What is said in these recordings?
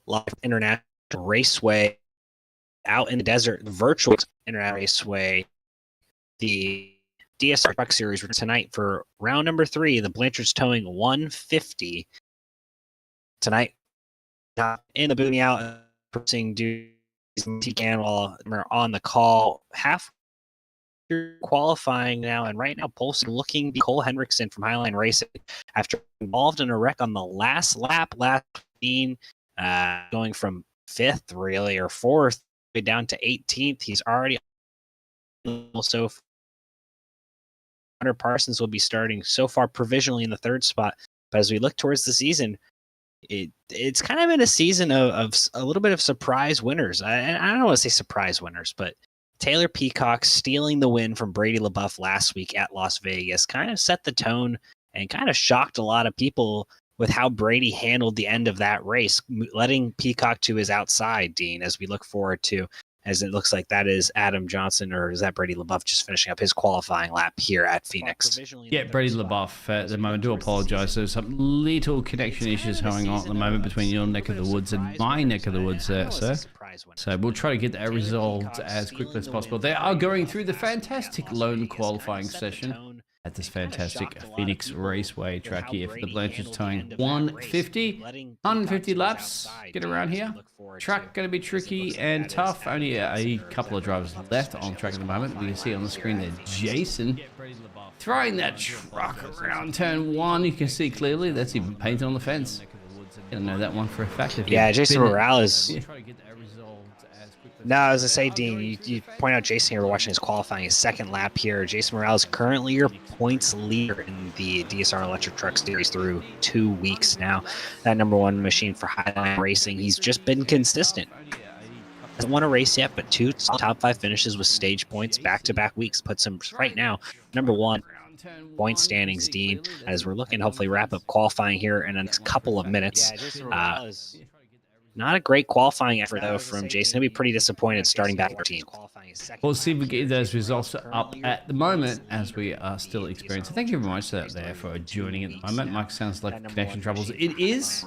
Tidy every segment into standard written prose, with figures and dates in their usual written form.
live international raceway out in the desert, the virtual international raceway, the DSR Truck Series tonight for round number 3. The Blanchards towing 150 tonight. In the booting out, pressing duties while we're on the call. Half qualifying now, and right now Polson looking Cole Hendrickson from Highline Racing after involved in a wreck on the last lap, going from 5th really or 4th down to 18th. He's already also Hunter Parsons will be starting so far provisionally in the 3rd spot, but as we look towards the season, it's kind of in a season of a little bit of surprise winners. I don't want to say surprise winners, but Taylor Peacock stealing the win from Brady LaBeouf last week at Las Vegas kind of set the tone and kind of shocked a lot of people with how Brady handled the end of that race, letting Peacock to his outside, Dean, as we look forward to, as it looks like that is Adam Johnson, or is that Brady LaBeouf just finishing up his qualifying lap here at Phoenix? Yeah, Brady LaBeouf at the moment. Do apologise. There's some little connection issues going on at the moment between your neck of the woods and my neck of the woods there, sir. So we'll try to get that resolved as quickly as possible. They are going through the fantastic lone qualifying session at this fantastic Phoenix Raceway track here for the Blanchards, towing 150 laps. Get around here. Track going to be tricky and tough. Only a couple of drivers left on track at the moment. We can see on the screen there Jason throwing that truck around turn 1. You can see clearly that's even painted on the fence. You know that one for a fact. Yeah, Jason Morales. No, as I say, Dean, you point out Jason here. We're watching his qualifying, his 2nd lap here. Jason Morales currently your points leader in the DSR Electric Truck Series through 2 weeks now. That #1 machine for Highline Racing. He's just been consistent. Hasn't won a race yet, but 2 top 5 finishes with stage points back-to-back weeks puts him right now #1 point standings, Dean, as we're looking to hopefully wrap up qualifying here in the next couple of minutes. Not a great qualifying effort, though, from Jason. He'll be pretty disappointed starting back 13th. We'll see if we get those results up at the moment as we are still experiencing. Thank you very much there for joining at the moment. Mike, sounds like connection troubles. It is,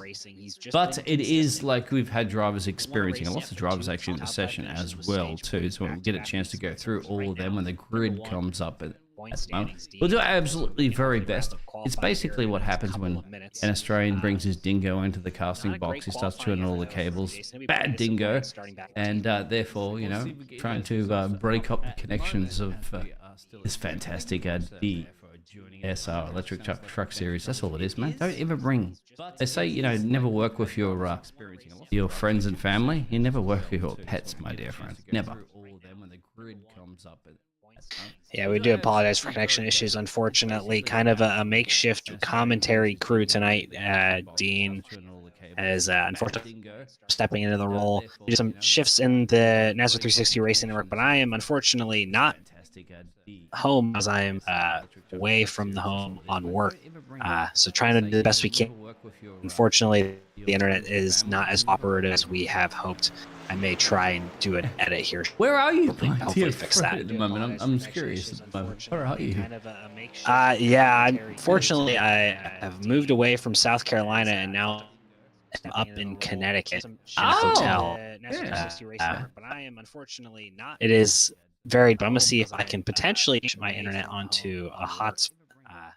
but it is like we've had drivers experiencing, and lots of drivers actually in the session as well, too. So we'll get a chance to go through all of them when the grid comes up at the moment. We'll do our absolutely very best. It's basically what happens when an Australian brings his dingo into the casting box. He starts chewing all the cables. Bad dingo. And therefore, you know, trying to break up the connections of this fantastic DSR Electric Truck Series. That's all it is, man. Don't ever bring... They say, you know, never work with your friends and family. You never work with your pets, my dear friend. Never. Yeah, we do apologize for connection issues. Unfortunately, kind of a makeshift commentary crew tonight, Dean, as unfortunately stepping into the role. We do some shifts in the NASCAR 360 Racing Network, but I am unfortunately not home as I am away from the home on work. So trying to do the best we can. Unfortunately, the internet is not as operative as we have hoped. I may try and do an edit here. Where are you? Hopefully fix that at the moment. I'm curious at the moment. Where are you? Yeah, unfortunately, I have moved away from South Carolina and now I'm up in Connecticut in a hotel. But I am unfortunately not. It is very. But I'm gonna see if I can potentially get my internet onto a hotspot.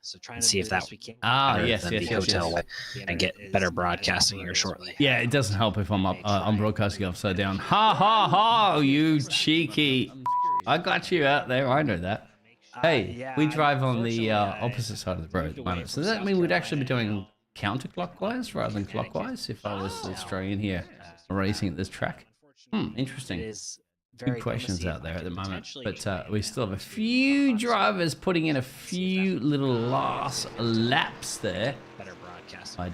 So trying to see if that yes, hotel and get better broadcasting here shortly. Yeah, it doesn't help if I'm up. I'm broadcasting upside down. Ha ha ha! You cheeky! I got you out there. I know that. Hey, we drive on the opposite side of the road at the moment. So does that mean we'd actually be doing counterclockwise rather than clockwise if I was Australian here racing at this track? Interesting. Good questions out there at the moment, but we still have a few drivers putting in a few little last laps there. My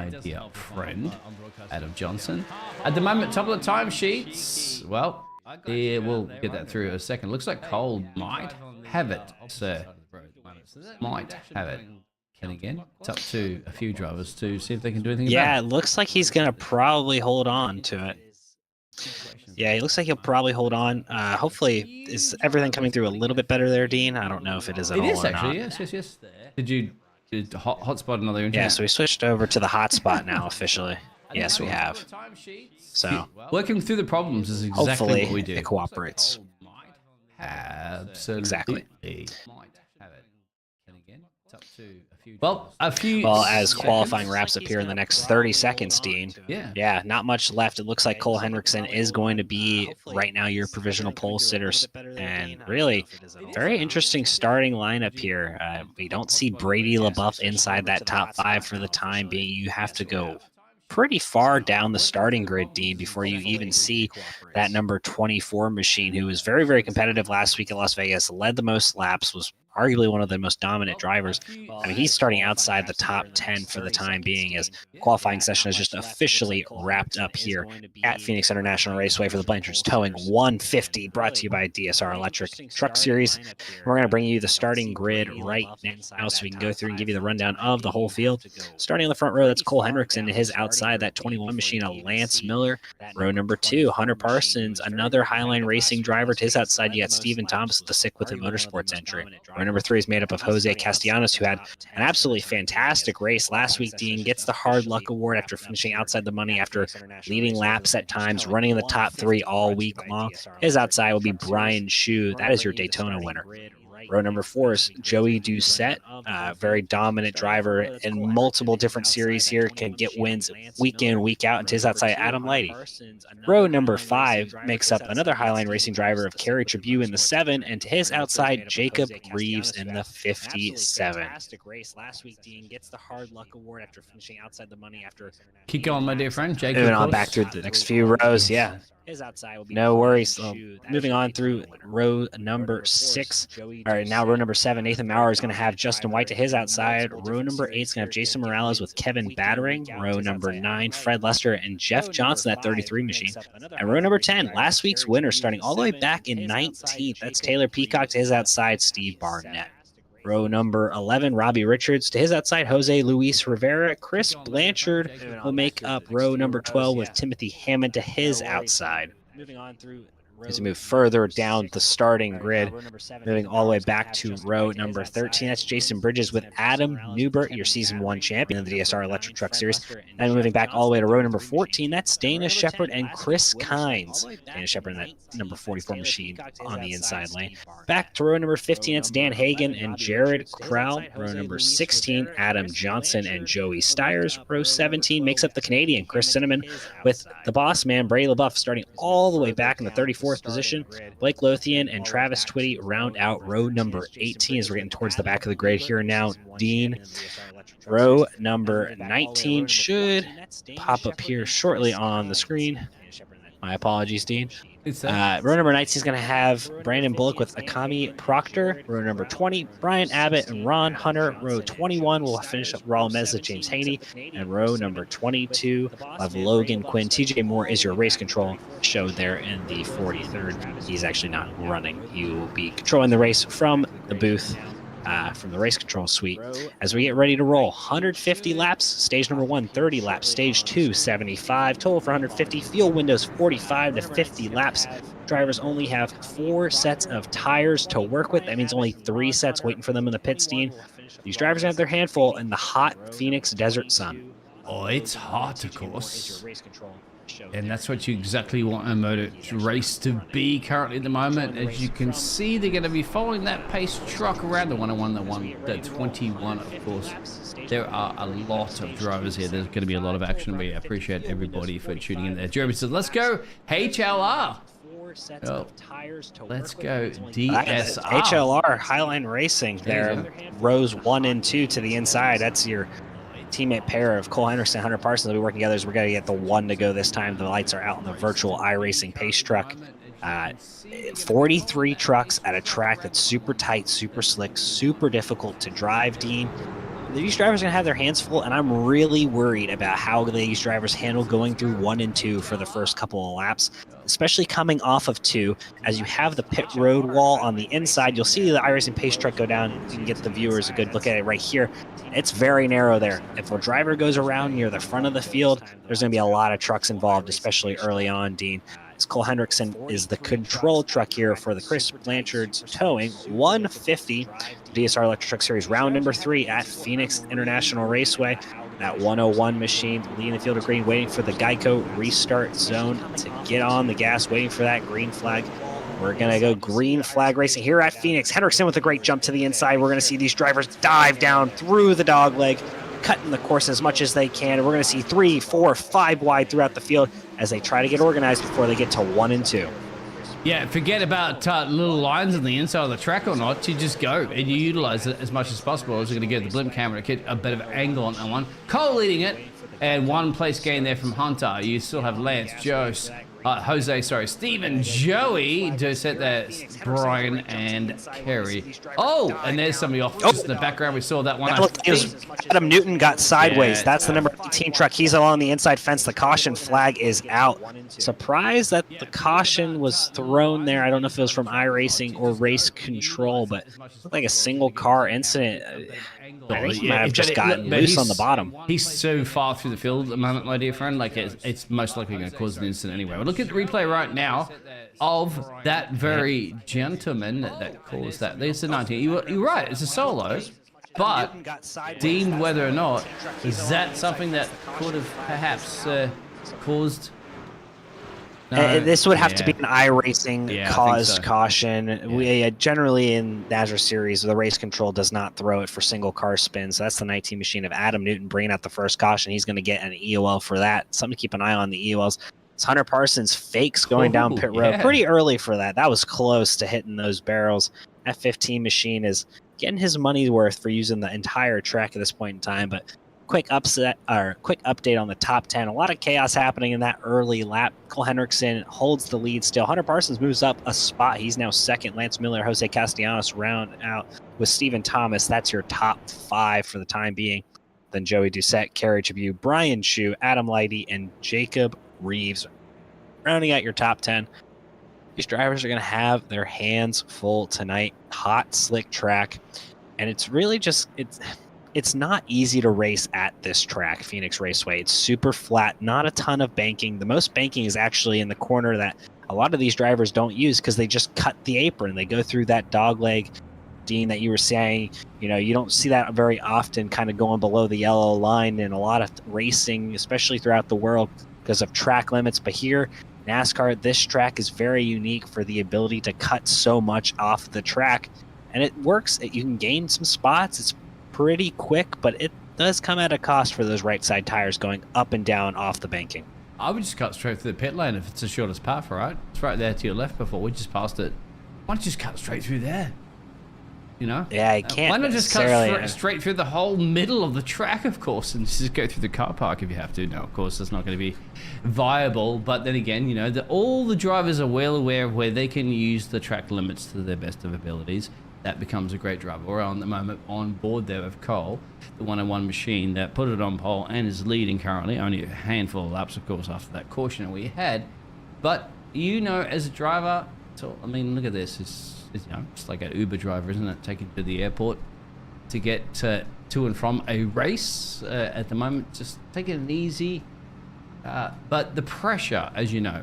dear friend, Adam Johnson. At the moment, top of the timesheets. Well, yeah, we'll get that through in a second. Looks like Cole might have it, sir. Might have it. And again, it's up to a few drivers to see if they can do anything about it. Yeah, it looks like he's going to probably hold on to it. Yeah, he looks like he'll probably hold on. Hopefully, is everything coming through a little bit better there, Dean? I don't know if it is at all. It is or actually, not. yes. Did hotspot another internet? Yeah, so we switched over to the hotspot now officially. Yes, we have. So working through the problems is exactly hopefully what we do. it cooperates. Absolutely. Exactly. Well, as qualifying wraps up here in the next 30 seconds, Dean. Yeah, not much left. It looks like Cole Henriksen is going to be right now your provisional pole sitters. And really, very interesting starting lineup here. We don't see Brady LaBeouf inside that top 5 for the time being. You have to go pretty far down the starting grid, Dean, before you even see that number 24 machine, who was very, very competitive last week at Las Vegas, led the most laps, was arguably one of the most dominant drivers. I mean, he's starting outside the top 10 for the time being, as qualifying session is just officially wrapped up here at Phoenix International Raceway for the Blanchards Towing 150, brought to you by DSR Electric Truck Series. We're going to bring you the starting grid right now so we can go through and give you the rundown of the whole field. Starting on the front row, that's Cole Henriksen. To his outside, that 21 machine, a Lance Miller. Row number 2, Hunter Parsons, another Highline Racing driver. To his outside, you got Stephen Thomas, the Sick with the Motorsports entry. Row number 3 is made up of Jose Castellanos, who had an absolutely fantastic race last week. Dean gets the hard luck award after finishing outside the money after leading laps at times, running in the top 3 all week long. His outside will be Brian Shu. That is your Daytona winner. Row number 4 is Joey Doucette, very dominant driver in multiple different series here, can get wins week in, week out, and to his outside, Adam Lighty. Row number 5 makes up another Highline Racing driver of Kerry Tribune in the 7, and to his outside, Jacob Reeves in the 57. Last week, Dean gets the hard luck award after finishing outside the money after. Keep going, my dear friend. Jacob. Moving on back through the next few rows, yeah. No worries. Moving on through row number 6. All right, now row number 7, Nathan Maurer is going to have Justin White to his outside. Row number 8 is going to have Jason Morales with Kevin Battering. Row number 9, Fred Lester and Jeff Johnson, that 33 machine. And row number 10, last week's winner, starting all the way back in 19th. That's Taylor Peacock to his outside, Steve Barnett. Row number 11, Robbie Richards. To his outside, Jose Luis Rivera. Chris Blanchard will make up row number 12 with Timothy Hammond to his outside. As we move further down the starting grid, moving all the way back to row number 13, that's Jason Bridges with Adam Newbert, your Season 1 champion of the DSR Electric Truck Series. And moving back all the way to row number 14, that's Dana Shepard and Chris Kynes. Dana Shepard in that number 44 machine on the inside lane. Back to row number 15, it's Dan Hagan and Jared Crowell. Row number 16, Adam Johnson and Joey Stiers. Row 17 makes up the Canadian Chris Cinnamon with the boss man, Brady LaBeouf, starting all the way back in the 34th position. Blake Lothian and Travis Twitty round out row number 18 as we're getting towards the back of the grid here now. Dean, row number 19 should pop up here shortly on the screen. My apologies, Dean. Row number 19 is going to have Brandon Bullock with Akami Proctor. Row number 20, Brian Abbott and Ron Hunter. Row 21 will finish up Raul Meza, James Haney. And row number 22 will have Logan Quinn. TJ Moore is your race control, showed there in the 43rd. He's actually not running. He will be controlling the race from the booth, from the race control suite, as we get ready to roll. 150 laps, stage number 1, 30 laps, stage 2, 75, total for 150, fuel windows 45 to 50 laps. Drivers only have 4 sets of tires to work with. That means only 3 sets waiting for them in the pit, Dean. These drivers have their handful in the hot Phoenix desert sun. Oh, it's hot, of course. And that's what you exactly want a motor race to be currently at the moment. As you can see, they're going to be following that pace truck around the 101, the 21, of course. There are a lot of drivers here. There's going to be a lot of action. We appreciate everybody for tuning in there. Jeremy says, let's go HLR. Oh, let's go DSR. HLR, Highline Racing there. Rows 1 and 2 to the inside. That's your teammate pair of Cole Henderson and Hunter Parsons will be working together as we're going to get the 1 to go this time. The lights are out on the virtual iRacing pace truck. 43 trucks at a track that's super tight, super slick, super difficult to drive, Dean. These drivers are going to have their hands full, and I'm really worried about how these drivers handle going through 1 and 2 for the first couple of laps, especially coming off of 2. As you have the pit road wall on the inside, you'll see the iRacing pace truck go down. You can get the viewers a good look at it right here. It's very narrow there. If a driver goes around near the front of the field, there's going to be a lot of trucks involved, especially early on, Dean. Cole Hendrickson is the control truck here for the Chris Blanchard's Towing 150 DSR Electric Truck Series round number 3 at Phoenix International Raceway. That 101 machine leading the field of green, waiting for the Geico restart zone to get on the gas, waiting for that green flag. We're going to go green flag racing here at Phoenix. Hendrickson with a great jump to the inside. We're going to see these drivers dive down through the dog leg, cutting the course as much as they can. And we're going to see 3, 4, 5 wide throughout the field as they try to get organized before they get to 1 and 2. Yeah, forget about little lines on the inside of the track or not. You just go and you utilize it as much as possible. As you're going to get the blimp camera to get a bit of angle on that one. Cole leading it, and 1 place gain there from Hunter. You still have Lance, Stephen, Joey, Dosette there, Brian, and Kerry. Oh, and there's somebody off just in the background. We saw that one. Adam Newton got sideways. Yeah, that's the number 18 truck. He's along the inside fence. The caution flag is out. Surprised that the caution was thrown there. I don't know if it was from iRacing or race control, but it looked like a single car incident. I think he might have just gotten loose on the bottom. He's so far through the field at the moment, my dear friend. Like, it's most likely going to cause an incident anyway. We'll look at the replay right now of that very gentleman that caused that. There's the 19. You're right, it's a solo. But deemed whether or not, is that something that could have perhaps caused... No, this would have to be an iRacing caused caution. Yeah. We generally in Nazareth Series, the race control does not throw it for single car spins. So that's the 19 machine of Adam Newton bringing out the first caution. He's going to get an EOL for that. Something to keep an eye on the EOLs. It's Hunter Parsons fakes going down pit road pretty early for that. That was close to hitting those barrels. That 15 machine is getting his money's worth for using the entire track at this point in time, but quick update on the top 10. A lot of chaos happening in that early lap. Cole Hendrickson holds the lead still. Hunter Parsons moves up a spot. He's now second. Lance Miller, Jose Castellanos round out with Stephen Thomas. That's your top 5 for the time being. Then Joey Doucette, Kerry Chabu, Brian Chu, Adam Lighty, and Jacob Reeves rounding out your top 10. These drivers are going to have their hands full tonight. Hot, slick track. And it's really just... It's not easy to race at this track, Phoenix Raceway. It's super flat, not a ton of banking. The most banking is actually in the corner that a lot of these drivers don't use because they just cut the apron. They go through that dogleg, Dean, that you were saying. You know, you don't see that very often kind of going below the yellow line in a lot of racing, especially throughout the world because of track limits. But here, NASCAR, this track is very unique for the ability to cut so much off the track. And it works. You can gain some spots. It's pretty quick, but it does come at a cost for those right side tires going up and down off the banking. I would just cut straight through the pit lane if it's the shortest path, right? It's right there to your left before. We just passed it. Why don't you just cut straight through there? You know? Yeah, I can't. Why not just cut straight through the whole middle of the track, of course, and just go through the car park if you have to? No, of course, that's not going to be viable. But then again, you know, all the drivers are well aware of where they can use the track limits to their best of abilities. That becomes a great driver. We're on the moment on board there with Cole, the 101 machine that put it on pole and is leading currently. Only a handful of laps, of course, after that caution we had. But, you know, as a driver, so I mean, look at this. It's you know, it's like an Uber driver, isn't it? Taking to the airport to get to and from a race at the moment. Just taking it easy. But the pressure, as you know,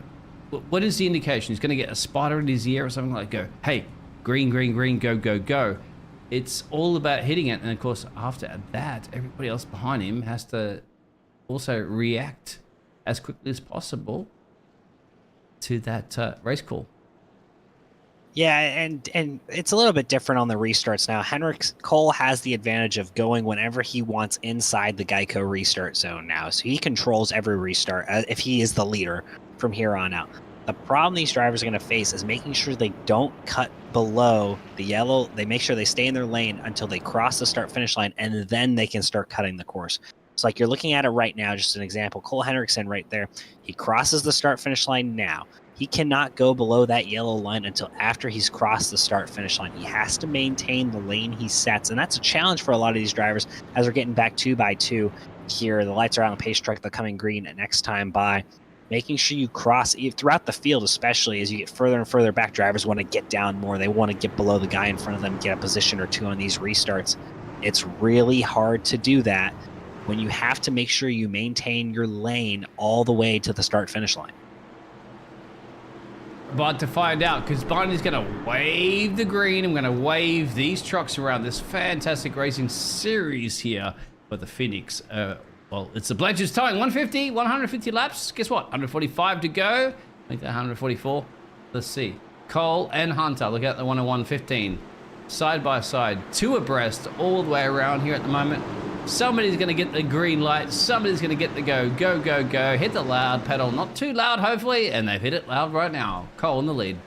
what is the indication? He's going to get a spotter in his ear or something like, go, hey, green, green, green, go, go, go. It's all about hitting it. And of course, after that, everybody else behind him has to also react as quickly as possible to that race call. Yeah, and it's a little bit different on the restarts now. Cole has the advantage of going whenever he wants inside the Geico restart zone now. So he controls every restart if he is the leader from here on out. The problem these drivers are going to face is making sure they don't cut below the yellow. They make sure they stay in their lane until they cross the start-finish line, and then they can start cutting the course. So like you're looking at it right now, just an example, Cole Hendrickson right there. He crosses the start-finish line now. He cannot go below that yellow line until after he's crossed the start-finish line. He has to maintain the lane he sets, and that's a challenge for a lot of these drivers as we're getting back 2 by 2 here. The lights are out on the pace truck. They're coming green next time by. Making sure you cross throughout the field, especially as you get further and further back, drivers want to get down more. They want to get below the guy in front of them, get a position or 2 on these restarts. It's really hard to do that when you have to make sure you maintain your lane all the way to the start-finish line. But to find out, because Barney's going to wave the green, I'm going to wave these trucks around this fantastic racing series here for the Phoenix Well, it's the Blanchard's towing. 150 laps. Guess what? 145 to go. Make that 144. Let's see. Cole and Hunter. Look at the 101.15. Side by side. 2 abreast all the way around here at the moment. Somebody's going to get the green light. Somebody's going to get the go. Go, go, go. Hit the loud pedal. Not too loud, hopefully. And they've hit it loud right now. Cole in the lead.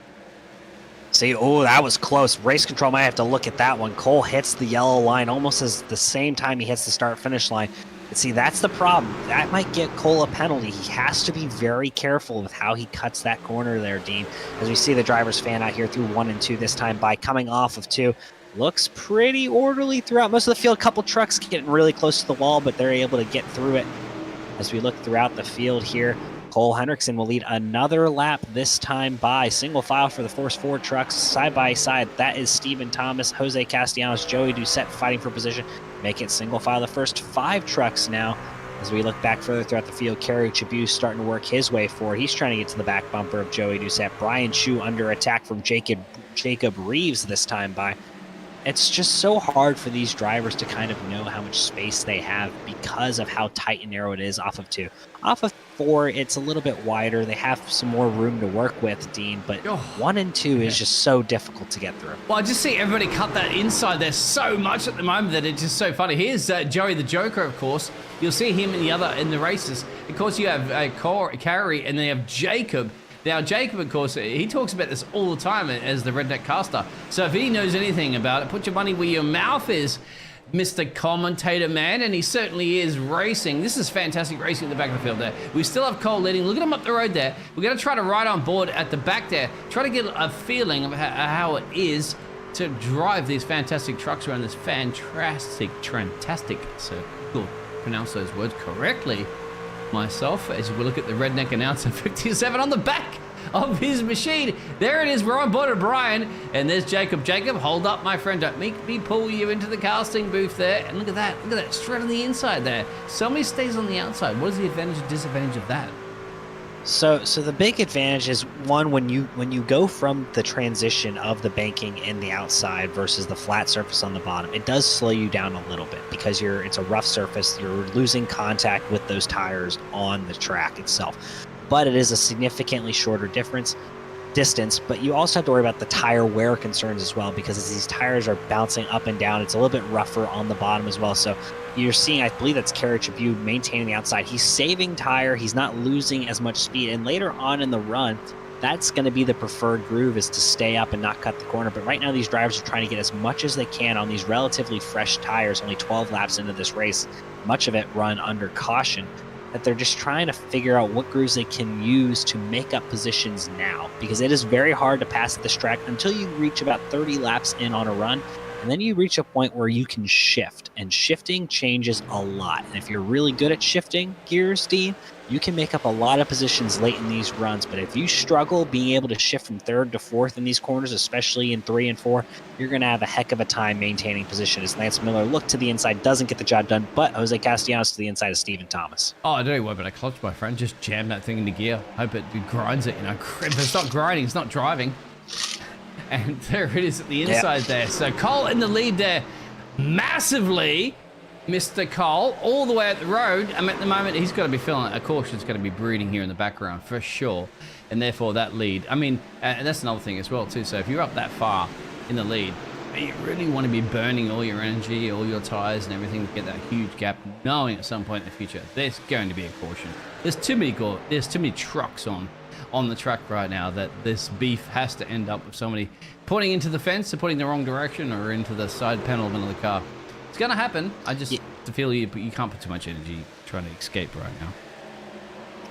See, oh, that was close. Race control might have to look at that one. Cole hits the yellow line almost as the same time he hits the start-finish line. But see, that's the problem. That might get Cole a penalty. He has to be very careful with how he cuts that corner there, Dean. As we see the drivers fan out here through 1 and 2 this time by coming off of 2. Looks pretty orderly throughout most of the field. A couple trucks getting really close to the wall, but they're able to get through it. As we look throughout the field here, Cole Hendrickson will lead another lap this time by single file for the first 4 trucks side by side. That is Stephen Thomas, Jose Castellanos, Joey Doucette fighting for position. Make it single file the first 5 trucks now. As we look back further throughout the field, Kerry Chabuse starting to work his way forward. He's trying to get to the back bumper of Joey Doucette. Brian Chu under attack from Jacob Reeves this time by. It's just so hard for these drivers to kind of know how much space they have because of how tight and narrow it is off of 2. Off of 4, it's a little bit wider. They have some more room to work with, Dean, but 1 and 2 is just so difficult to get through. Well, I just see everybody cut that inside there so much at the moment that it's just so funny. Here's Joey the Joker, of course. You'll see him in the races. Of course, you have Carey, and then you have Jacob. Now, Jacob, of course, he talks about this all the time as the redneck caster. So if he knows anything about it, put your money where your mouth is, Mr. Commentator Man, and he certainly is racing. This is fantastic racing at the back of the field there. We still have Cole leading. Look at him up the road there. We're going to try to ride on board at the back there, try to get a feeling of how it is to drive these fantastic trucks around this fantastic, so good, pronounce those words correctly. Myself, as we look at the redneck announcer 57 on the back of his machine. There it is. We're on board with Brian, and there's Jacob. Jacob, hold up, my friend. Don't make me pull you into the casting booth there. And look at that. Look at that. Straight on the inside there. Somebody stays on the outside. What is the advantage and disadvantage of that? So the big advantage is one when you go from the transition of the banking in the outside versus the flat surface on the bottom, it does slow you down a little bit because it's a rough surface. You're losing contact with those tires on the track itself, but it is a significantly shorter distance. But you also have to worry about the tire wear concerns as well, because as these tires are bouncing up and down, it's a little bit rougher on the bottom as well. So you're seeing, I believe that's Kerry Chabue maintaining the outside. He's saving tire. He's not losing as much speed. And later on in the run, that's going to be the preferred groove, is to stay up and not cut the corner. But right now, these drivers are trying to get as much as they can on these relatively fresh tires, only 12 laps into this race, much of it run under caution, that they're just trying to figure out what grooves they can use to make up positions now, because it is very hard to pass at this track until you reach about 30 laps in on a run. And then you reach a point where you can shift, and shifting changes a lot. And if you're really good at shifting gears, Dean, you can make up a lot of positions late in these runs. But if you struggle being able to shift from 3rd to 4th in these corners, especially in 3 and 4, you're going to have a heck of a time maintaining position. As Lance Miller looked to the inside, doesn't get the job done, but Jose Castellanos to the inside of Stephen Thomas. Oh, don't worry about a clutch, my friend. Just jam that thing into gear. Hope it grinds it, If it's not grinding, it's not driving. And there it is at the inside there. So Cole in the lead there massively. Mr. Cole all the way at the road. At the moment, he's got to be feeling a caution's going to be breeding here in the background for sure. And therefore that lead. And that's another thing as well too. So if you're up that far in the lead, you really want to be burning all your energy, all your tires and everything to get that huge gap, knowing at some point in the future there's going to be a caution. There's too many trucks on the track right now that this beef has to end up with somebody putting into the fence or putting the wrong direction or into the side panel of another car. It's going to happen. I just feel you can't put too much energy trying to escape right now.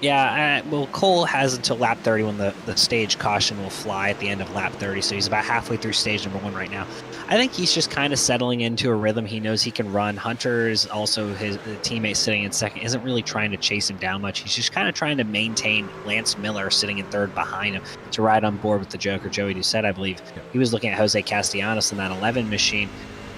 Yeah, well, Cole has until lap 30 when the stage caution will fly at the end of lap 30, so he's about halfway through stage number 1 right now. I think he's just kind of settling into a rhythm. He knows he can run. Hunter is also his teammate sitting in second, isn't really trying to chase him down much. He's just kind of trying to maintain Lance Miller sitting in third behind him to ride on board with the Joker, Joey Doucette, I believe. He was looking at Jose Castellanos in that 11 machine.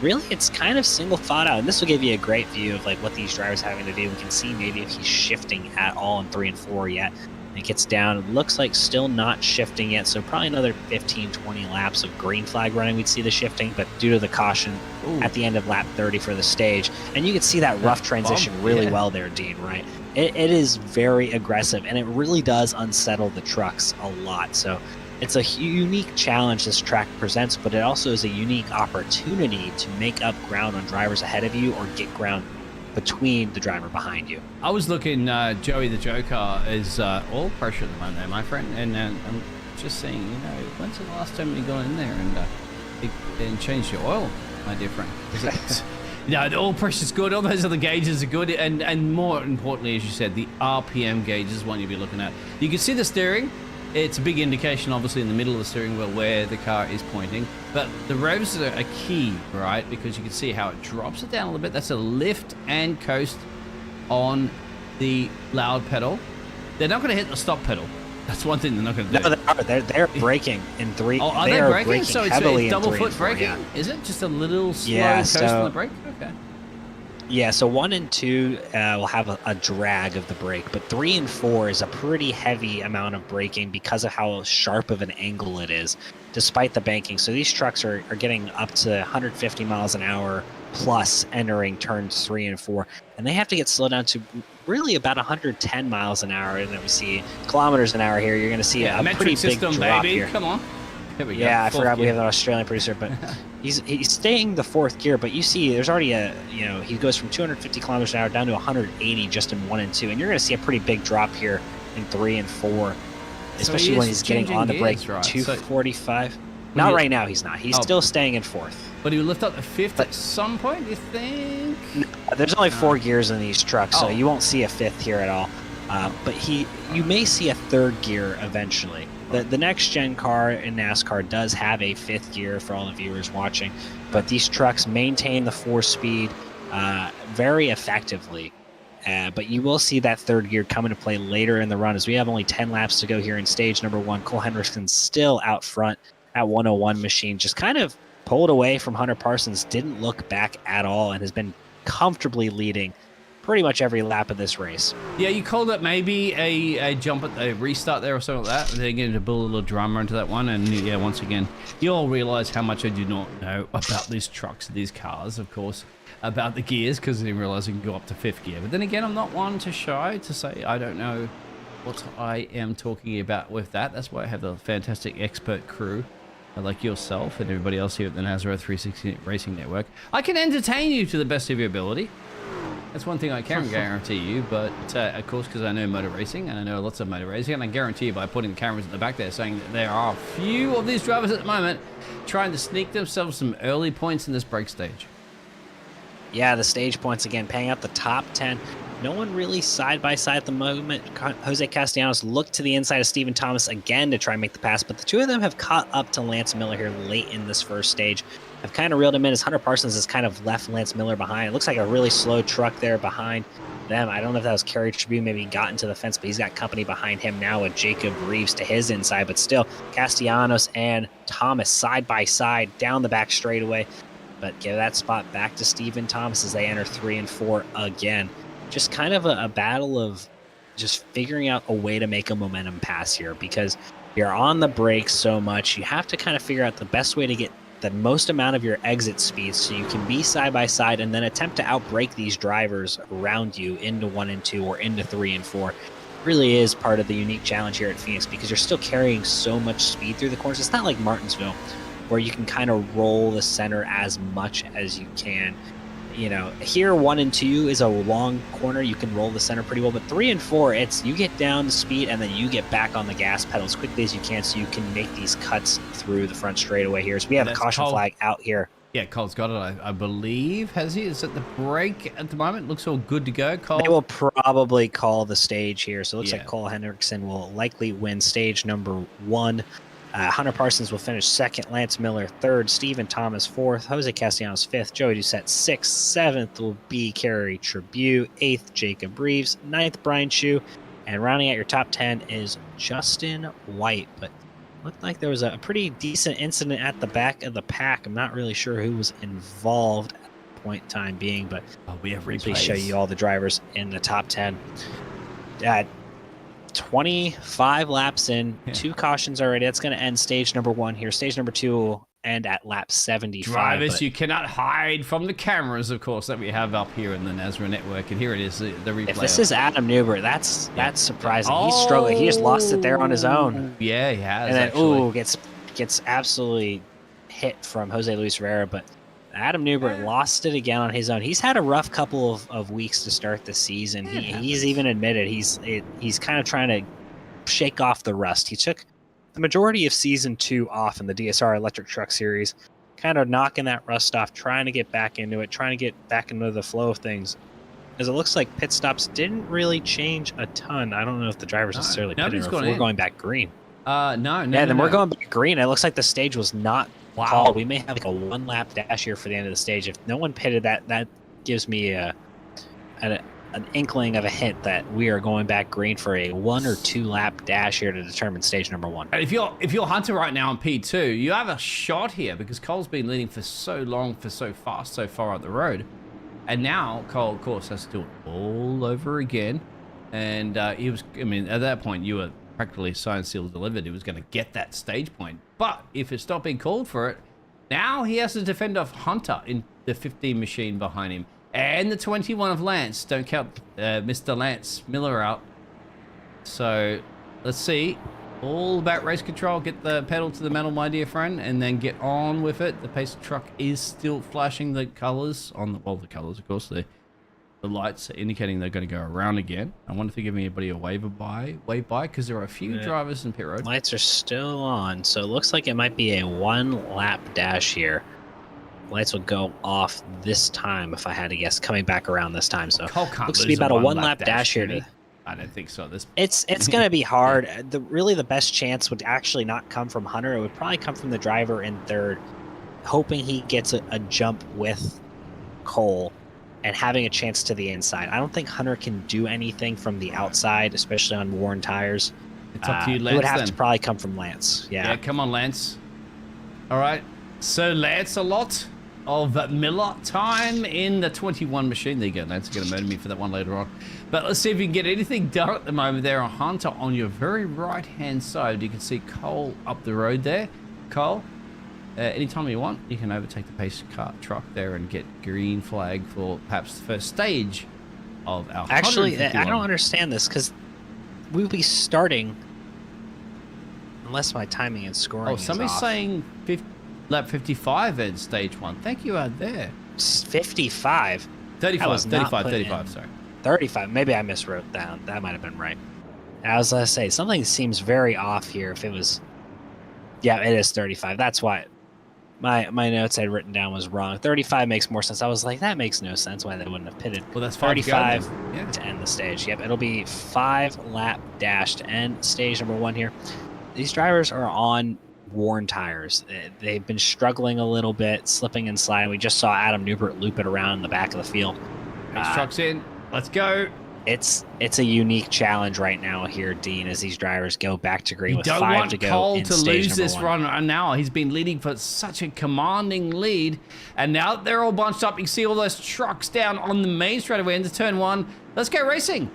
Really, it's kind of single thought out, and this will give you a great view of what these drivers are having to do. We can see maybe if he's shifting at all in 3 and 4 yet. It gets down. It looks like still not shifting yet, so probably another 15-20 laps of green flag running we'd see the shifting, but due to the caution at the end of lap 30 for the stage. And you can see that rough transition really well there, Dean, right? It is very aggressive, and it really does unsettle the trucks a lot. So it's a unique challenge this track presents, but it also is a unique opportunity to make up ground on drivers ahead of you or get ground between the driver behind you. I was looking, Joey the Joker is oil pressure at the moment there, my friend, and I'm just saying, you know, when's the last time you got in there and changed your oil, my dear friend? No, the oil pressure's good, all those other gauges are good, and more importantly, as you said, the RPM gauge is one you'll be looking at. You can see the steering. It's a big indication, obviously, in the middle of the steering wheel where the car is pointing. But the revs are a key, right? Because you can see how it drops it down a little bit. That's a lift and coast on the loud pedal. They're not going to hit the stop pedal. That's one thing they're not going to do. No, they're braking in 3. Oh, are they braking? So it's double foot braking? Yeah. Is it just a little slow coast on the brake? Okay. Yeah, so 1 and 2 will have a drag of the brake, but 3 and 4 is a pretty heavy amount of braking because of how sharp of an angle it is, despite the banking. So these trucks are getting up to 150 miles an hour plus entering turns 3 and 4, and they have to get slowed down to really about 110 miles an hour. And then we see kilometers an hour here. You're going to see a pretty big drop baby. here. Come on. Here we go. Yeah, I forgot gear. we have an Australian producer, but he's staying the 4th gear. But you see, there's already he goes from 250 kilometers an hour down to 180 just in 1 and 2, and you're going to see a pretty big drop here in 3 and 4, especially when he's getting on the brake. Right? 245. Not right now. He's not. He's still staying in 4th. But he will lift up to 5th at some point, you think? No, there's only 4 gears in these trucks, so you won't see a 5th here at all. But you may see a 3rd gear eventually. The next gen car in NASCAR does have a 5th gear for all the viewers watching, but these trucks maintain the 4-speed very effectively. But you will see that 3rd gear come into play later in the run, as we have only 10 laps to go here in stage number 1. Cole Hendrickson's still out front at 101 machine, just kind of pulled away from Hunter Parsons, didn't look back at all, and has been comfortably leading pretty much every lap of this race. Yeah, you called it maybe a jump at the restart there or something like that. They're going to build a little drama into that one. And yeah, once again, you all realize how much I do not know about these trucks, these cars, of course, about the gears, because I didn't realize you can go up to 5th gear. But then again, I'm not one to shy to say I don't know what I am talking about with that. That's why I have a fantastic expert crew like yourself and everybody else here at the Nazareth 360 Racing Network. I can entertain you to the best of your ability. That's one thing I can guarantee you, but of course, because I know motor racing, and I know lots of motor racing, and I guarantee you by putting the cameras at the back there saying that there are a few of these drivers at the moment trying to sneak themselves some early points in this break stage. Yeah, the stage points again, paying out the top 10. No one really side by side at the moment. Jose Castellanos looked to the inside of Stephen Thomas again to try and make the pass, but the two of them have caught up to Lance Miller here late in this first stage. I've kind of reeled him in as Hunter Parsons has kind of left Lance Miller behind. It looks like a really slow truck there behind them. I don't know if that was Kerry Tribune, maybe he got into the fence, but he's got company behind him now with Jacob Reeves to his inside, but still Castellanos and Thomas side by side down the back straightaway, but give that spot back to Stephen Thomas as they enter 3 and 4 again. Just kind of a battle of just figuring out a way to make a momentum pass here, because you're on the brakes so much. You have to kind of figure out the best way to get the most amount of your exit speed so you can be side by side and then attempt to outbrake these drivers around you into 1 and 2 or into 3 and 4. It really is part of the unique challenge here at Phoenix, because you're still carrying so much speed through the corners. It's not like Martinsville where you can kind of roll the center as much as you can. You know, here 1 and 2 is a long corner. You can roll the center pretty well, but 3 and 4, it's you get down to speed and then you get back on the gas pedal as quickly as you can so you can make these cuts through the front straightaway here. So we have a caution flag out here. Yeah, Cole's got it, I believe. Has he? Is it the break at the moment? Looks all good to go, Cole. They will probably call the stage here. So it looks like Cole Hendrickson will likely win stage number 1. Hunter Parsons will finish 2nd, Lance Miller 3rd, Stephen Thomas 4th, Jose Castellanos 5th, Joey Doucette 6th, 7th will be Kerry Tribune, 8th Jacob Reeves, 9th Brian Shue, and rounding out your top 10 is Justin White. But looked like there was a pretty decent incident at the back of the pack. I'm not really sure who was involved at the point in time being, but we have replays show you all the drivers in the top 10. 25 laps in, 2 cautions already. That's going to end stage number 1 here. Stage number 2 will end at lap 75. Drivers, you cannot hide from the cameras, of course, that we have up here in the NASRA network. And here it is, the replay. If this is Adam Newbert, that's surprising. He's struggling. He just lost it there on his own. Yeah, he has. And then, gets absolutely hit from Jose Luis Rivera. But Adam Newbert lost it again on his own. He's had a rough couple of weeks to start the season. He's even admitted he's kind of trying to shake off the rust. He took the majority of season 2 off in the DSR electric truck series, kind of knocking that rust off, trying to get back into it, trying to get back into the flow of things. As it looks like pit stops didn't really change a ton. I don't know if the drivers necessarily pitted or if we're going back green. No. We're going back green. It looks like the stage was not called. We may have like a 1-lap dash here for the end of the stage. If no one pitted, that gives me an inkling of a hint that we are going back green for a 1 or 2 lap dash here to determine stage number 1. If you're Hunter right now in P2, you have a shot here because Cole's been leading for so long, for so fast, so far up the road. And now Cole, of course, has to do it all over again. And at that point, you were practically signed, sealed, delivered. He was going to get that stage point. But if it's not being called for it, now he has to defend off Hunter in the 15 machine behind him. And the 21 of Lance. Don't count Mr. Lance Miller out. So, let's see. All about race control. Get the pedal to the metal, my dear friend, and then get on with it. The pacer truck is still flashing the colors on the colors, of course. The lights are indicating they're going to go around again. I wonder if they're giving anybody a wave by, because there are a few drivers in pit road. Lights are still on, so it looks like it might be a 1-lap dash here. Lights will go off this time, if I had to guess, coming back around this time. So looks to be about a 1-lap dash here. I don't think so. It's going to be hard. Really, the best chance would actually not come from Hunter. It would probably come from the driver in third, hoping he gets a jump with Cole and having a chance to the inside. I don't think Hunter can do anything from the outside, especially on worn tires. It's up to you, Lance. It would have to probably come from Lance. Yeah, come on, Lance. All right. So, Lance, a lot of Miller time in the 21 machine. There you go, Lance. You're going to murder me for that one later on. But let's see if you can get anything done at the moment there on Hunter on your very right-hand side. You can see Cole up the road there. Cole, anytime you want, you can overtake the pace car truck there and get green flag for perhaps the first stage of our Actually, I don't understand this because we'll be starting, unless my timing and scoring is somebody's off. saying lap 55 at stage 1. Thank you out there. 55? 35, sorry. 35. Maybe I miswrote down. That might have been right. As I say, something seems very off here. If it was, yeah, it is 35. That's why my notes I'd written down was wrong. 35 makes more sense. I was like, that makes no sense why they wouldn't have pitted. Well, that's 35 to end the stage. Yep, it'll be 5-lap dash to end stage number 1 here. These drivers are on worn tires. They've been struggling a little bit, slipping and sliding. We just saw Adam Newbert loop it around in the back of the field. Next truck's in. Let's go. It's a unique challenge right now here, Dean, as these drivers go back to green with 5 to go. Cole in to stage lose this number 1. run now. He's been leading for such a commanding lead, and now they're all bunched up. You can see all those trucks down on the main straightaway into turn 1. Let's go racing.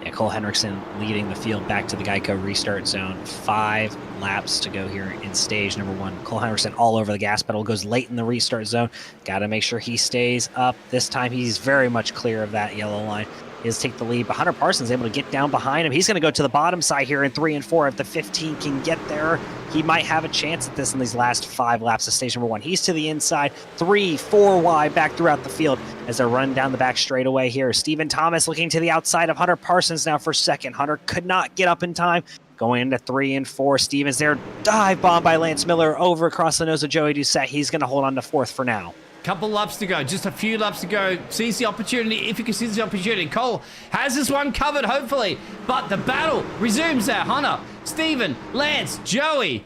Yeah, Cole Henriksen leading the field back to the Geico restart zone. 5 laps to go here in stage number 1. Cole Henriksen all over the gas pedal, goes late in the restart zone. Got to make sure he stays up. This time he's very much clear of that yellow line. He'll take the lead, but Hunter Parsons able to get down behind him. He's going to go to the bottom side here in 3 and 4. If the 15 can get there, he might have a chance at this in these last 5 laps of stage number 1. He's to the inside, 3, 4 wide back throughout the field as they run down the back straightaway here. Stephen Thomas looking to the outside of Hunter Parsons now for second. Hunter could not get up in time. Going into 3 and 4, Stevens there. Dive bomb by Lance Miller over across the nose of Joey Doucette. He's going to hold on to 4th for now. Couple laps to go, just a few laps to go. Seize the opportunity if you can seize the opportunity. Cole has this one covered, hopefully. But the battle resumes there. Hunter, Steven, Lance, Joey.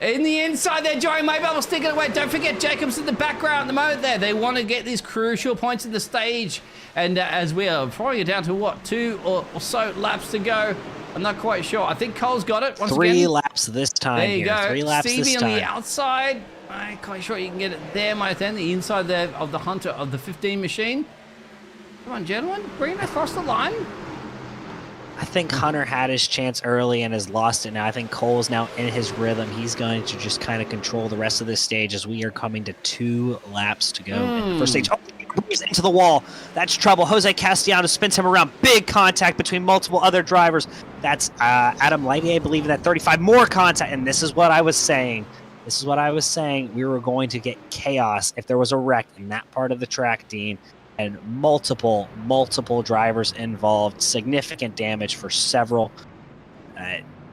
In the inside there, Joey Maybell sticking away. Don't forget Jacobs in the background at the moment there. They want to get these crucial points in the stage. And as we are throwing it down to, what, 2 or so laps to go. I'm not quite sure. I think Cole's got it once 3 again. laps this time. There you here. go. 3 laps Stevie this time. on the outside. I'm quite sure you can get it there, my friend. The inside there of the Hunter of the 15 machine. Come on, gentlemen. Bring it across the line. I think Hunter had his chance early and has lost it now. I think Cole's now in his rhythm. He's going to just kind of control the rest of this stage as we are coming to 2 laps to go in the first stage. Oh, he's into the wall. That's trouble. Jose Castellanos spins him around. Big contact between multiple other drivers. That's Adam Lighty, I believe, in that 35. More contact. And this is what I was saying. This is what I was saying. We were going to get chaos if there was a wreck in that part of the track, Dean. And multiple drivers involved, significant damage for several.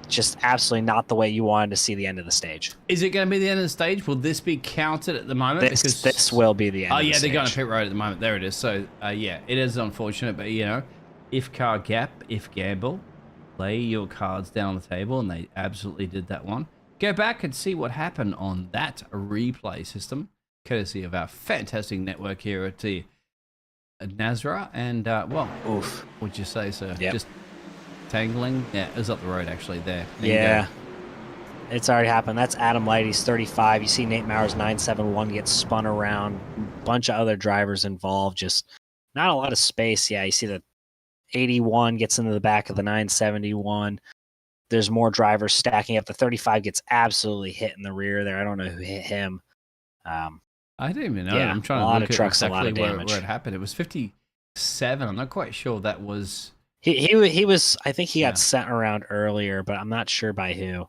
Just absolutely not the way you wanted to see the end of the stage. Is it going to be the end of the stage? Will this be counted at the moment? This will be the end. Oh, of the yeah, stage. they're going to pit road at the moment. There it is. So, yeah, it is unfortunate, but if car gap, if gamble, lay your cards down on the table, and they absolutely did that one. Go back and see what happened on that replay system, courtesy of our fantastic network here at the Nazra, and well, oof, would you say so? Yep. Just tangling. Yeah, it was up the road actually. There. Yeah, it's already happened. That's Adam Lighty's 35. You see Nate Mauer's 971 get spun around. Bunch of other drivers involved. Just not a lot of space. Yeah, you see the 81 gets into the back of the 971. There's more drivers stacking up. The 35 gets absolutely hit in the rear there. I don't know who hit him. I didn't even know. Yeah, I'm trying a to lot look of trucks, at a lot exactly of damage. where it happened. It was 57. I'm not quite sure that was. He was. I think he got sent around earlier, but I'm not sure by who.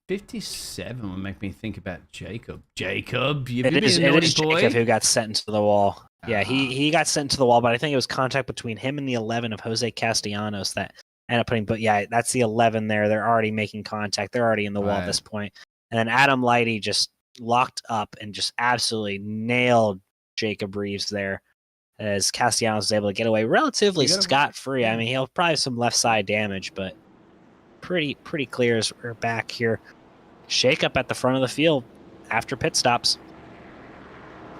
57 would make me think about Jacob. Jacob, you've It been is a naughty Jacob boy. who got sent into the wall. Yeah, he got sent to the wall, but I think it was contact between him and the 11 of Jose Castellanos that ended up putting. But yeah, that's the 11 there. They're already making contact. They're already in the wall at this point. And then Adam Lighty just locked up and just absolutely nailed Jacob Reeves there as Castellanos was able to get away relatively scot-free. I mean, he'll probably have some left side damage, but pretty clear as we're back here. Shake up at the front of the field after pit stops.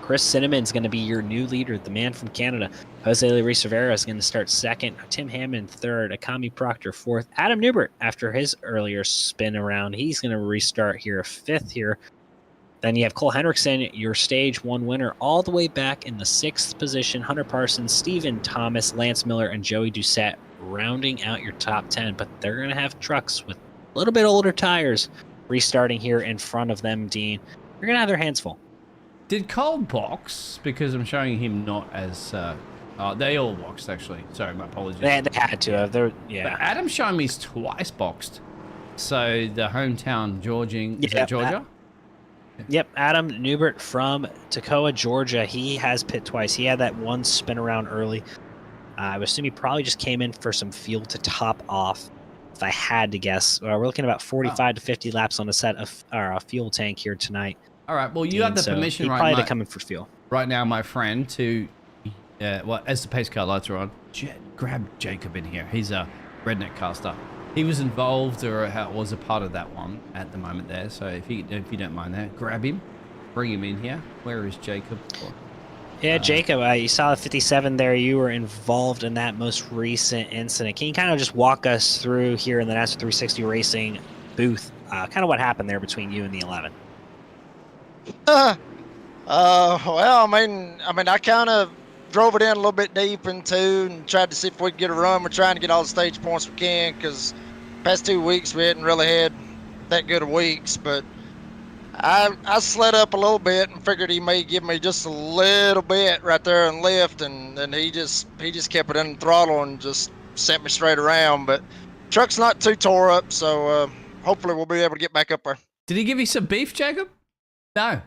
Chris Cinnamon's going to be your new leader, the man from Canada. Jose Luis Rivera is going to start second. Tim Hammond third. Akami Proctor fourth. Adam Newbert, after his earlier spin around, he's going to restart here, fifth here. Then you have Cole Henriksen, your stage 1 winner, all the way back in the 6th position. Hunter Parsons, Stephen Thomas, Lance Miller, and Joey Doucette rounding out your top 10. But they're going to have trucks with a little bit older tires restarting here in front of them, Dean. They're going to have their hands full. Did Cole box? Because I'm showing him not as... they all boxed, actually. Sorry, my apologies. They had to have. But Adam's showing me he's twice boxed. So the hometown Georgian... Is that Georgia? Yep, Adam Newbert from Toccoa, Georgia. He has pit twice. He had that one spin around early. I would assume he probably just came in for some fuel to top off. If I had to guess, we're looking at about 45 to 50 laps on a set of a fuel tank here tonight. All right. Well, you have the permission right probably to come in for fuel right now, my friend. To as the pace car lights are on, grab Jacob in here. He's a redneck caster. He was involved or was a part of that one at the moment there. So if you don't mind that, grab him, bring him in here. Where is Jacob? Yeah, Jacob, you saw the 57 there. You were involved in that most recent incident. Can you kind of just walk us through here in the NASCAR 360 Racing booth, kind of what happened there between you and the 11? Well, I mean, I kind of drove it in a little bit deep into and tried to see if we could get a run. We're trying to get all the stage points we can because past 2 weeks we hadn't really had that good of weeks. But I slid up a little bit and figured he may give me just a little bit right there and lift, and he just kept it in the throttle and just sent me straight around. But truck's not too tore up, so hopefully we'll be able to get back up there. Did he give you some beef, Jacob? No,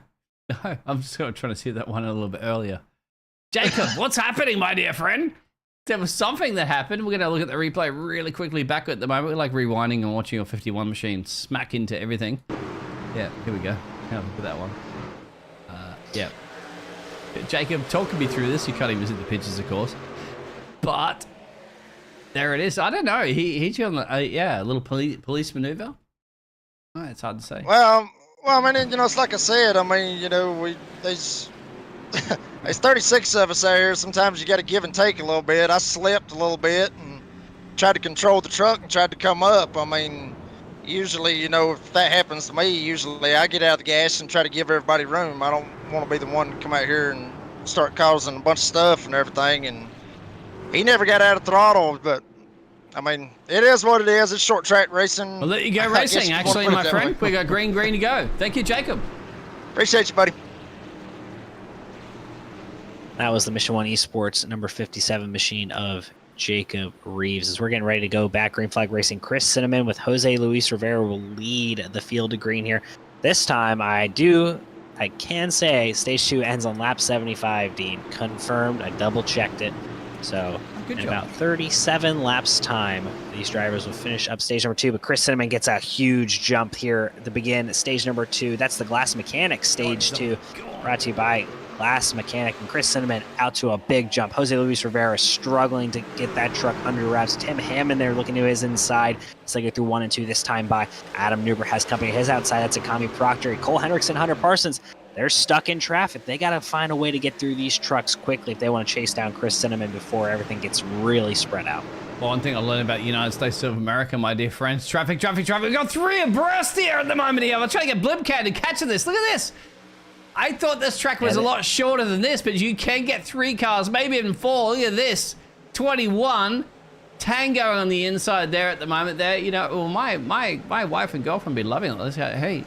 I'm just trying to see that one a little bit earlier. Jacob, what's happening, my dear friend? There was something that happened. We're going to look at the replay really quickly back at the moment. We're like rewinding and watching your 51 machine smack into everything. Yeah, here we go. Yeah, look at that one. Yeah. Jacob, talking me through this. You can't even see the pictures, of course. But there it is. I don't know. He hit you on the, a little police maneuver. Oh, it's hard to say. Well, I mean, it's like I said. I mean, there's 36 of us out here. Sometimes you got to give and take a little bit. I slipped a little bit and tried to control the truck and tried to come up. I mean, usually, if that happens to me, usually I get out of the gas and try to give everybody room. I don't want to be the one to come out here and start causing a bunch of stuff and everything. And he never got out of throttle, but I mean, it is what it is. It's short track racing. I'll let you go I guess racing, you actually, wanna my put it that friend. way. We got green to go. Thank you, Jacob. Appreciate you, buddy. That was the Mission 1 Esports number 57 machine of Jacob Reeves. As we're getting ready to go back, green flag racing, Chris Cinnamon with Jose Luis Rivera will lead the field to green here. This time, I can say stage 2 ends on lap 75, Dean. Confirmed. I double-checked it. So, Good in job. about 37 laps time, these drivers will finish up stage number 2. But Chris Cinnamon gets a huge jump here to begin stage number 2. That's the Glass Mechanics stage 2, brought to you by Glass Mechanic. And Chris Cinnamon out to a big jump. Jose Luis Rivera struggling to get that truck under wraps. Tim Hammond there looking to his inside. So they go through 1 and 2 this time by Adam Newber has company. His outside, that's Akami Proctor. Cole Hendrickson, Hunter Parsons. They're stuck in traffic. They got to find a way to get through these trucks quickly if they want to chase down Chris Cinnamon before everything gets really spread out. Well, one thing I learned about the United States of America, my dear friends, traffic. We've got 3 abreast here at the moment here. I'm trying to get Blimcat to catch this. Look at this. I thought this track was a lot shorter than this, but you can get 3 cars, maybe even 4. Look at this. 21. Tango on the inside there at the moment there. You know, well, my wife and girlfriend be loving it. Let's go, hey,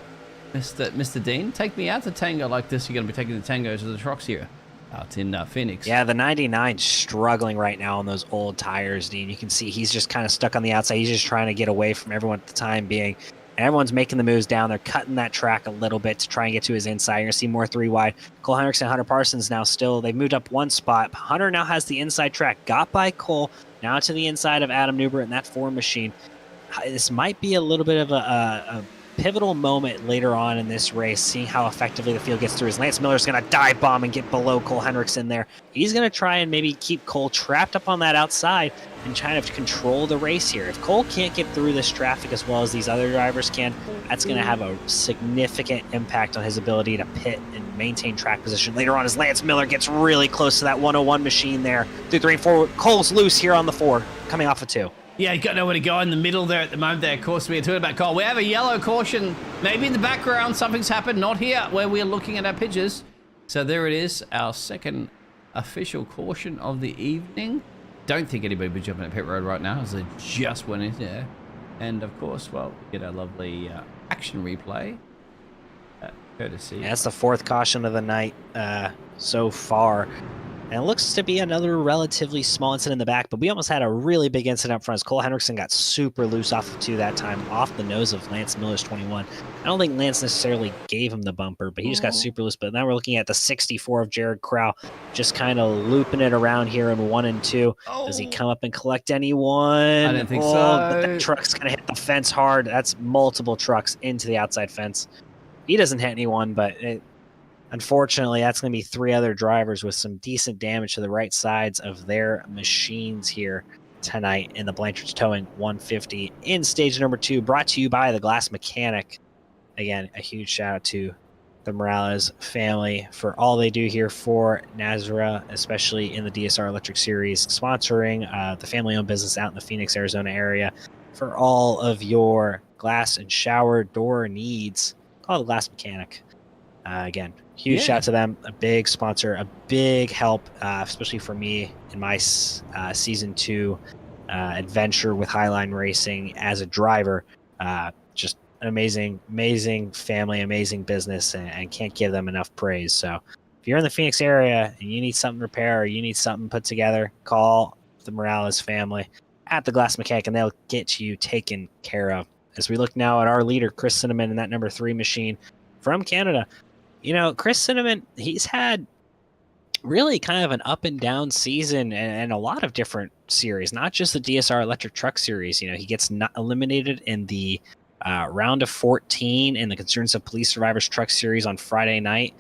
Mr. Dean, take me out to Tango like this. You're going to be taking the Tangos to the trucks here out in Phoenix. Yeah, the 99's struggling right now on those old tires, Dean. You can see he's just kind of stuck on the outside. He's just trying to get away from everyone at the time being. And everyone's making the moves down. They're cutting that track a little bit to try and get to his inside. You're going to see more 3 wide. Cole Hendrickson and Hunter Parsons now still. They've moved up 1 spot. Hunter now has the inside track. Got by Cole. Now to the inside of Adam Newber in that 4 machine. This might be a little bit of a pivotal moment later on in this race, seeing how effectively the field gets through. As Lance Miller's going to dive bomb and get below Cole Hendrickson there. He's going to try and maybe keep Cole trapped up on that outside and trying to control the race here. If Cole can't get through this traffic as well as these other drivers can, that's going to have a significant impact on his ability to pit and maintain track position later on as Lance Miller gets really close to that 101 machine there. 2, 3, 4. Cole's loose here on the 4, coming off of 2. Yeah, you got nowhere to go in the middle there at the moment there. Of course, we're talking about Cole. We have a yellow caution. Maybe in the background something's happened. Not here where we're looking at our pictures. So there it is, our second official caution of the evening. Don't think anybody would be jumping at pit road right now as they just went in there. And of course, well, we get our lovely action replay. Courtesy. Yeah, that's the 4th caution of the night so far. And it looks to be another relatively small incident in the back, but we almost had a really big incident up front as Cole Hendrickson got super loose off of 2 that time, off the nose of Lance Miller's 21. I don't think Lance necessarily gave him the bumper, but he just got super loose. But now we're looking at the 64 of Jared Crow, just kind of looping it around here in 1 and 2. Does he come up and collect anyone? I didn't think so. But that truck's going to hit the fence hard. That's multiple trucks into the outside fence. He doesn't hit anyone, but unfortunately, that's going to be 3 other drivers with some decent damage to the right sides of their machines here tonight in the Blanchard's Towing 150 in stage number 2, brought to you by the Glass Mechanic. Again, a huge shout out to the Morales family for all they do here for Nazareth, especially in the DSR Electric Series, sponsoring the family-owned business out in the Phoenix, Arizona area. For all of your glass and shower door needs, call the Glass Mechanic. Again, huge shout out to them. A big sponsor, a big help, especially for me in my season 2 adventure with Highline Racing as a driver. Just an amazing family, amazing business, and can't give them enough praise. So if you're in the Phoenix area and you need something repaired or you need something put together, call the Morales family at the Glass Mechanic and they'll get you taken care of. As we look now at our leader, Chris Cinnamon, in that number 3 machine from Canada. You know, Chris Cinnamon, he's had really kind of an up and down season and a lot of different series, not just the DSR Electric Truck Series. You know, he gets not eliminated in the round of 14 in the Concerns of Police Survivors Truck Series on Friday night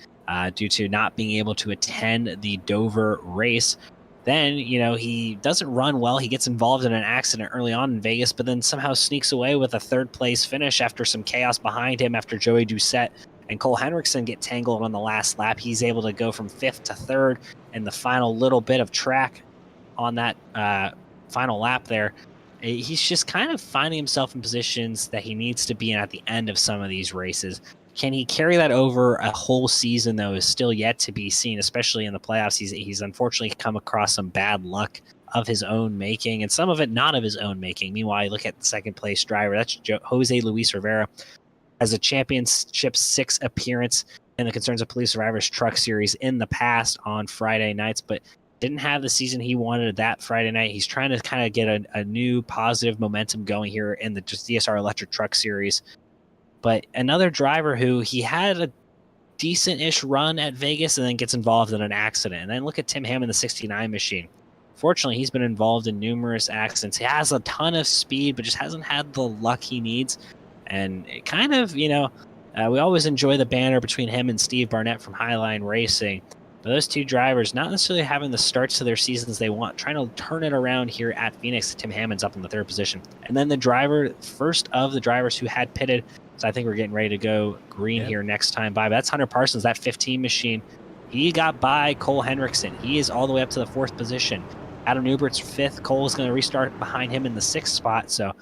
due to not being able to attend the Dover race. Then, you know, he doesn't run well. He gets involved in an accident early on in Vegas, but then somehow sneaks away with a 3rd place finish after some chaos behind him after Joey Doucette and Cole Hendrickson get tangled on the last lap. He's able to go from 5th to 3rd in the final little bit of track on that final lap there. He's just kind of finding himself in positions that he needs to be in at the end of some of these races. Can he carry that over a whole season, though, is still yet to be seen, especially in the playoffs. He's unfortunately come across some bad luck of his own making, and some of it not of his own making. Meanwhile, you look at the second place driver. That's Jose Luis Rivera, has a championship 6 appearance in the Concerns of Police Survivors Truck Series in the past on Friday nights, but didn't have the season he wanted that Friday night. He's trying to kind of get a new positive momentum going here in the DSR Electric Truck Series. But another driver who he had a decent-ish run at Vegas and then gets involved in an accident. And then look at Tim Hammond, the 69 machine. Fortunately, he's been involved in numerous accidents. He has a ton of speed, but just hasn't had the luck he needs. And it kind of, we always enjoy the banner between him and Steve Barnett from Highline Racing. But those two drivers not necessarily having the starts to their seasons they want, trying to turn it around here at Phoenix. Tim Hammond's up in the 3rd position. And then the driver, first of the drivers who had pitted, so I think we're getting ready to go green here next time by. But that's Hunter Parsons, that 15 machine. He got by Cole Henriksen. He is all the way up to the 4th position. Adam Newbert's 5th. Cole's going to restart behind him in the 6th spot. So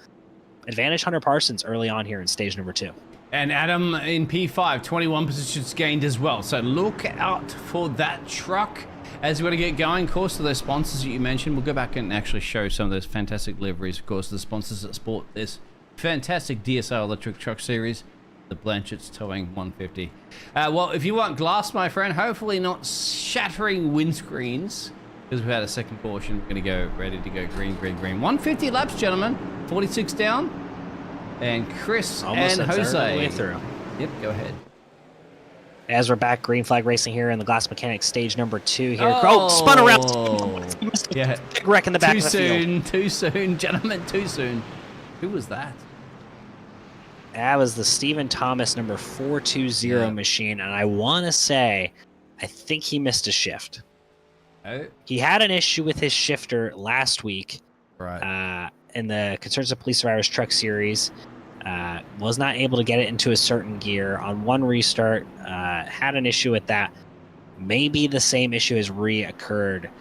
advantage Hunter Parsons early on here in stage number 2. And Adam in P5, 21 positions gained as well. So look out for that truck as we're going to get going. Of course, to those sponsors that you mentioned, we'll go back and actually show some of those fantastic liveries. Of course, the sponsors that sport this fantastic DSR Electric Truck Series, the Blanchard's Towing 150. Well, if you want glass, my friend, hopefully not shattering windscreens, because we've had a second portion. We're going to go ready to go green, green, green. 150 laps, gentlemen. 46 down. And Chris almost and Jose. Way through. Yep, go ahead. As we're back, green flag racing here in the Glass Mechanics stage number 2 here. Oh, spun around. Yeah. Big wreck in the back of the field. Too soon, gentlemen, too soon. Who was that? That was the Stephen Thomas number 420 machine, and I want to say, I think he missed a shift. Oh. He had an issue with his shifter last week. Right. In the Concerns of Police Survivors Truck Series. Was not able to get it into a certain gear on one restart. Had an issue with that. Maybe the same issue has reoccurred.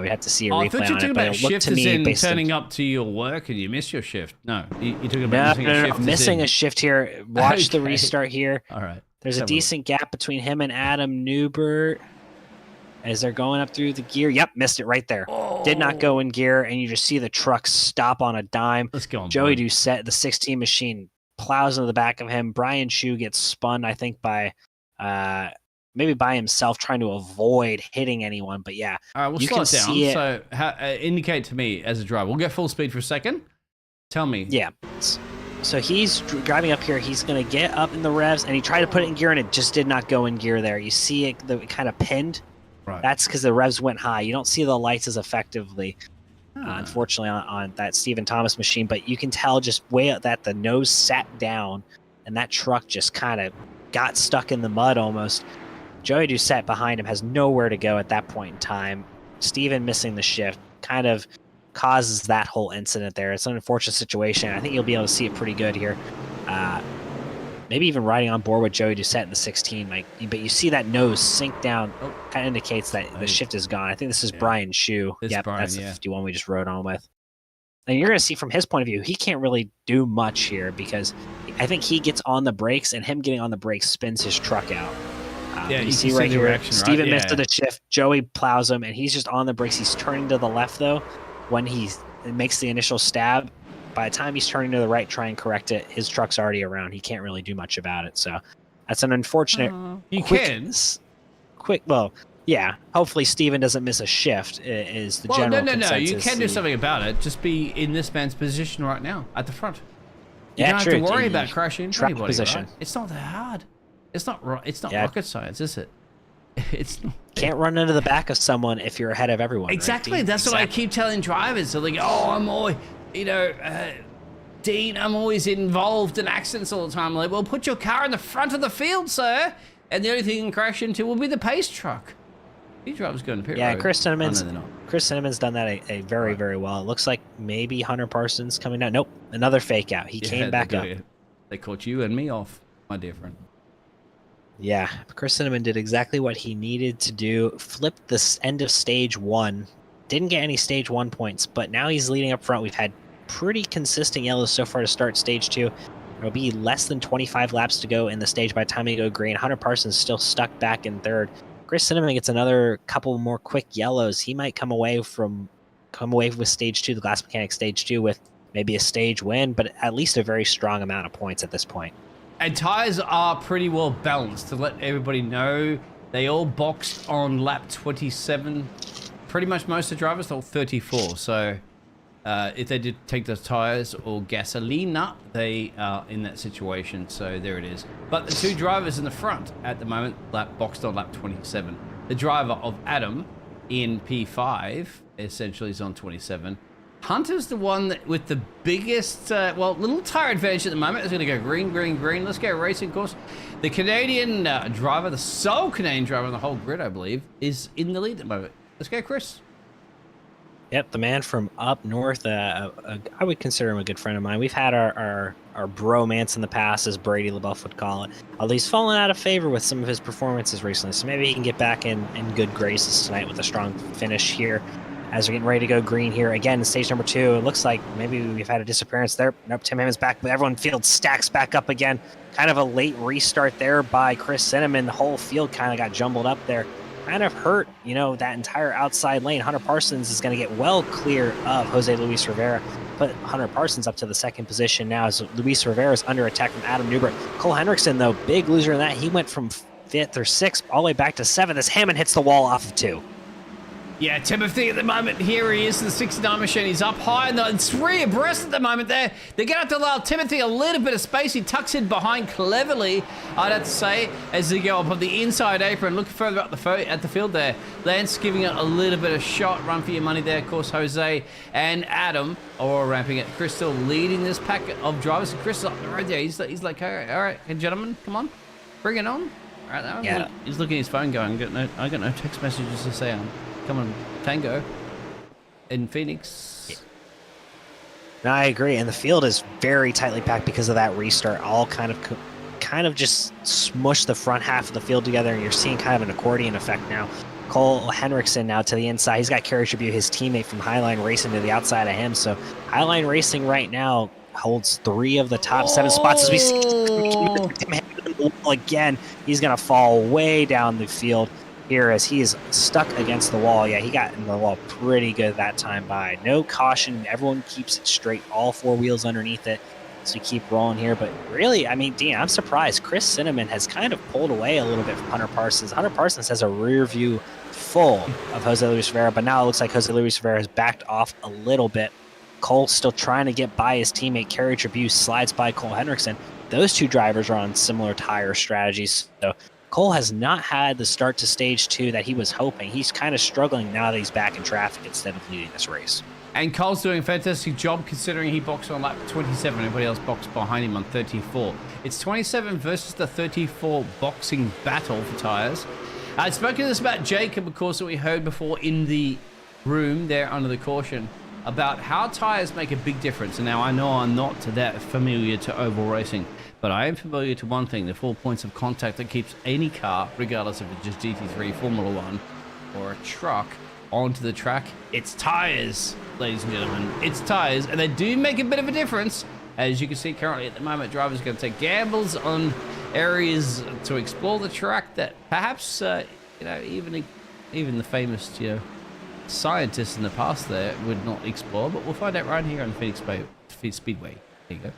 We have to see a replay on it. I thought you were talking about shift as in turning up to your work and you miss your shift. No, you're talking about missing a shift. Missing a shift here. Watch the restart here. All right. There's a decent gap between him and Adam Newbert as they're going up through the gear. Yep, missed it right there. Oh. Did not go in gear, and you just see the truck stop on a dime. Let's go on. Joey Doucette, the 16 machine, plows into the back of him. Brian Chu gets spun, I think, by maybe by himself, trying to avoid hitting anyone. But yeah, all right, we'll slow it down. So indicate to me as a driver. We'll go full speed for a second. Tell me. Yeah. So he's driving up here. He's going to get up in the revs, and he tried to put it in gear, and it just did not go in gear there. You see it kind of pinned. Right. That's because the revs went high. You don't see the lights as effectively, unfortunately, on that Stephen Thomas machine. But you can tell just way out that the nose sat down, and that truck just kind of got stuck in the mud almost. Joey Doucette behind him has nowhere to go at that point in time. Stephen missing the shift kind of causes that whole incident there. It's an unfortunate situation. I think you'll be able to see it pretty good here. Maybe even riding on board with Joey Doucette in the 16, but you see that nose sink down. Kind of indicates that the shift is gone. I think this is Brian Shu. Yep, that's the 51 we just rode on with. And you're going to see from his point of view, he can't really do much here because I think he gets on the brakes, and him getting on the brakes spins his truck out. You see right here, Steven missed the shift. Joey plows him, and he's just on the brakes. He's turning to the left, though, when he makes the initial stab. By the time he's turning to the right, try and correct it, his truck's already around. He can't really do much about it. So that's an unfortunate. Hopefully Steven doesn't miss a shift. Is the general consensus. No. You can do something about it. Just be in this man's position right now at the front. You don't have to worry about crashing into anybody. Position. Right? It's not that hard. It's not rocket science, is it? It's not. Can't run into the back of someone if you're ahead of everyone. Exactly. Right, That's what I keep telling drivers. So they go, I'm always, Dean, I'm always involved in accidents all the time. I'm like, well, put your car in the front of the field, sir. And the only thing you can crash into will be the pace truck. These drivers going to pit road. Yeah, Chris Cinnamon's done that a very, very well. It looks like maybe Hunter Parsons coming down. Nope, another fake out. He came back up. They caught you and me off, my dear friend. Yeah, Chris Cinnamon did exactly what he needed to do. Flipped the end of stage 1. Didn't get any stage 1 points, but now he's leading up front. We've had pretty consistent yellows so far to start stage 2. There'll be less than 25 laps to go in the stage by the time we go green. Hunter Parsons still stuck back in 3rd. Chris Cinnamon gets another couple more quick yellows. He might come away from come away with stage 2, the Glass Mechanic stage 2, with maybe a stage win, but at least a very strong amount of points at this point. And tires are pretty well balanced. To let everybody know, they all boxed on lap 27. Pretty much most of the drivers, all 34. So if they did take those tires or gasolina, they are in that situation. So there it is. But the 2 drivers in the front at the moment, boxed on lap 27. The driver of Adam in P5 essentially is on 27. Hunter's the one that with the biggest, little tire advantage at the moment. It's going to go green, green, green. Let's go racing course. The Canadian driver, the sole Canadian driver on the whole grid, I believe, is in the lead at the moment. Let's go, Chris. Yep, the man from up north. I would consider him a good friend of mine. We've had our bromance in the past, as Brady LaBeouf would call it. Although he's fallen out of favor with some of his performances recently, so maybe he can get back in good graces tonight with a strong finish here. As we're getting ready to go green here again in stage number 2, it looks like maybe we've had a disappearance there. Nope, Tim Hammond's back, but everyone field stacks back up again. Kind of a late restart there by Chris Cinnamon. The whole field kind of got jumbled up there. Kind of hurt, that entire outside lane. Hunter Parsons is going to get well clear of Jose Luis Rivera. Put Hunter Parsons up to the 2nd position now as Luis Rivera is under attack from Adam Newbert. Cole Henriksen, though, big loser in that. He went from 5th or 6th all the way back to 7th as Hammond hits the wall off of 2. Yeah, Timothy at the moment, here he is, the 69 machine. He's up high, and it's 3 abreast at the moment there. They're going to have to allow Timothy a little bit of space. He tucks in behind cleverly, I'd have to say, as they go up on the inside apron. Look further up at the field there. Lance giving it a little bit of shot. Run for your money there. Of course, Jose and Adam are ramping it. Chris still leading this pack of drivers. And Chris is up the road there. He's like, all right, gentlemen, come on. Bring it on. All right, now. Yeah. He's looking at his phone going, I got no text messages to say come on, Tango in Phoenix. Yeah. No, I agree, and the field is very tightly packed because of that restart. All kind of just smushed the front half of the field together, and you're seeing kind of an accordion effect now. Cole Henriksen now to the inside. He's got Kerry Tribute, his teammate from Highline Racing, to the outside of him. So Highline Racing right now holds 3 of the top 7 spots as we see him again. He's going to fall way down the field here as he is stuck against the wall. Yeah, he got in the wall pretty good that time by. No caution. Everyone keeps it straight. All 4 wheels underneath it. So we keep rolling here. But really, I mean, Dean, I'm surprised. Chris Cinnamon has kind of pulled away a little bit from Hunter Parsons. Hunter Parsons has a rear view full of Jose Luis Rivera, but now it looks like Jose Luis Rivera has backed off a little bit. Cole still trying to get by his teammate. Kerry Tribute slides by Cole Henriksen. Those 2 drivers are on similar tire strategies. So Cole has not had the start to stage 2 that he was hoping. He's kind of struggling now that he's back in traffic instead of leading this race. And Cole's doing a fantastic job considering he boxed on lap 27. Everybody else boxed behind him on 34. It's 27 versus the 34 boxing battle for tires. I'd spoken this about Jacob, of course, that we heard before in the room there under the caution about how tires make a big difference. And now I know I'm not that familiar to oval racing, but I am familiar to one thing, the 4 points of contact that keeps any car, regardless if it's just GT3, Formula 1, or a truck, onto the track. It's tires, ladies and gentlemen. It's tires, and they do make a bit of a difference. As you can see currently at the moment, drivers are going to take gambles on areas to explore the track that perhaps, even the famous, scientists in the past there would not explore, but we'll find out right here on Phoenix Speedway. There you go.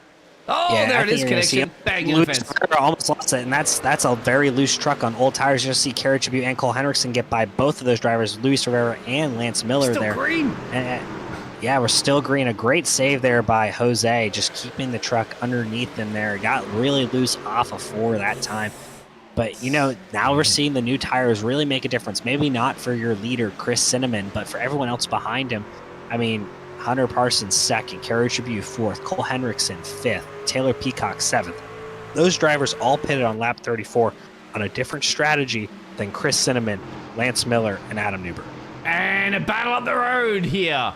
Oh, yeah, there it is, connection. Bang in the fence. Almost lost it, and that's a very loose truck on old tires. You'll see Kerry Tribute and Cole Henriksen get by both of those drivers, Luis Rivera and Lance Miller still there. Green. Yeah, we're still green. A great save there by Jose, just keeping the truck underneath them there. Got really loose off of 4 that time. But, now we're seeing the new tires really make a difference. Maybe not for your leader, Chris Cinnamon, but for everyone else behind him. I mean, Hunter Parsons 2nd, Kerry Tribute 4th, Cole Henriksen 5th, Taylor Peacock 7th. Those drivers all pitted on lap 34 on a different strategy than Chris Cinnamon, Lance Miller, and Adam Newbert. And a battle up the road here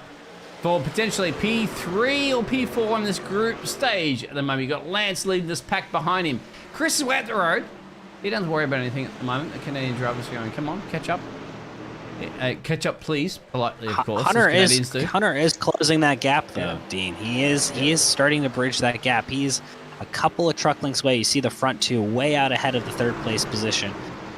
for potentially P3 or P4 on this group stage. At the moment, you've got Lance leading this pack behind him. Chris is way up the road. He doesn't worry about anything at the moment. The Canadian drivers are going, come on, catch up. Catch up, please. Politely, of course. Hunter is closing that gap, though, yeah. Dean. He is starting to bridge that gap. He's a couple of truck lengths away. You see the front 2 way out ahead of the 3rd place position.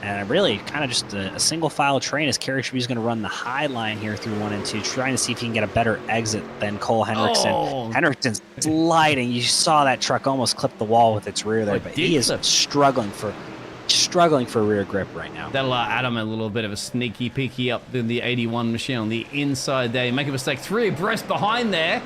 And really kind of just a single file train as Carriage is going to run the high line here through 1 and 2, trying to see if he can get a better exit than Cole Henriksen. Oh. Henriksen's sliding. You saw that truck almost clip the wall with its rear there, but he is struggling for rear grip right now. That'll add him a little bit of a sneaky peeky up in the 81 machine on the inside there. You make a mistake, 3 abreast behind there.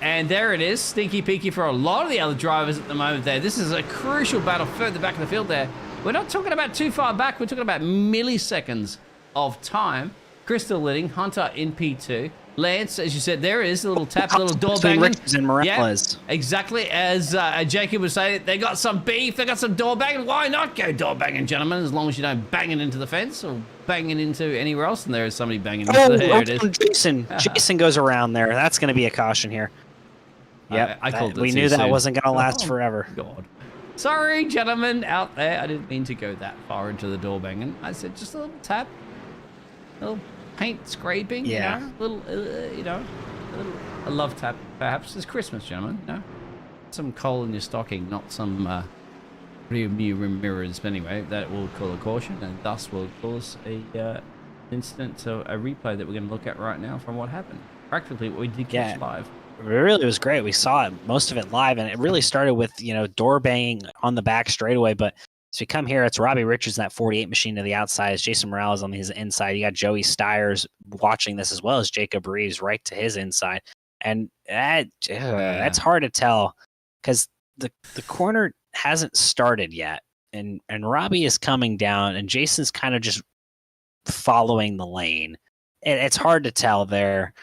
And there it is, sneaky peeky for a lot of the other drivers at the moment there. This is a crucial battle further back in the field there. We're not talking about too far back. We're talking about milliseconds of time. Crystal leading, Hunter in P2. Lance, as you said, there is a little tap, a little door banging. Richards and Morales. Yeah, exactly as Jacob was saying, they got some beef, they got some door banging. Why not go door banging, gentlemen, as long as you don't bang it into the fence or bang it into anywhere else, and there is somebody banging into there. It is. Jason. Jason goes around there. That's going to be a caution here. Yeah, I called it. We knew that wasn't going to last forever. God. Sorry, gentlemen out there. I didn't mean to go that far into the door banging. I said just a little tap, a little paint scraping. Yeah. You know, a love tap, perhaps. It's Christmas, gentlemen. You know, some coal in your stocking, not some rear mirrors. But anyway, that will call a caution, and thus will cause a incident, so a replay that we're going to look at right now from what happened. Practically, what we did catch live. It really was great. We saw it, most of it live, and it really started with, door banging on the back straightaway. But as we come here, it's Robbie Richards in that 48 machine to the outside. It's Jason Morales on his inside. You got Joey Stiers watching this as well as Jacob Reeves right to his inside. And that's hard to tell because the corner hasn't started yet. And Robbie is coming down, and Jason's kind of just following the lane. It's hard to tell there.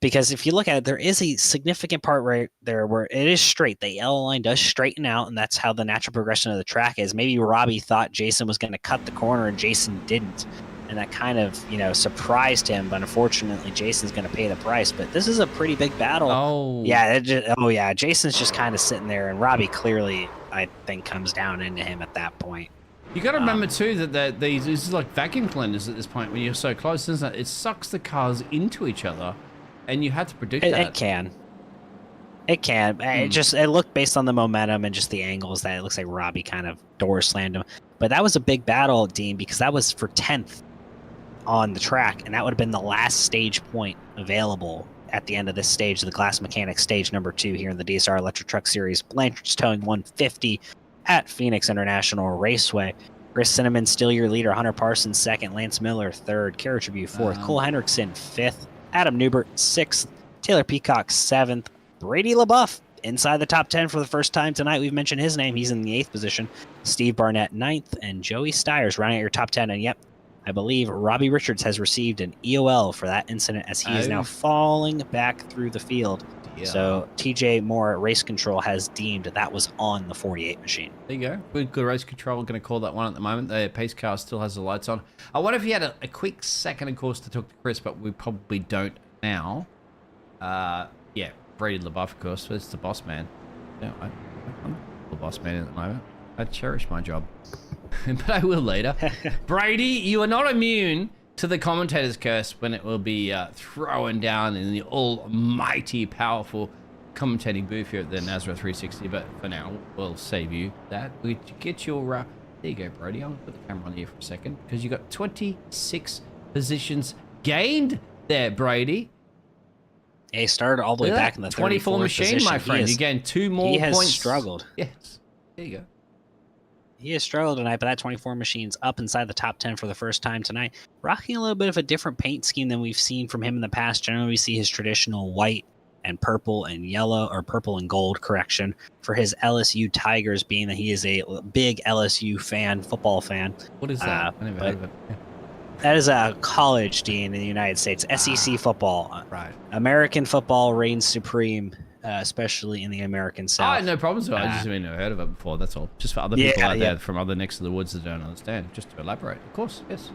Because if you look at it, there is a significant part right there where it is straight. The yellow line does straighten out, and that's how the natural progression of the track is. Maybe Robbie thought Jason was going to cut the corner, and Jason didn't. And that kind of, surprised him. But unfortunately, Jason's going to pay the price. But this is a pretty big battle. Oh. Yeah, Jason's just kind of sitting there, and Robbie clearly, I think, comes down into him at that point. You got to remember, too, that this is like vacuum cleaners at this point when you're so close, isn't it? It sucks the cars into each other. And you had to predict that. It can. It looked based on the momentum and just the angles that it looks like Robbie kind of door slammed him. But that was a big battle, Dean, because that was for 10th on the track, and that would have been the last stage point available at the end of this stage, the Glass Mechanics stage number 2 here in the DSR Electric Truck Series. Blanchard's towing 150 at Phoenix International Raceway. Chris Cinnamon still your leader. Hunter Parsons second. Lance Miller third. Carriage Review fourth. Cole Henriksen fifth. Adam Newbert 6th, Taylor Peacock 7th, Brady LaBeouf inside the top 10 for the first time tonight. We've mentioned his name. He's in the 8th position. Steve Barnett 9th, and Joey Stiers running at your top 10. And yep, I believe Robbie Richards has received an EOL for that incident as he is now falling back through the field. Yeah. So TJ Moore Race Control has deemed that was on the 48 machine. There you go. Good race control. Going to call that one at the moment. The pace car still has the lights on. I wonder if he had a quick second, of course, to talk to Chris, but we probably don't now. Yeah, Brady LaBeouf, of course. It's the boss man. Yeah, I'm the boss man at the moment. I cherish my job. But I will later. Brady, you are not immune to the commentator's curse when it will be thrown down in the almighty powerful commentating booth here at the Nazareth 360. But for now, we'll save you that. We get your there you go, Brody. I'll put the camera on here for a second because you got 26 positions gained there, Brady. He started all the way back in the 24 machine, position. my friend. You gained 2 more points. He has struggled. Yes. There you go. He has struggled tonight, but that 24 machine's up inside the top 10 for the first time tonight. Rocking a little bit of a different paint scheme than we've seen from him in the past. Generally, we see his traditional white and purple and yellow, or purple and gold, correction, for his LSU Tigers, being that he is a big LSU fan, football fan. What is that? I never heard of it. Yeah. That is a college, Dean, in the United States. SEC football. Right. American football reigns supreme, especially in the American South. I had no problems with it. I just never heard of it before. That's all. Just for other people out there from other necks of the woods that don't understand. Just to elaborate. Of course, yes.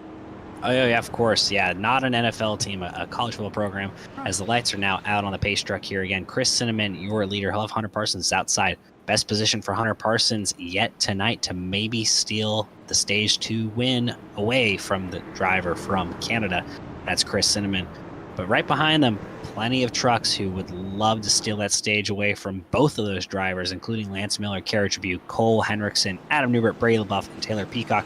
Oh, yeah, of course. Yeah, not an NFL team, a college football program. As the lights are now out on the pace truck here again. Chris Cinnamon, your leader. He'll have Hunter Parsons outside. Best position for Hunter Parsons yet tonight to maybe steal the stage 2 win away from the driver from Canada. That's Chris Cinnamon. But right behind them, plenty of trucks who would love to steal that stage away from both of those drivers, including Lance Miller, Carriage Review, Cole Henriksen, Adam Newbert, Brady LaBeouf, and Taylor Peacock.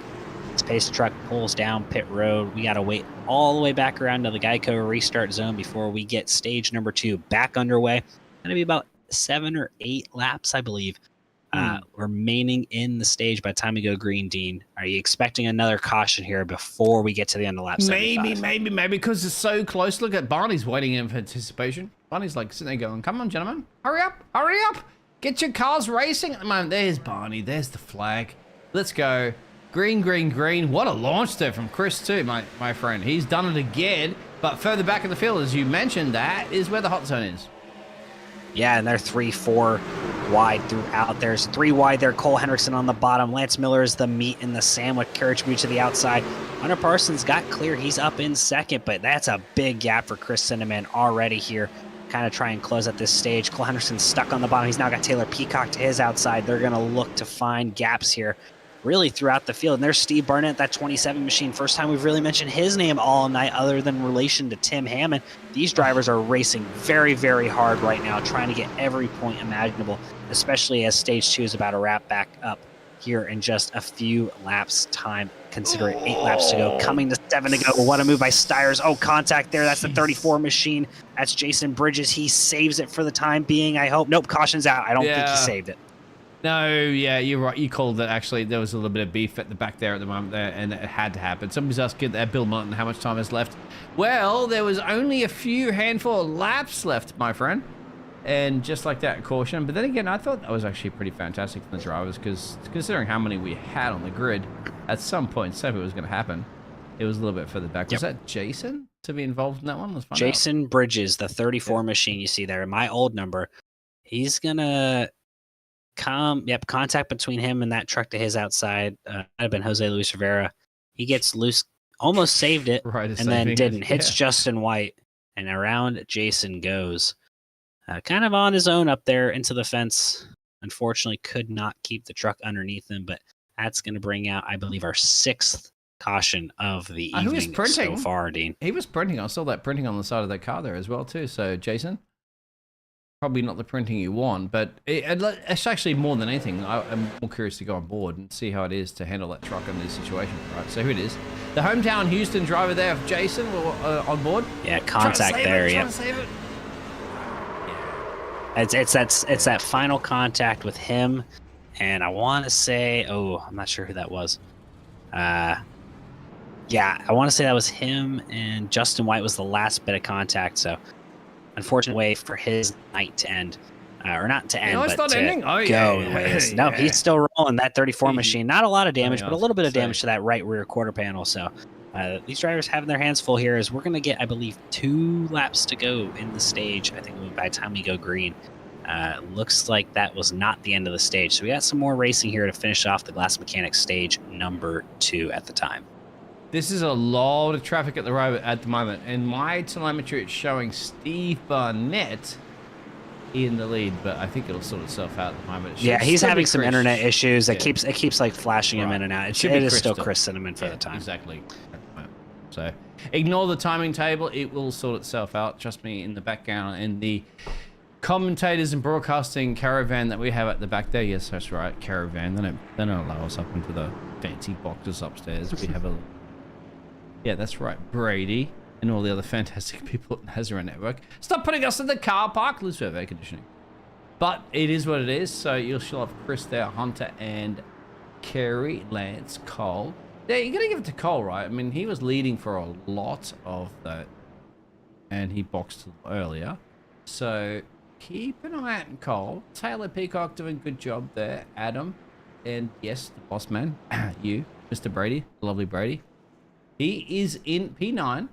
This pace truck pulls down pit road. We got to wait all the way back around to the Geico restart zone before we get stage number 2 back underway. Going to be about 7 or 8 laps, I believe, remaining in the stage by the time we go green. Dean, are you expecting another caution here before we get to the end of lap 75? Maybe, because it's so close. Look at Barney's waiting in for anticipation. Barney's like sitting there going, come on, gentlemen, hurry up, get your cars racing at the moment. There's Barney, there's the flag. Let's go. Green, green, green. What a launch there from Chris too, my friend. He's done it again, but further back in the field, as you mentioned, that is where the hot zone is. Yeah, and they're 3-4 wide throughout. There's 3 wide there. Cole Hendrickson on the bottom. Lance Miller is the meat in the sandwich. Carriage to the outside. Hunter Parsons got clear. He's up in second, but that's a big gap for Chris Cinnamon already here. Kind of try and close at this stage. Cole Henderson's stuck on the bottom. He's now got Taylor Peacock to his outside. They're going to look to find gaps here really throughout the field. And there's Steve Barnett, that 27 machine. First time we've really mentioned his name all night other than relation to Tim Hammond. These drivers are racing very, very hard right now, trying to get every point imaginable, especially as stage 2 is about to wrap back up here in just a few laps time, considering 8 laps to go, coming to 7 to go. What a move by Stires. Oh, contact there. That's the 34 machine. That's Jason Bridges. He saves it for the time being, I hope. Nope, caution's out. I don't think he saved it. No, yeah, you're right. You called it. Actually, there was a little bit of beef at the back there at the moment, there, and it had to happen. Somebody's asking Bill Martin how much time is left. Well, there was only a handful of laps left, my friend. And just like that, caution. But then again, I thought that was actually pretty fantastic from the drivers, because considering how many we had on the grid, at some point, said it was going to happen. It was a little bit further back. Was that Jason to be involved in that one? Let's find Jason Bridges, the 34 machine you see there, my old number. He's going to contact between him and that truck to his outside. Might have been Jose Luis Rivera. He gets loose, almost saved it, and then didn't. Hits Justin White, and around Jason goes. Kind of on his own up there into the fence. Unfortunately, could not keep the truck underneath him, but that's going to bring out, I believe, our 6th caution of the evening so far, Dean. He was printing. I saw that printing on the side of that car there as well, too. So, Jason, probably not the printing you want, but it's actually more than anything. I'm more curious to go on board and see how it is to handle that truck in this situation. Right, so here it is. The hometown Houston driver there of Jason on board. Yeah, contact there. Yeah. It's that final contact with him, and I want to say, I'm not sure who that was. Yeah, I want to say that was him, and Justin White was the last bit of contact. So, unfortunate way for his night to end, or not to end, but to ending. Go the way it is. No, he's still rolling that 34 machine. Not a lot of damage, but a little bit of damage to that right rear quarter panel. So. These drivers having their hands full here as we're going to get, I believe, 2 laps to go in the stage. I think by the time we go green, looks like that was not the end of the stage. So we got some more racing here to finish off the Glass Mechanics stage number 2 at the time. This is a lot of traffic at the road at the moment. In my telemetry, it's showing Steve Barnett in the lead, but I think it'll sort itself out at the moment. Yeah, he's having some internet issues. It keeps like flashing him in and out. It is still Chris Cinnamon for the time. Exactly. So ignore the timing table. It will sort itself out. Trust me, in the background, in the commentators and broadcasting caravan that we have at the back there. Yes, that's right, caravan. They don't allow us up into the fancy boxes upstairs. We have a... Yeah, that's right, Brady and all the other fantastic people at Nazareth Network. Stop putting us in the car park. Let's have air conditioning. But it is what it is. So you'll still have Chris there, Hunter, and Kerry, Lance, Cole. Yeah, you gotta give it to Cole, right? I mean, he was leading for a lot of that, and he boxed earlier. So keep an eye out on Cole. Taylor Peacock doing a good job there. Adam, and yes, the boss man, you, Mr. Brady, lovely Brady. He is in P9,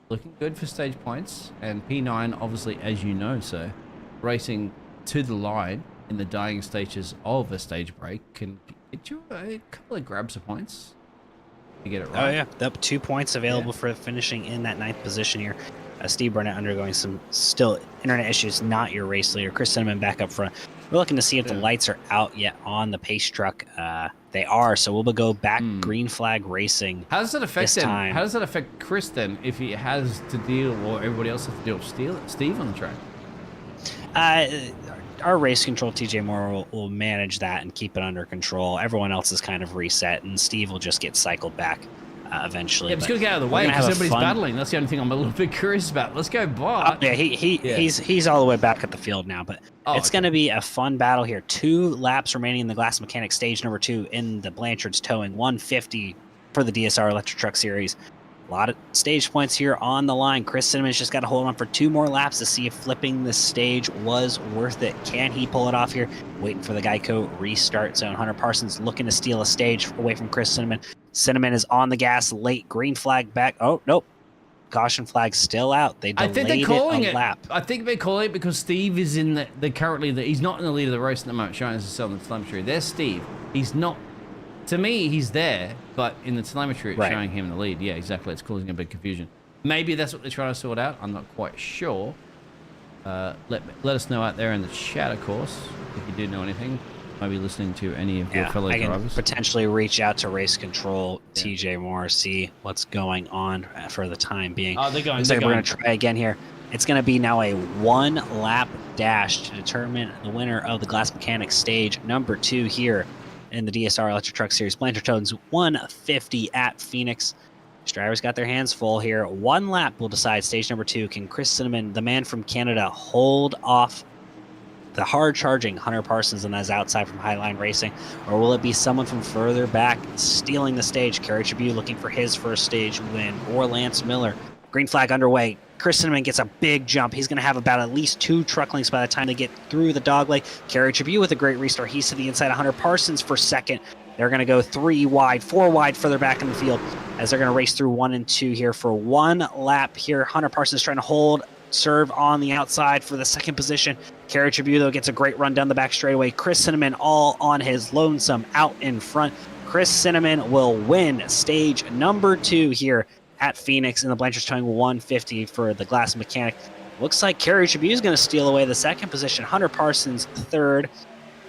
looking good for stage points, and P9, obviously, as you know, sir, racing to the line in the dying stages of a stage break can get you a couple of grabs of points to get it right. Oh, yeah. Up 2 points available for finishing in that 9th position here. Steve Burnett undergoing some still internet issues, not your race leader. Chris Cinnamon back up front. We're looking to see if the lights are out yet on the pace truck. They are, so we'll go back green flag racing. How does that affect him? How does that affect Chris then if he has to deal, or everybody else has to deal with Steve on the track? our race control, TJ Moore, will manage that and keep it under control. Everyone else is kind of reset, and Steve will just get cycled back eventually. Yeah, it's going to get out of the way because everybody's battling. That's the only thing I'm a little bit curious about. Let's go, Bart. Oh, yeah, he's all the way back at the field now, but it's going to be a fun battle here. 2 laps remaining in the Glass Mechanic stage number 2 in the Blanchard's towing. 150 for the DSR Electric Truck Series. A lot of stage points here on the line. Chris Cinnamon's just got to hold on for 2 more laps to see if flipping this stage was worth it. Can he pull it off here? Waiting for the Geico restart zone. Hunter Parsons looking to steal a stage away from Chris Cinnamon. Cinnamon is on the gas late. Green flag back. Oh, nope. Caution flag still out. They delayed it a lap. I think they're calling it because Steve is in he's not in the lead of the race at the moment, showing us the Southern telemetry. There's Steve. He's not. To me, he's there, but in the telemetry, it's showing him in the lead. Yeah, exactly. It's causing a bit of confusion. Maybe that's what they're trying to sort out. I'm not quite sure. Let us know out there in the chat, of course, if you do know anything. Maybe listening to any of your fellow drivers. I can potentially reach out to race control, TJ Moore, see what's going on for the time being. Oh, they're going. We're going to try again here. It's going to be now a 1-lap dash to determine the winner of the Glass Mechanic stage number 2 here in the DSR Electric Truck Series. Blanchard Tones 150 at Phoenix. These drivers got their hands full here. 1 lap will decide stage number 2. Can Chris Cinnamon, the man from Canada, hold off the hard-charging Hunter Parsons and that's outside from Highline Racing? Or will it be someone from further back stealing the stage? Kerry Tribune looking for his first stage win, or Lance Miller. Green flag underway. Chris Cinnamon gets a big jump. He's going to have about at least 2 truck lengths by the time they get through the dogleg. Kerry Tribune with a great restart. He's to the inside of Hunter Parsons for second. They're going to go 3 wide, 4 wide further back in the field as they're going to race through 1 and 2 here for 1 lap here. Hunter Parsons trying to serve on the outside for the second position. Kerry Tribune, though, gets a great run down the back straightaway. Chris Cinnamon all on his lonesome out in front. Chris Cinnamon will win stage number 2 here at Phoenix in the Blanchard's towing 150 for the Glass Mechanic. Looks like Kerry Tribune is going to steal away the second position. Hunter Parsons third.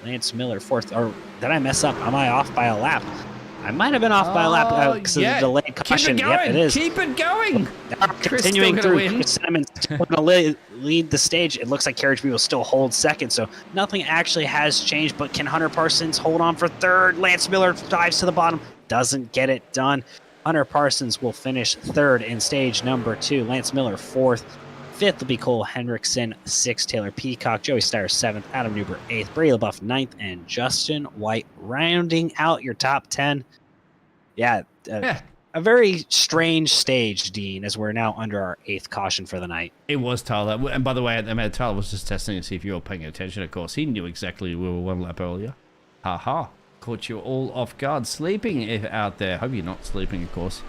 Lance Miller fourth. Or did I mess up? Am I off by a lap? I might have been off by a lap because of the delayed caution. Keep it going. Yep, it is. Keep it going. Continuing through, Chris Cinnamon's going to lead the stage. It looks like Kerry Tribune will still hold second, so nothing actually has changed. But can Hunter Parsons hold on for third? Lance Miller dives to the bottom. Doesn't get it done. Hunter Parsons will finish third in stage number 2. Lance Miller fourth. Fifth will be Cole Hendrickson. Sixth, Taylor Peacock. Joey Steyer seventh. Adam Newber eighth. Brady LaBeouf ninth. And Justin White rounding out your top 10. Yeah, a very strange stage, Dean, as we're now under our 8th caution for the night. It was Tyler. And by the way, Tyler was just testing to see if you were paying attention. Of course, he knew exactly we were 1 lap earlier. Ha. Caught you all off guard sleeping out there. Hope you're not sleeping, of course.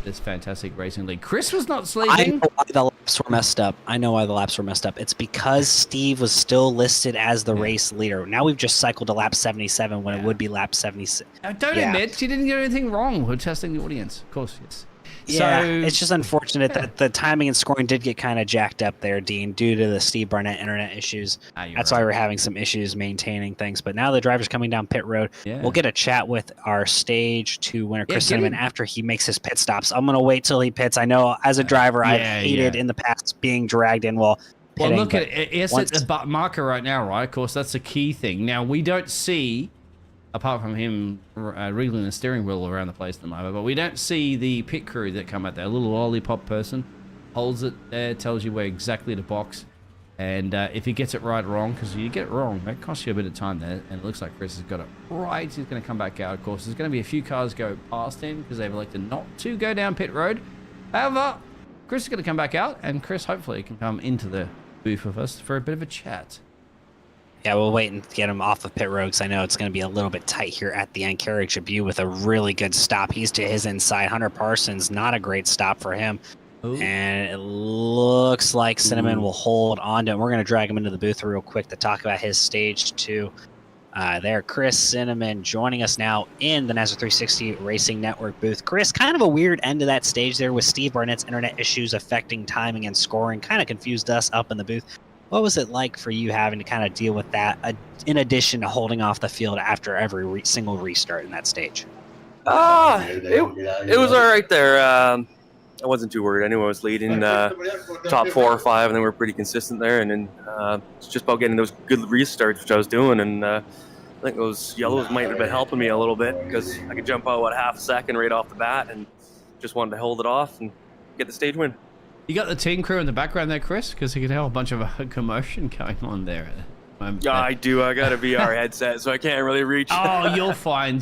This fantastic racing league. Chris was not sleeping. I know why the laps were messed up. It's because Steve was still listed as the race leader. Now we've just cycled to lap 77 when it would be lap 76. Now, don't admit you didn't get anything wrong. We're testing the audience. Of course, yes. Yeah, it's just unfortunate that the timing and scoring did get kind of jacked up there, Dean, due to the Steve Barnett internet issues. That's why we're having some issues maintaining things. But now the driver's coming down pit road. Yeah. We'll get a chat with our stage 2 winner, Chris Cinnamon, after he makes his pit stops. I'm going to wait till he pits. I know as a driver, I've hated in the past being dragged in while pitting. Well, look at it. It's at the marker right now, right? Of course, that's the key thing. Now, we don't see, apart from him wriggling the steering wheel around the place at the moment, but we don't see the pit crew that come out there. A little lollipop person holds it there, tells you where exactly to box. And if he gets it right or wrong, because you get it wrong, that costs you a bit of time there. And it looks like Chris has got it right. He's going to come back out, of course. There's going to be a few cars go past him because they've elected not to go down pit road. However, Chris is going to come back out, and Chris hopefully can come into the booth with us for a bit of a chat. Yeah, we'll wait and get him off of pit road because I know it's going to be a little bit tight here at the end. Kerry Tribune with a really good stop. He's to his inside. Hunter Parsons, not a great stop for him. Ooh. And it looks like Cinnamon will hold on to him. We're going to drag him into the booth real quick to talk about his stage 2. There, Chris Cinnamon joining us now in the NASCAR 360 Racing Network booth. Chris, kind of a weird end to that stage there with Steve Barnett's internet issues affecting timing and scoring. Kind of confused us up in the booth. What was it like for you having to kind of deal with that, in addition to holding off the field after every single restart in that stage? It was all right there. I wasn't too worried. I knew I was leading top 4 or 5, and then we were pretty consistent there. And then it's just about getting those good restarts, which I was doing. And I think those yellows might have been helping me a little bit because I could jump out half a second right off the bat, and just wanted to hold it off and get the stage win. You got the team crew in the background there, Chris, because you could hear a bunch of commotion going on there. Yeah, I do. I got a VR headset, so I can't really reach. Oh, you'll find,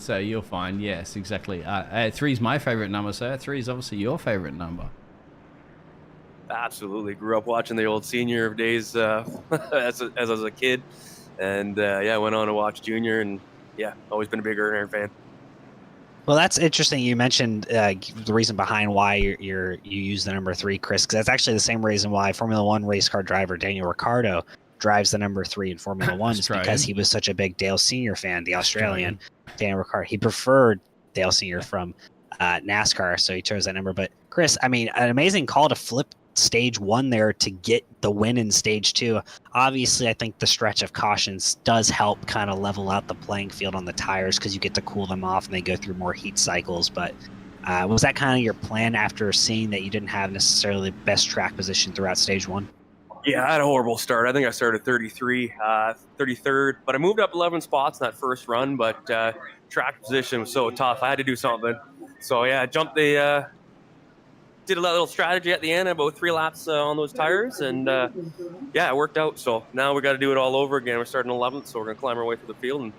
sir. You'll find. Yes, exactly. 3's my favorite number, sir. 3 is obviously your favorite number. Absolutely. Grew up watching the old senior days as I was a kid, and yeah, went on to watch junior, and yeah, always been a big Earner fan. Well, that's interesting. You mentioned the reason behind why you use the number 3, Chris, because that's actually the same reason why Formula One race car driver Daniel Ricciardo drives the number 3 in Formula One, is because he was such a big Dale Senior fan, the Australian Daniel Ricciardo. He preferred Dale Senior from NASCAR, so he chose that number. But Chris, I mean, an amazing call to flip stage 1 there to get the win in stage 2. Obviously, I think the stretch of cautions does help kind of level out the playing field on the tires because you get to cool them off and they go through more heat cycles. But was that kind of your plan after seeing that you didn't have necessarily the best track position throughout stage 1? Yeah, I had a horrible start. I think I started 33rd, but I moved up 11 spots in that first run, but track position was so tough. I had to do something. So yeah, I jumped did a little strategy at the end, about 3 laps on those tires, and yeah, it worked out. So now we got to do it all over again. We're starting 11th, so we're going to climb our way through the field and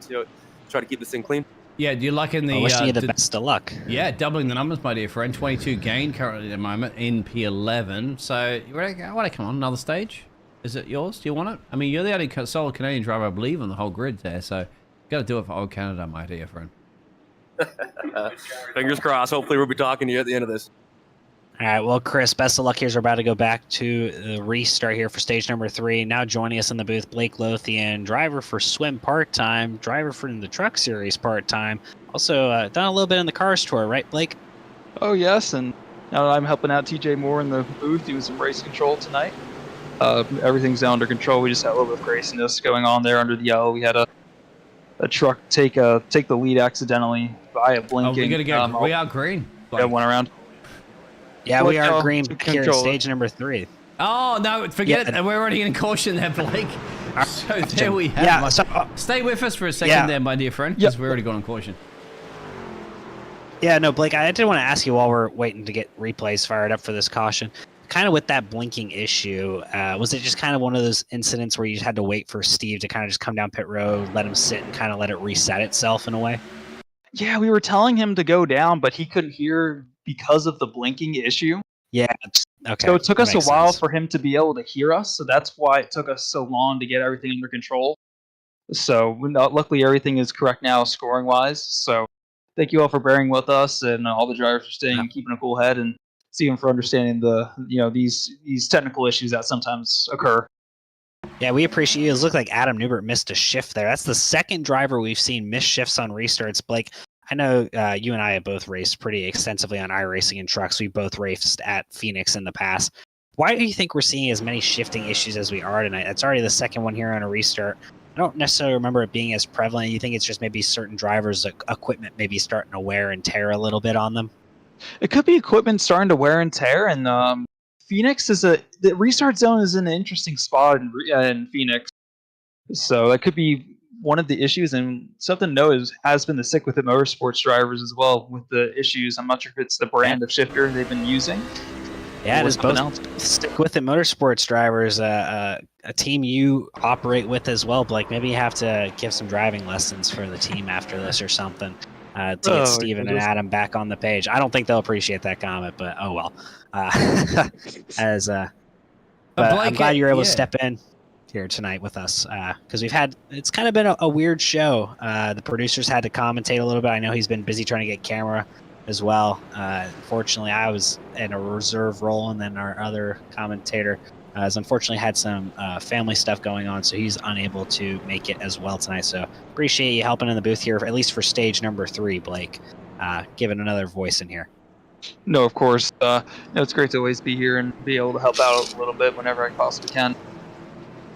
try to keep this thing clean. Yeah, do you like in the... wishing you the best of luck. Yeah, doubling the numbers, my dear friend. 22 gain currently at the moment in P11. So, you ready? I want to come on, another stage. Is it yours? Do you want it? I mean, you're the only solo Canadian driver, I believe, on the whole grid there. So, you got to do it for old Canada, my dear friend. Fingers crossed. Hopefully we'll be talking to you at the end of this. All right, well, Chris, best of luck here as we're about to go back to the restart here for stage number 3. Now joining us in the booth, Blake Lothian, driver for Swim part-time, driver for the Truck Series part-time. Also done a little bit in the Cars Tour, right, Blake? Oh, yes, and now that I'm helping out TJ Moore in the booth, doing some race control tonight. Everything's under control. We just had a little bit of craziness going on there under the yellow. We had a truck take the lead accidentally by a blinking. Oh, we gotta go. We are green. Got one around. Yeah, we are green here at stage number 3. Oh, no, forget it. We're already in caution there, Blake. So there we have it. Yeah, so, stay with us for a second there, my dear friend, because we're already gone on caution. Yeah, no, Blake, I did want to ask you while we're waiting to get replays fired up for this caution, kind of with that blinking issue, was it just kind of one of those incidents where you just had to wait for Steve to kind of just come down pit road, let him sit, and kind of let it reset itself in a way? Yeah, we were telling him to go down, but he couldn't hear because of the blinking issue. Yeah, okay. So it took us a while sense for him to be able to hear us, so that's why it took us so long to get everything under control. So luckily everything is correct now scoring-wise, so thank you all for bearing with us, and all the drivers for staying and keeping a cool head, and Stephen for understanding these technical issues that sometimes occur. Yeah, we appreciate you. It looked like Adam Newbert missed a shift there. That's the second driver we've seen miss shifts on restarts. Blake, I know you and I have both raced pretty extensively on iRacing and trucks. We've both raced at Phoenix in the past. Why do you think we're seeing as many shifting issues as we are tonight? It's already the second one here on a restart. I don't necessarily remember it being as prevalent. You think it's just maybe certain drivers' equipment maybe starting to wear and tear a little bit on them? It could be equipment starting to wear and tear, and Phoenix the restart zone is in an interesting spot in Phoenix. So that could be one of the issues, and something to know has been the Stick With It Motorsports drivers as well with the issues. I'm not sure if it's the brand of shifter they've been using. Yeah, it is both Stick With It Motorsports drivers, a team you operate with as well, Blake. Maybe you have to give some driving lessons for the team after this or something to get Steven and Adam back on the page. I don't think they'll appreciate that comment, but oh well. But I'm glad you're able to step in here tonight with us because it's kind of been a weird show. The producers had to commentate a little bit. I know he's been busy trying to get camera as well. Fortunately, I was in a reserve role, and then our other commentator has unfortunately had some family stuff going on, so he's unable to make it as well tonight. So appreciate you helping in the booth here, at least for stage number 3, Blake, giving another voice in here. No, of course. It's great to always be here and be able to help out a little bit whenever I possibly can.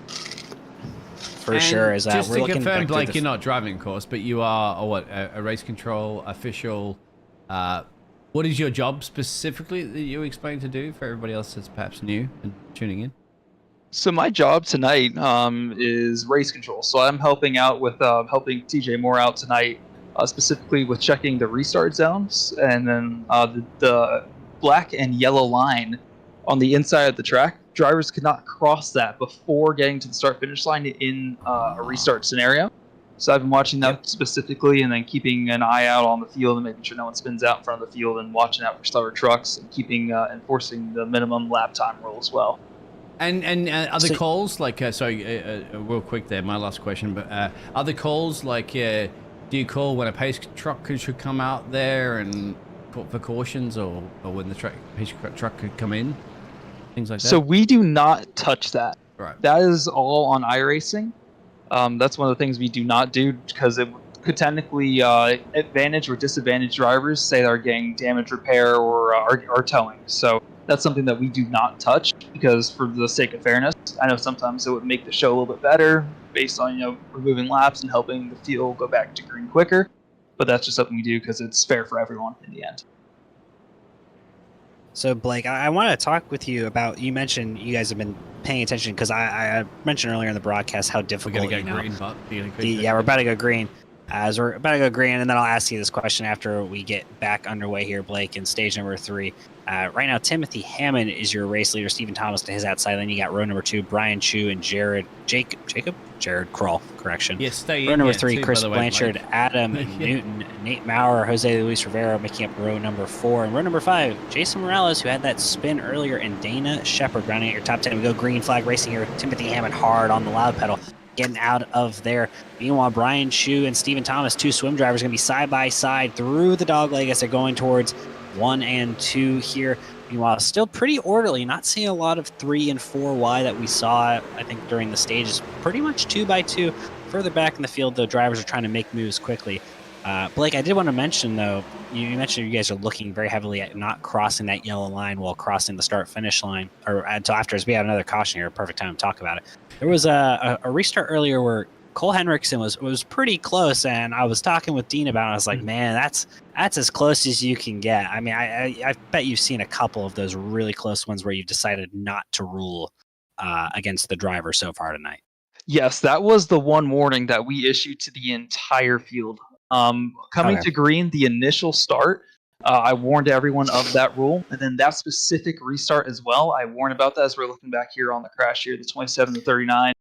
For sure. Just to confirm, Blake, you're not driving, of course, but you are a race control official What is your job specifically that you expect to do for everybody else that's perhaps new and tuning in? So my job tonight is race control. So I'm helping out with helping TJ Moore out tonight, specifically with checking the restart zones, and then the black and yellow line on the inside of the track. Drivers could not cross that before getting to the start-finish line in a restart scenario. So I've been watching that specifically, and then keeping an eye out on the field and making sure no one spins out in front of the field, and watching out for slower trucks, and keeping enforcing the minimum lap time rule as well. And other calls, like, sorry, real quick there, my last question, but other calls, like, do you call when a pace truck should come out there and for cautions, or when the pace truck could come in, things like that? So we do not touch that. Right. That is all on iRacing. That's one of the things we do not do, because it could technically advantage or disadvantage drivers, say they're getting damage repair or are towing. So that's something that we do not touch, because for the sake of fairness, I know sometimes it would make the show a little bit better based on removing laps and helping the field go back to green quicker. But that's just something we do because it's fair for everyone in the end. So Blake, I want to talk with you about, you mentioned you guys have been paying attention, because I mentioned earlier in the broadcast how difficult. We're gonna go green, but we're about to go green. As we're about to go green, and then I'll ask you this question after we get back underway here, Blake, in stage number 3. Right now, Timothy Hammond is your race leader. Stephen Thomas to his outside. Then you got row number 2, Brian Chu and Jared Kroll. Correction. Yes, stay in. Row number yeah, 3, too, Chris by the way, Blanchard, Blake. Adam Newton, Nate Maurer, Jose Luis Rivera making up row number 4, and row number 5, Jason Morales, who had that spin earlier, and Dana Shepard rounding out your top 10. We go green flag racing here. Timothy Hammond hard on the loud pedal, getting out of there. Meanwhile, Brian Chu and Stephen Thomas, 2 swim drivers, going to be side by side through the dogleg as they're going towards 1 and 2 here. Meanwhile, still pretty orderly, not seeing a lot of 3 and 4 wide that we saw, I think, during the stages. Pretty much 2 by 2. Further back in the field, though, drivers are trying to make moves quickly. Blake, I did want to mention, though, you mentioned you guys are looking very heavily at not crossing that yellow line while crossing the start-finish line, or until after, as we have another caution here, perfect time to talk about it. There was a restart earlier where Cole Henriksen was pretty close, and I was talking with Dean about it. I was like, man, that's as close as you can get. I mean, I bet you've seen a couple of those really close ones where you've decided not to rule against the driver so far tonight. Yes, that was the one warning that we issued to the entire field. Coming to green, the initial start, I warned everyone of that rule, and then that specific restart as well. I warned about that as we're looking back here on the crash here, the 27 to 39.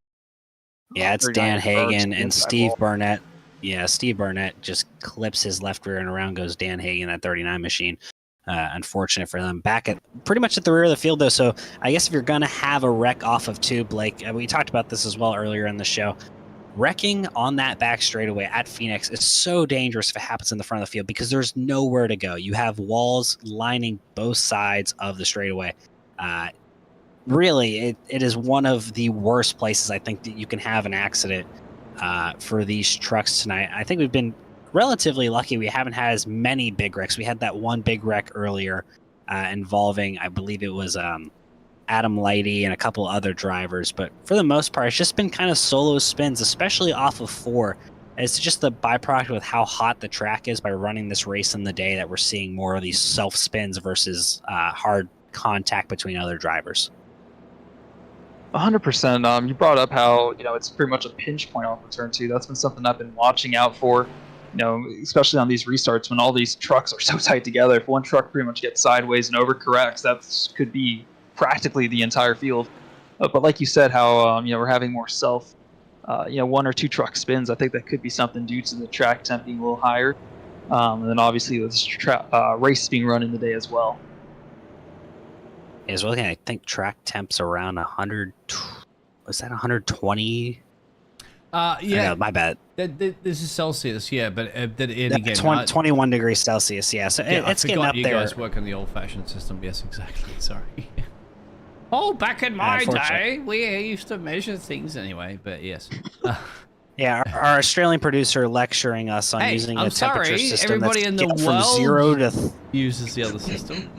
Yeah, it's Dan Hagen and Steve Burnett. Yeah, Steve Burnett just clips his left rear and around goes Dan Hagen, that 39 machine. Unfortunate for them. Back at pretty much at the rear of the field, though. So I guess if you're going to have a wreck off of 2, Blake, we talked about this as well earlier in the show. Wrecking on that back straightaway at Phoenix is so dangerous if it happens in the front of the field, because there's nowhere to go. You have walls lining both sides of the straightaway. Really, it is one of the worst places I think that you can have an accident for these trucks tonight. I think we've been relatively lucky. We haven't had as many big wrecks. We had that one big wreck earlier involving, I believe it was Adam Lighty and a couple other drivers. But for the most part, it's just been kind of solo spins, especially off of 4. It's just the byproduct with how hot the track is by running this race in the day that we're seeing more of these self spins versus hard contact between other drivers. 100%. You brought up how it's pretty much a pinch point off of turn 2. That's been something I've been watching out for. Especially on these restarts when all these trucks are so tight together. If one truck pretty much gets sideways and overcorrects, that could be practically the entire field. But like you said, how we're having more self, 1 or 2 truck spins. I think that could be something due to the track temp being a little higher, and then obviously this race being run in the day as well. Is looking. I think track temps around 100. Was that 120? Yeah, my bad. This is Celsius, yeah, but again, 21 degrees Celsius, yeah. So it's getting up you there. You guys work on the old-fashioned system, yes, exactly. Sorry. Oh, back in my day, we used to measure things anyway, but yes. Yeah, our Australian producer lecturing us on using a temperature system everybody that's in the from world 0 to uses the other system.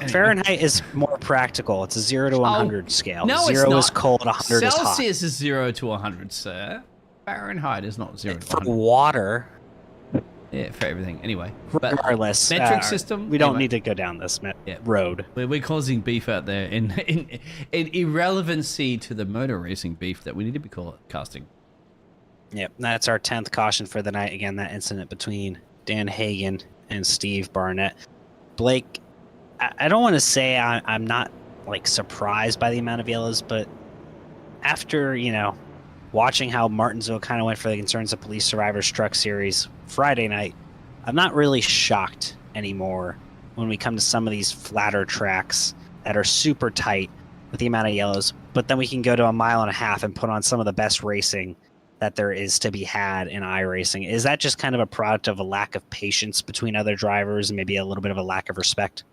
Fahrenheit is more practical. It's a 0 to 100 scale. No, 0 is cold, 100 is hot. Celsius is 0 to 100, sir. Fahrenheit is not 0 to 100. For water. Yeah, for everything. Anyway, but regardless, metric system. We don't anyway. need to go down this road. We're causing beef out there in irrelevancy to the motor racing beef that we need to be casting. Yep, that's our 10th caution for the night. Again, that incident between Dan Hagan and Steve Barnett. Blake, I don't want to say I'm not like surprised by the amount of yellows, but after, you know, watching how Martinsville kind of went for the Concerns of Police Survivors Truck Series Friday night, I'm not really shocked anymore when we come to some of these flatter tracks that are super tight with the amount of yellows, but then we can go to a mile and a half and put on some of the best racing that there is to be had in iRacing. Is that just kind of a product of a lack of patience between other drivers and maybe a little bit of a lack of respect?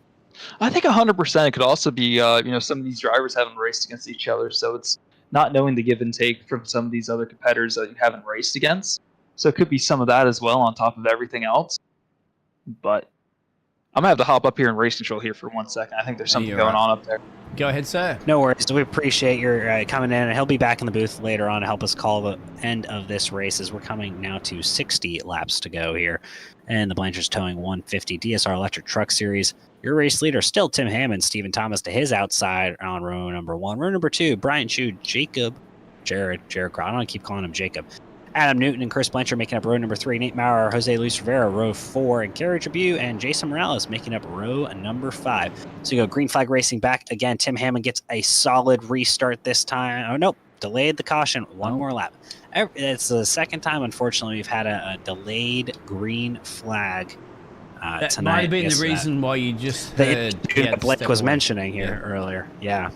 I think 100% it could also be, you know, some of these drivers haven't raced against each other, so it's not knowing the give and take from some of these other competitors that you haven't raced against. So it could be some of that as well on top of everything else. But I'm going to have to hop up here in race control here for 1 second. I think there's something going on up there. Go ahead, sir. No worries. We appreciate your coming in, and he'll be back in the booth later on to help us call the end of this race as we're coming now to 60 laps to go here. And the Blanchards towing 150 DSR Electric Truck Series. Your race leader still Tim Hammond, Stephen Thomas to his outside on row number 1. Row number 2, Brian Chu, Jared Crow. I don't want to keep calling him Jacob. Adam Newton and Chris Blanchard making up row number 3. Nate Maurer, Jose Luis Rivera, row 4. And Gary Tribute and Jason Morales making up row number 5. So you go green flag racing back. Again, Tim Hammond gets a solid restart this time. Oh, nope. Delayed the caution. One more lap. It's the second time, unfortunately, we've had a delayed green flag that tonight. might have been the reason why you just heard that Blake was mentioning here earlier. Yeah.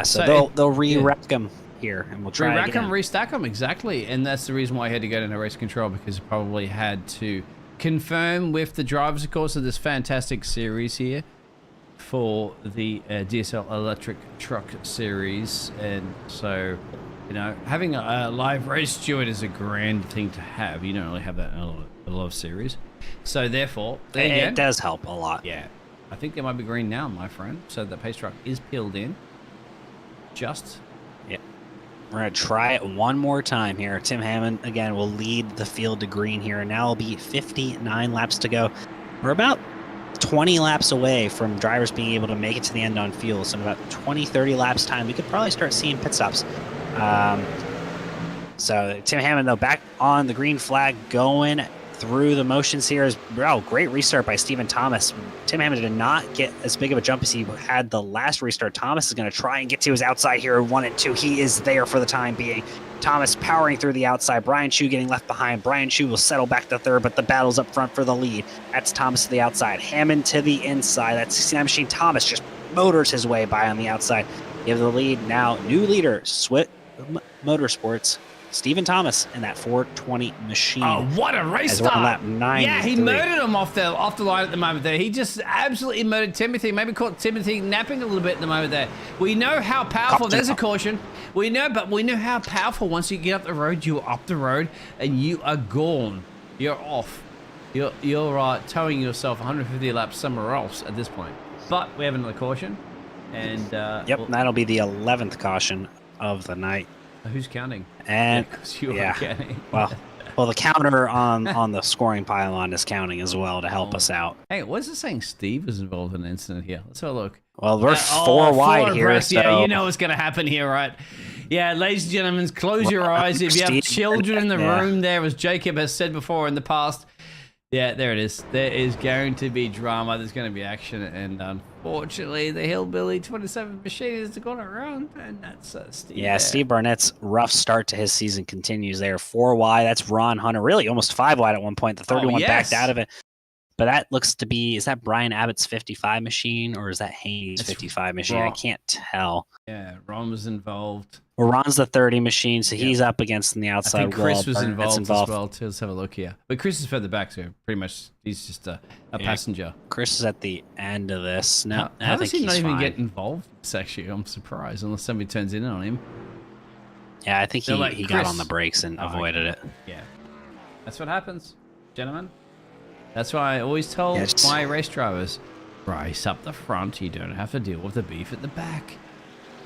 So they'll re-rack them here, and we'll try re-rack again. them, restack them, exactly. And that's the reason why I had to go into race control, because I probably had to confirm with the drivers, of course, of this fantastic series here for the DSL Electric Truck Series. And so, you know, having a live race steward is a grand thing to have. You don't really have that in a lot of series. So therefore, it does help a lot. Yeah. I think there might be green now, my friend. So the pace truck is peeled in. Just... We're going to try it one more time here. Tim Hammond, again, will lead the field to green here. And now it'll be 59 laps to go. We're about 20 laps away from drivers being able to make it to the end on fuel. So in about 20, 30 laps time, we could probably start seeing pit stops. So Tim Hammond, though, back on the green flag, going through the motions here. Great restart by Stephen Thomas. Tim Hammond did not get as big of a jump as he had the last restart. Thomas is going to try and get to his outside here, 1 and 2. He is there for the time being. Thomas powering through the outside. Brian Chu getting left behind. Brian Chu will settle back to third, but the battle's up front for the lead. That's Thomas to the outside. Hammond to the inside. That's 69 Machine. Thomas just motors his way by on the outside. Give the lead now. New leader, Swift Motorsports. Stephen Thomas in that 420 machine. Oh, what a race start! Lap 93. Yeah, he murdered him off the line at the moment there. He just absolutely murdered Timothy. Maybe caught Timothy napping a little bit at the moment there. We know how powerful. There's a caution. We know how powerful. Once you get up the road, you're up the road and you are gone. You're off. You're towing yourself 150 laps somewhere else at this point. But we have another caution, and that'll be the 11th caution of the night. Who's counting? And counting. well, the counter on the scoring pylon is counting as well to help us out. Hey, what is it saying? Steve was involved in an incident here. Let's have a look. Well, we're 4 wide here. Abreast. So. Yeah, you know what's going to happen here, right? Yeah, ladies and gentlemen, close your eyes. If you have children in the room there, as Jacob has said before in the past, yeah, there it is. There is going to be drama. There's going to be action. And unfortunately, the Hillbilly 27 machine is going around. And that's Steve. Yeah, there. Steve Barnett's rough start to his season continues there. 4 wide. That's Ron Hunter. Really almost 5 wide at one point. The 31 backed out of it. But that looks to be, is that Brian Abbott's 55 machine or is that Haney's 55 machine? I can't tell. Yeah, Ron was involved. Well, Ron's the 30 machine, so he's up against on the outside. I think Chris was involved as well, too. Let's have a look here. But Chris is further back, so pretty much he's just a passenger. Chris is at the end of this. No, how does he not even fine. get involved? It's actually, I'm surprised, unless somebody turns in on him. Yeah, I think he got on the brakes and avoided it. Yeah. That's what happens, gentlemen. That's why I always tell my race drivers, race up the front. You don't have to deal with the beef at the back.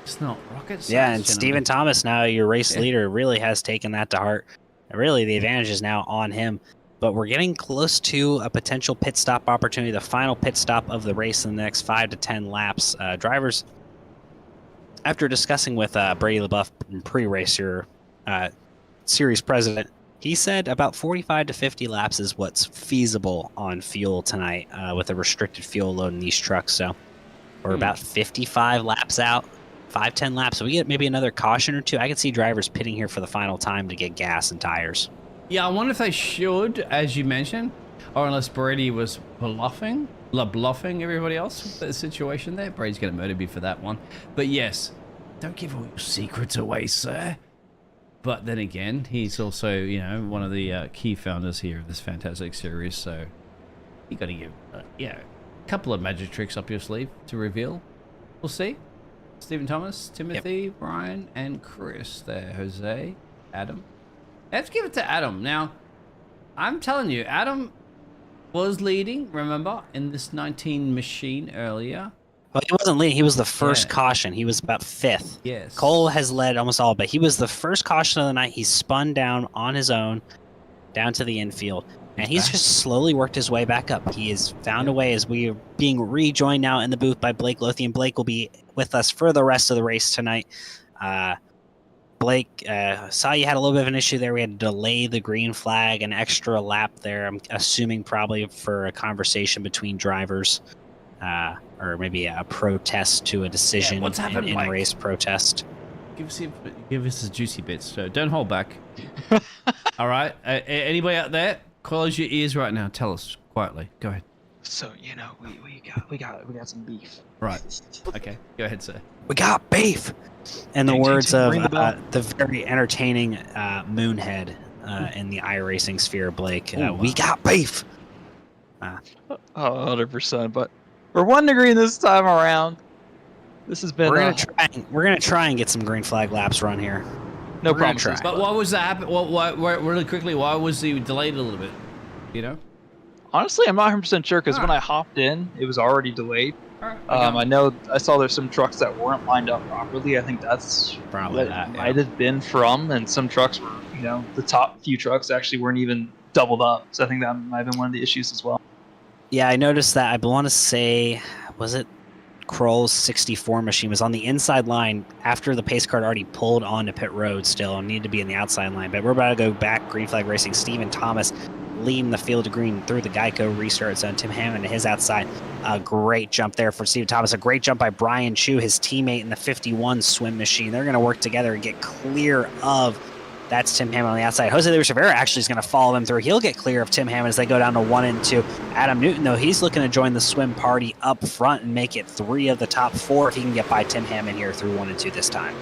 It's not rocket science. Yeah, and Stephen Thomas, now your race leader, really has taken that to heart. Really, the advantage is now on him. but we're getting close to a potential pit stop opportunity, the final pit stop of the race in the next 5 to 10 laps. Drivers, after discussing with Brady LaBeouf, pre-racer series president, he said about 45 to 50 laps is what's feasible on fuel tonight with a restricted fuel load in these trucks. So we're about 55 laps out, 5-10 laps. So we get maybe another caution or two. I could see drivers pitting here for the final time to get gas and tires. Yeah, I wonder if they should, as you mentioned, or unless Brady was bluffing everybody else with the situation there. Brady's going to murder me for that one. But yes, don't give all your secrets away, sir. But then again, he's also, you know, one of the key founders here of this fantastic series. So you got to give, a couple of magic tricks up your sleeve to reveal. We'll see. Stephen Thomas, Timothy, Brian, and Chris there. Jose, Adam. Let's give it to Adam. Now, I'm telling you, Adam was leading, remember, in this 19 machine earlier. Well, he wasn't leading. He was the first caution. He was about 5th. Yes. Cole has led almost all, but he was the first caution of the night. He spun down on his own, down to the infield, and he's just slowly worked his way back up. He has found a way as we are being rejoined now in the booth by Blake Lothian. Blake will be with us for the rest of the race tonight. Blake, saw you had a little bit of an issue there. We had to delay the green flag an extra lap there. I'm assuming probably for a conversation between drivers. Or maybe a protest to a decision in a race protest. Give us the juicy bits. So don't hold back. All right. Anybody out there? Close your ears right now. Tell us quietly. Go ahead. So we got some beef. Right. Okay. Go ahead, sir. We got beef. In the words of the very entertaining Moonhead in the iRacing sphere, Blake, we got beef. 100%. But we're 1 degree this time around. This has been. We're gonna try and get some green flag laps run here. No promises. But why was that happen? Really quickly, why was he delayed a little bit? You know. Honestly, I'm not 100% sure because when I hopped in, it was already delayed. I know I saw there's some trucks that weren't lined up properly. I think that's probably might have been from, and some trucks were, the top few trucks actually weren't even doubled up. So I think that might have been one of the issues as well. Yeah, I noticed that. I want to say, was it Kroll's 64 machine was on the inside line after the pace car already pulled onto pit road still and needed to be in the outside line. But we're about to go back green flag racing. Stephen Thomas leading the field to green through the Geico restart zone. Tim Hammond to his outside. A great jump there for Stephen Thomas. A great jump by Brian Chu, his teammate in the 51 swim machine. They're going to work together and get clear of. That's Tim Hammond on the outside. Jose Luis Rivera actually is going to follow them through. He'll get clear of Tim Hammond as they go down to 1 and 2. Adam Newton, though, he's looking to join the swim party up front and make it 3 of the top 4 if he can get by Tim Hammond here through 1 and 2 this time.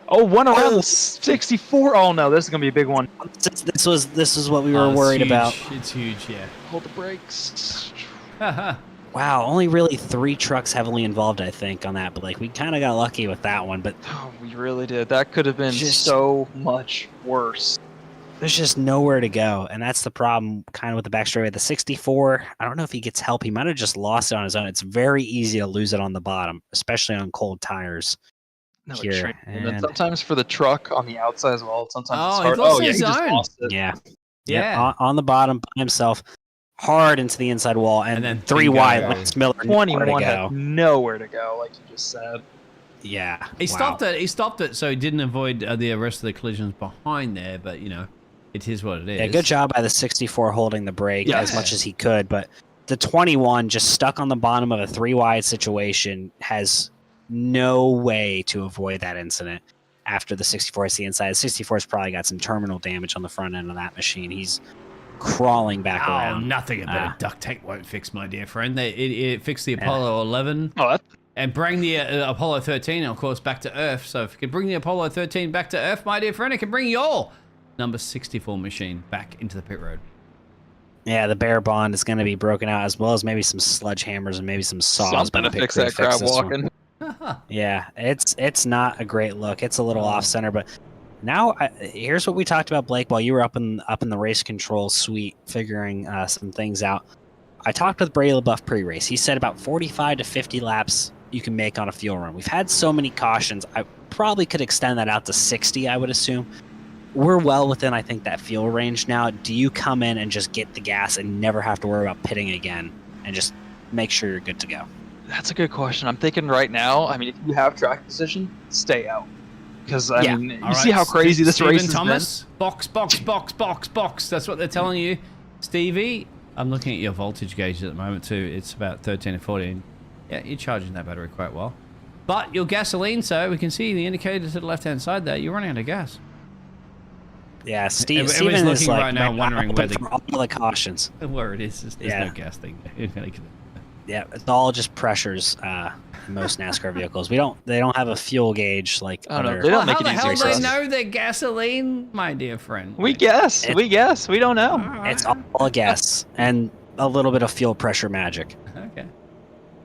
Oh, one around the 64. Oh no, this is gonna be a big one. This is what we were worried about. It's huge, yeah. Hold the brakes. Wow, only really 3 trucks heavily involved, I think, on that. But we kind of got lucky with that one. But we really did. That could have been so much worse. There's just nowhere to go, and that's the problem kind of with the back straightaway. The 64, I don't know if he gets help. He might have just lost it on his own. It's very easy to lose it on the bottom, especially on cold tires. Here. And then sometimes for the truck on the outside as well. Sometimes it's hard. He just lost it. Yeah. On the bottom by himself, hard into the inside wall, and then 3 wide. Lance Miller 21 had nowhere to go, like you just said. Yeah, he stopped it. He stopped it, so he didn't avoid the rest of the collisions behind there. But it is what it is. Yeah, good job by the 64 holding the brake as much as he could, but the 21 just stuck on the bottom of a 3 wide situation has no way to avoid that incident after the 64 hits the inside. The 64 has probably got some terminal damage on the front end of that machine. He's crawling back around. Nothing about duct tape won't fix, my dear friend. It fixed the Apollo 11 and bring the Apollo 13, of course, back to Earth. So if it can bring the Apollo 13 back to Earth, my dear friend, it can bring your number 64 machine back into the pit road. Yeah, the bare bond is going to be broken out, as well as maybe some sledgehammers and maybe some saws. Something to fix that crab walking. Yeah, it's not a great look. It's a little off center, but now here's what we talked about, Blake, while you were up in the race control suite figuring some things out. I talked with Brady LaBeouf pre-race. He said about 45 to 50 laps you can make on a fuel run. We've had so many cautions. I probably could extend that out to 60, I would assume. we're well within, I think, that fuel range now. Do you come in and just get the gas and never have to worry about pitting again and just make sure you're good to go? That's a good question. I'm thinking right now, I mean, if you have track position, stay out. Because, I mean, you see how crazy this race has Thomas, been? box. That's what they're telling you. Stevie, I'm looking at your voltage gauge at the moment too. It's about 13 and 14. Yeah, you're charging that battery quite well. But your gasoline, sir, we can see the indicator to the left-hand side there. You're running out of gas. Yeah, Everybody's Steven is looking like, right now wondering where all the cautions. where it is. There's no gas thing there. Yeah, it's all just pressures. Most NASCAR vehicles. They don't have a fuel gauge like Oh, no, other. they don't Well, make how it the hell easier for they us. know their gasoline, my dear friend? We guess. We don't know. It's all a guess and a little bit of fuel pressure magic. Okay.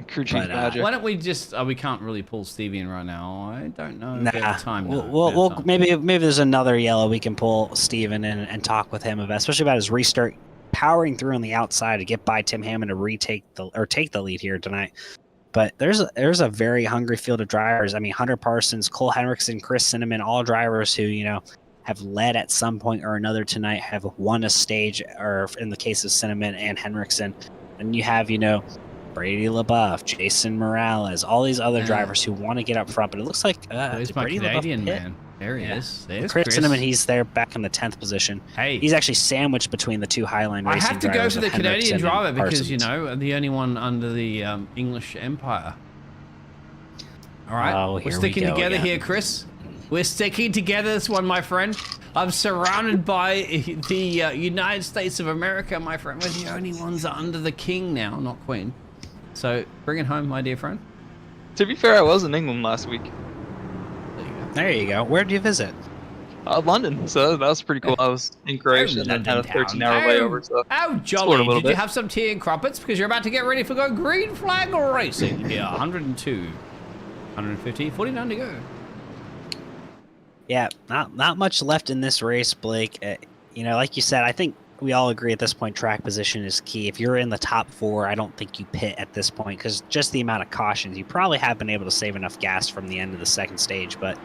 Crew chief magic. Why don't we just? We can't really pull Stevie in right now. I don't know. Nah, We have time now. we'll maybe there's another yellow we can pull Steven in and talk with him about, especially about his restart, powering through on the outside to get by Tim Hammond to take the lead here tonight. But there's a very hungry field of drivers. I mean, Hunter Parsons, Cole Henriksen, Chris Cinnamon, all drivers who, have led at some point or another tonight, have won a stage, or in the case of Cinnamon and Henriksen. And you have, Brady LaBeouf, Jason Morales, all these other drivers who want to get up front. But it looks like There's my Brady Canadian LaBeouf pit? man. There he is. There's Chris Cinnamon, he's there back in the 10th position. Hey, He's actually sandwiched between the two Highline I racing have to go drivers for the of Canadian Henriksen driver and because, Parsons. the only one under the English Empire. All right, Oh, we're here we sticking go together again. here, Chris. We're sticking together, this one, my friend. I'm surrounded by the United States of America, my friend. We're the only ones under the king now, not queen. So bring it home, my dear friend. To be fair, I was in England last week. There you go. There you go. Where do you visit? London, so that was pretty cool. I was in Croatia and then had a 13-hour layover. So How explored a jolly. little Did you bit. have some tea and crumpets? Because you're about to get ready for go green flag racing. Yeah, 102, 150, 49 to go. Yeah, not much left in this race, Blake. Like you said, I think we all agree at this point track position is key. If you're in the top 4, I don't think you pit at this point because just the amount of cautions. You probably have been able to save enough gas from the end of the second stage, but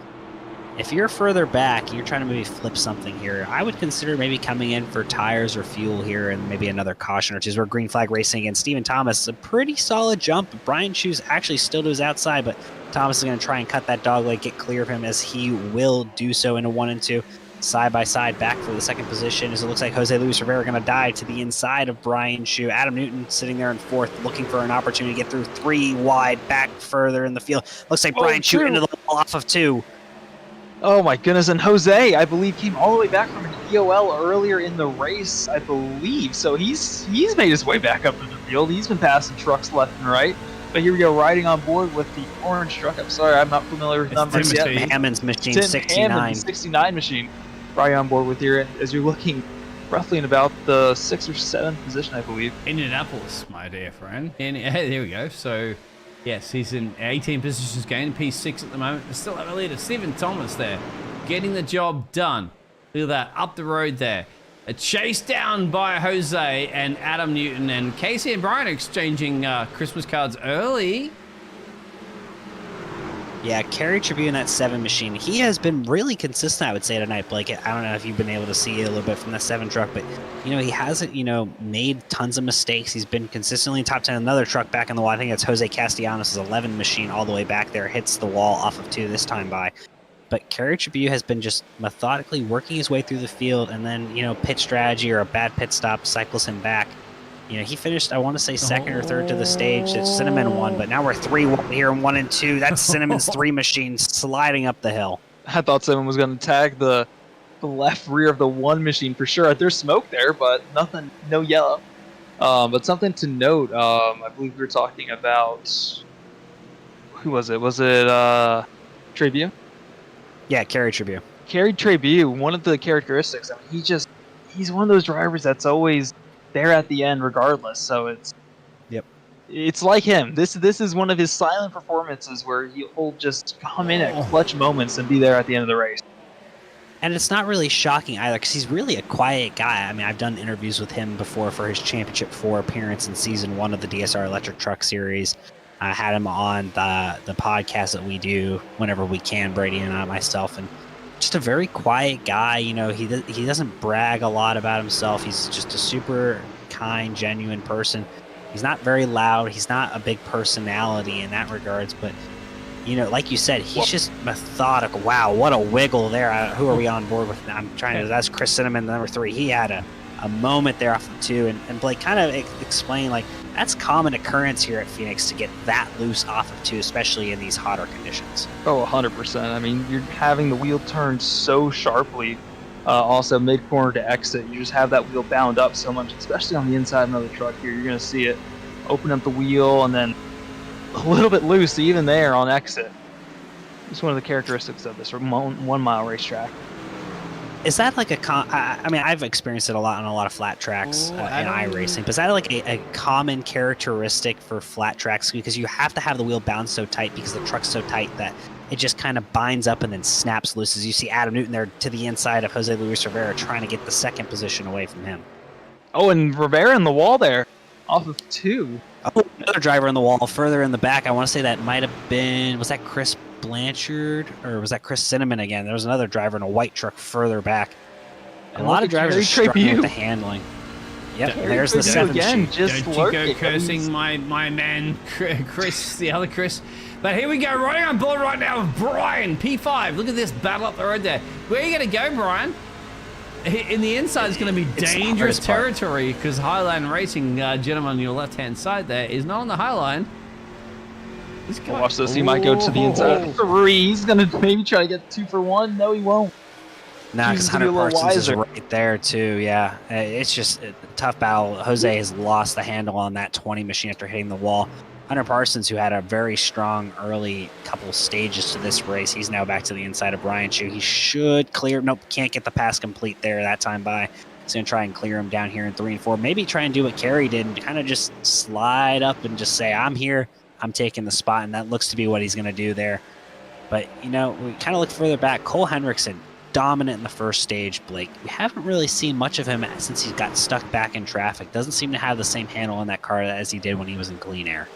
if you're further back, you're trying to maybe flip something here, I would consider maybe coming in for tires or fuel here and maybe another caution or two. We're green flag racing against Stephen Thomas. A pretty solid jump. Brian Chu's actually still to his outside, but Thomas is going to try and cut that dog leg, get clear of him as he will do so in a 1 and 2. Side by side back for the second position as it looks like Jose Luis Rivera going to dive to the inside of Brian Chu. Adam Newton sitting there in 4th looking for an opportunity to get through 3 wide back further in the field. Looks like Brian Chu into the wall off of 2. Oh my goodness, and Jose, I believe, came all the way back from an EOL earlier in the race, I believe. So he's made his way back up to the field. He's been passing trucks left and right. But here we go, riding on board with the orange truck. I'm sorry, I'm not familiar with numbers yet. Tim Hammond's machine, Tim 69. Hammond, 69 machine, riding on board with here as you're looking roughly in about the 6th or 7th position, I believe. Indianapolis, my dear friend. Hey, there we go. So, yes, he's in 18 positions gained, P6 at the moment. But still have a leader, Stephen Thomas there, getting the job done. Look at that, up the road there. A chase down by Jose and Adam Newton, and Casey and Brian exchanging Christmas cards early. Yeah, Kerry Tribune, that 7 machine, he has been really consistent, I would say, tonight, Blake. I don't know if you've been able to see it a little bit from the 7 truck, but, he hasn't, made tons of mistakes. He's been consistently in top 10. Another truck back in the wall, I think it's Jose Castellanos' 11 machine all the way back there, hits the wall off of 2 this time by. But Kerry Tribune has been just methodically working his way through the field, and then, pit strategy or a bad pit stop cycles him back. He finished, I want to say, 2nd or 3rd to the stage. It's Cinnamon 1, but now we're 3-1 here in 1 and 2. That's Cinnamon's 3 machine sliding up the hill. I thought someone was going to tag the left rear of the 1 machine for sure. There's smoke there, but nothing, no yellow. But something to note, I believe we were talking about, who was it? Was it Tribune? Yeah, Kerry Tribune. Kerry Tribune, one of the characteristics, I mean, he's one of those drivers that's always there at the end regardless. So it's like him. This is one of his silent performances where he'll just come in at clutch moments and be there at the end of the race. And it's not really shocking either because he's really a quiet guy. I mean, I've done interviews with him before for his Championship 4 appearance in Season 1 of the DSR Electric Truck Series. I had him on the podcast that we do whenever we can, Brady and I, myself. And just a very quiet guy. You know, he doesn't brag a lot about himself. He's just a super kind, genuine person. He's not very loud. He's not a big personality in that regards, but you know, like you said, he's just methodical. Wow, what a wiggle there. Who are we on board with? I'm trying to, that's Chris Cinnamon, number 3. He had a moment there off of 2, and Blake kind of explained, like, that's common occurrence here at Phoenix to get that loose off of 2, especially in these hotter conditions. Oh, 100%. I mean, you're having the wheel turn so sharply. Also, mid-corner to exit, you just have that wheel bound up so much, especially on the inside of another truck here. You're going to see it open up the wheel and then a little bit loose even there on exit. It's one of the characteristics of this 1 mile racetrack. Is that like I mean, I've experienced it a lot on a lot of flat tracks in iRacing, but is that like a common characteristic for flat tracks? Because you have to have the wheel bound so tight because the truck's so tight that it just kind of binds up and then snaps loose. As you see Adam Newton there to the inside of Jose Luis Rivera trying to get the 2nd position away from him. Oh, and Rivera in the wall there off of 2. Oh, another driver in the wall further in the back. I want to say that might have been, was that Chris Blanchard or was that Chris Cinnamon again? There was another driver in a white truck further back. And a lot of drivers are struggling with the handling. Yep, there's the 7th again. sheet. Just Don't you go cursing my man, Chris, the other Chris. But here we go, riding on board right now with Brian, P5. Look at this battle up the road there. Where are you going to go, Brian? In the inside is going to be dangerous territory because Highline Racing, gentleman on your left-hand side there, is not on the Highline. Watch this. He might go to the inside of 3. He's going to maybe try to get 2 for 1. No, he won't. No, because Hunter Parsons is right there, too. Yeah, it's just a tough battle. Jose has lost the handle on that 20 machine after hitting the wall. Hunter Parsons, who had a very strong early couple stages to this race, he's now back to the inside of Brian Chu. He should clear. Nope, can't get the pass complete there that time by. He's going to try and clear him down here in 3 and 4. Maybe try and do what Kerry did and kind of just slide up and just say, I'm here. I'm taking the spot, and that looks to be what he's going to do there. But, you know, we kind of look further back. Cole Hendrickson, dominant in the first stage, Blake. We haven't really seen much of him since he got stuck back in traffic. Doesn't seem to have the same handle on that car as he did when he was in clean air.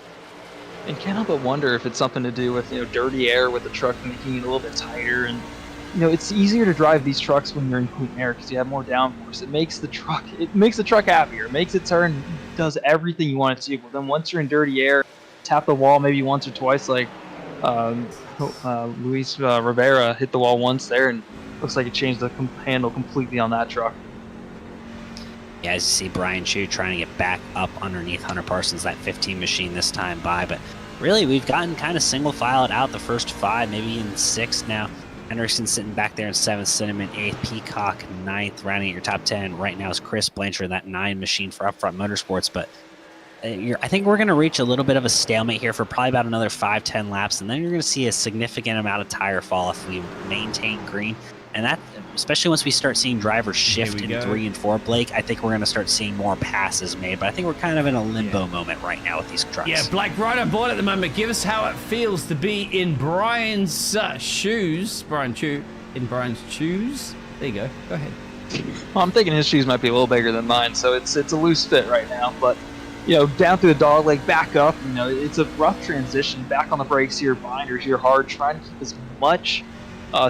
And can't help but wonder if it's something to do with, you know, dirty air with the truck making it a little bit tighter. And, you know, it's easier to drive these trucks when you're in clean air because you have more downforce. It makes the truck happier. It makes it turn, does everything you want it to. But then once you're in dirty air, tap the wall maybe once or twice, like Luis Rivera hit the wall once there, and looks like it changed the handle completely on that truck. Yeah, as you see Brian Chu trying to get back up underneath Hunter Parsons, that 15 machine this time by. But really, we've gotten kind of single filed out the first 5, maybe even 6 now. Henderson sitting back there in 7th, Cinnamon 8th, Peacock 9th, rounding at your top 10. Right now is Chris Blanchard, that 9 machine for Upfront Motorsports. But I think we're going to reach a little bit of a stalemate here for probably about another 5-10 laps, and then you're going to see a significant amount of tire fall if we maintain green. And that, especially once we start seeing drivers shift in 3 and 4, Blake, I think we're going to start seeing more passes made. But I think we're kind of in a limbo moment right now with these trucks. Yeah, Blake, right on board at the moment. Give us how it feels to be in Brian's shoes. Brian Chu, in Brian's shoes. There you go. Go ahead. Well, I'm thinking his shoes might be a little bigger than mine, so it's a loose fit right now. But, you know, down through the dog leg, back up. You know, it's a rough transition. Back on the brakes here, binders here hard, trying to keep as much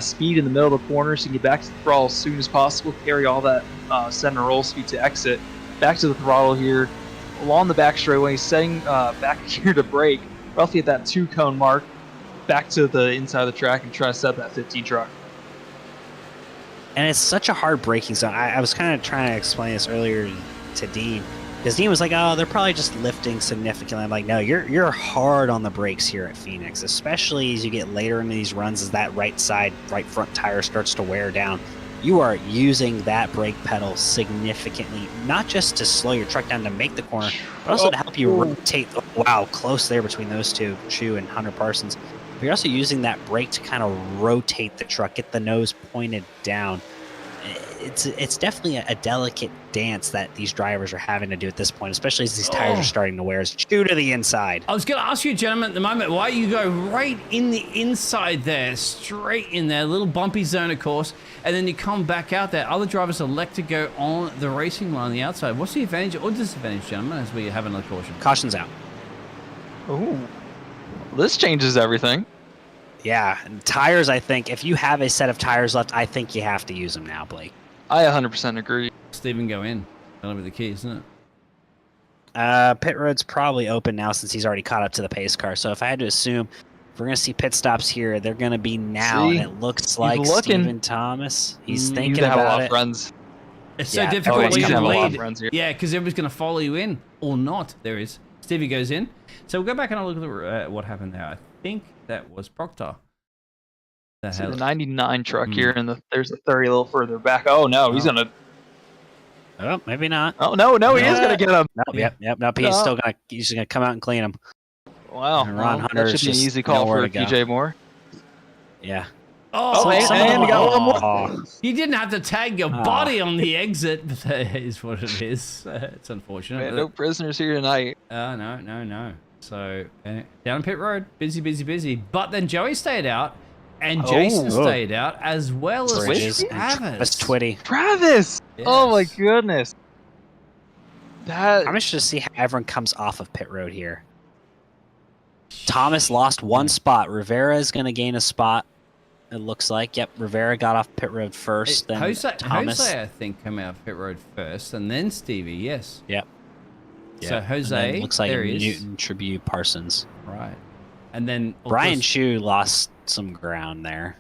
speed in the middle of the corner so you can get back to the throttle as soon as possible, carry all that center roll speed to exit. Back to the throttle here, along the back straightaway, setting back here to brake, roughly at that 2-cone mark, back to the inside of the track and try to set that 15 truck. And it's such a hard braking zone. I was kind of trying to explain this earlier to Dean, because Dean was like, oh, they're probably just lifting significantly. I'm like, no, you're hard on the brakes here at Phoenix, especially as you get later into these runs as that right front tire starts to wear down. You are using that brake pedal significantly, not just to slow your truck down to make the corner, but also to help you rotate. Wow, close there between those two, Chu and Hunter Parsons. But you're also using that brake to kind of rotate the truck, get the nose pointed down. It's definitely a delicate dance that these drivers are having to do at this point, especially as these tires are starting to wear. It's Chu to the inside. I was going to ask you, gentlemen, at the moment, why you go right in the inside there, straight in there, little bumpy zone, of course, and then you come back out there. Other drivers elect to go on the racing line on the outside. What's the advantage or disadvantage, gentlemen, as we have another caution? Caution's out. Oh, this changes everything. Yeah, and tires, I think, if you have a set of tires left, I think you have to use them now, Blake. I 100% agree. Steven, go in. That'll be the key, isn't it? Pit road's probably open now since he's already caught up to the pace car. So if I had to assume, if we're going to see pit stops here, they're going to be now. See? And it looks like Steven Thomas. He's thinking He's gonna have a about lot it. of runs. It's Yeah. so difficult he's when gonna you have a lot lead. of runs here. Yeah, because everybody's going to follow you in or not. There is. Stevie goes in. So we'll go back and I'll look at what happened there. I think that was Proctor. The See hell. the 99 truck here, and there's a 30 a little further back. Oh no, he's gonna. Oh, maybe not. Oh no, he is gonna get him. Nope, yep. Nope. He's No. still gonna. He's just gonna come out and clean him. Wow, And Ron well, Hunter that is should be an just easy call nowhere for to go. PJ Moore. Yeah. Oh, and we got one more. Oh. you didn't have to tag your body on the exit, but that is what it is. It's unfortunate. Man, no prisoners here tonight. No. So down pit road, busy. But then Joey stayed out, and Jason stayed out, as well as Bridges and Travis. Travis Twitty. Travis! Oh my Yes. goodness. That I'm interested to see how everyone comes off of pit road here. Thomas lost one spot. Rivera is going to gain a spot. It looks like. Yep, Rivera got off pit road first. Then Jose, Thomas. I think, came out of pit road first, and then Stevie. Yes. Yep. So And Jose, then looks like there he is. Newton, Tribute, Parsons. Right. And then of Brian course- Chu lost some ground there.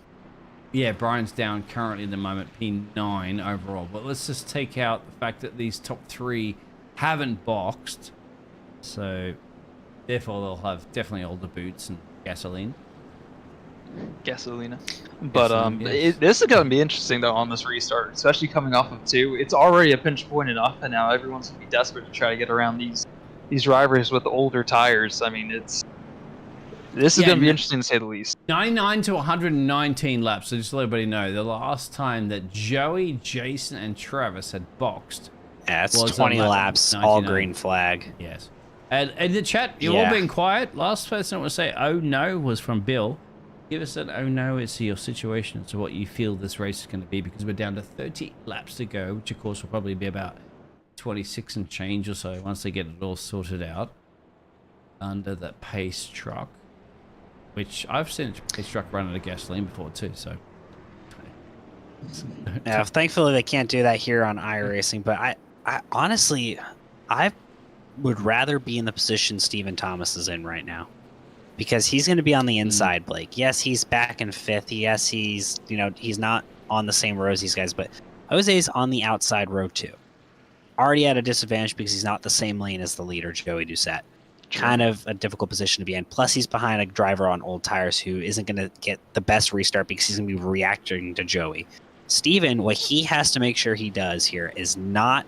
Yeah, Brian's down currently at the moment, P9 overall. But let's just take out the fact that these top three haven't boxed. So, therefore, they'll have definitely older boots and gasoline. Gasolina. But Gasoline, yes. this is gonna be interesting though on this restart, especially coming off of 2. It's already a pinch point enough, and now everyone's gonna be desperate to try to get around these drivers with older tires. I mean, this is gonna be interesting to say the least. 99 to 119 laps. So just to let everybody know, the last time that Joey, Jason, and Travis had boxed. Yeah, it's Was 20 on lap laps, all 99. green flag. Yes. And in the chat, you're all Yeah. being quiet. Last person that would say, oh no, was from Bill. Give us an oh no as to your situation, as to what you feel this race is going to be, because we're down to 30 laps to go, which of course will probably be about 26 and change or so once they get it all sorted out under the pace truck, which I've seen a pace truck run out of gasoline before too, so. Yeah, thankfully they can't do that here on iRacing, but I honestly, I would rather be in the position Steven Thomas is in right now. Because he's going to be on the inside, Blake. Yes, he's back in 5th. Yes, he's not on the same row as these guys, but Jose's on the outside row too. Already at a disadvantage because he's not the same lane as the leader, Joey Doucette. Kind of a difficult position to be in. Plus, he's behind a driver on old tires who isn't going to get the best restart because he's going to be reacting to Joey. Steven, what he has to make sure he does here is not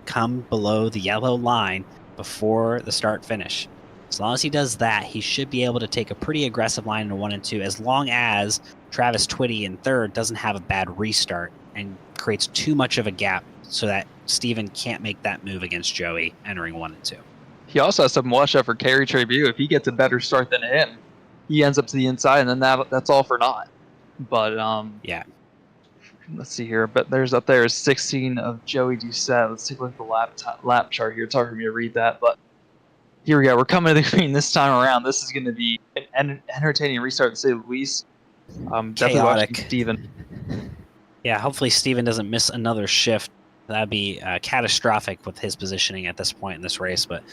come below the yellow line before the start finish. As long as he does that, he should be able to take a pretty aggressive line into 1 and 2, as long as Travis Twitty in 3rd doesn't have a bad restart and creates too much of a gap so that Steven can't make that move against Joey entering 1 and 2. He also has to watch out for Kerry Tribute. If he gets a better start than him, he ends up to the inside, and then that's all for naught. But yeah. Let's see here. But there's up there is 16 of Joey Doucette. Let's take a look at the lap chart here. It's hard for me to read that, but here we go. We're coming to the green this time around. This is going to be an entertaining restart, to say the least. Definitely watching Steven. Yeah, hopefully Steven doesn't miss another shift. That'd be catastrophic with his positioning at this point in this race. But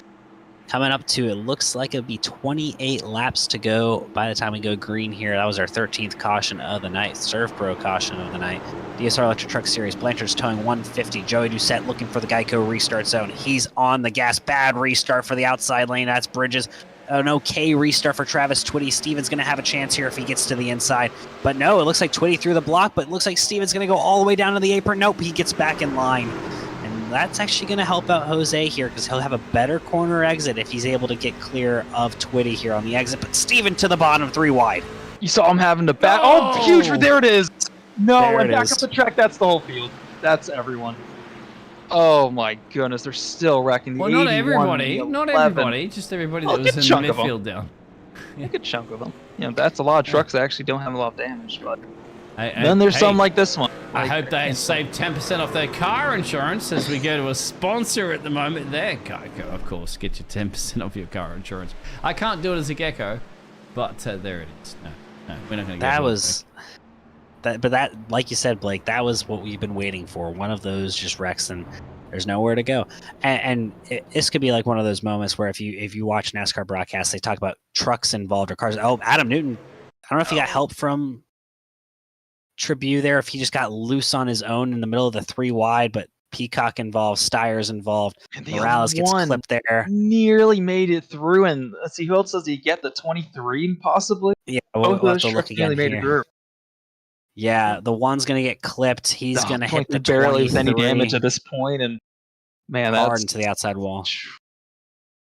coming up to, it looks like it'll be 28 laps to go by the time we go green here. That was our 13th caution of the night, Serve Pro caution of the night. DSR Electric Truck Series, Blanchard's towing 150. Joey Doucette looking for the Geico restart zone. He's on the gas. Bad restart for the outside lane. That's Bridges. An okay restart for Travis Twitty. Steven's going to have a chance here if he gets to the inside. But no, it looks like Twitty threw the block, but it looks like Steven's going to go all the way down to the apron. Nope, he gets back in line. And that's actually going to help out Jose here because he'll have a better corner exit if he's able to get clear of Twitty here on the exit. But Steven to the bottom, 3 wide. You saw him having to back. Oh, huge! There it is. No, There and it back is. up the track. That's the whole field. That's everyone. Oh my goodness, they're still wrecking the Well, not 81, everybody. the Not 11. everybody. Just everybody Oh, that good was in the chunk of 'em. midfield down. A good chunk of them. You know, that's a lot of trucks that actually don't have a lot of damage. But Hey, then there's hey, some like this one. I Like, hope they save 10% off their car insurance as we go to a sponsor at the moment. There, Geico, of course, get your 10% off your car insurance. I can't do it as a gecko, but there it is. No. No, we're not going to That was that, but that, like you said, Blake, that was what we've been waiting for. One of those just wrecks and there's nowhere to go. And this could be like one of those moments where if you watch NASCAR broadcasts, they talk about trucks involved or cars. Oh, Adam Newton. I don't know if he got help from Tribune there, if he just got loose on his own in the middle of the 3 wide, but Peacock involved, Steyer's involved. Morales gets clipped there. Nearly made it through, and let's see, who else does he get? The 23, possibly? Yeah, Both we'll of have to those look trucks nearly again made it here. through. Yeah, the one's going to get clipped. He's going to hit the 23 barely with any 23 damage at this point, and man, hard that's into the outside wall.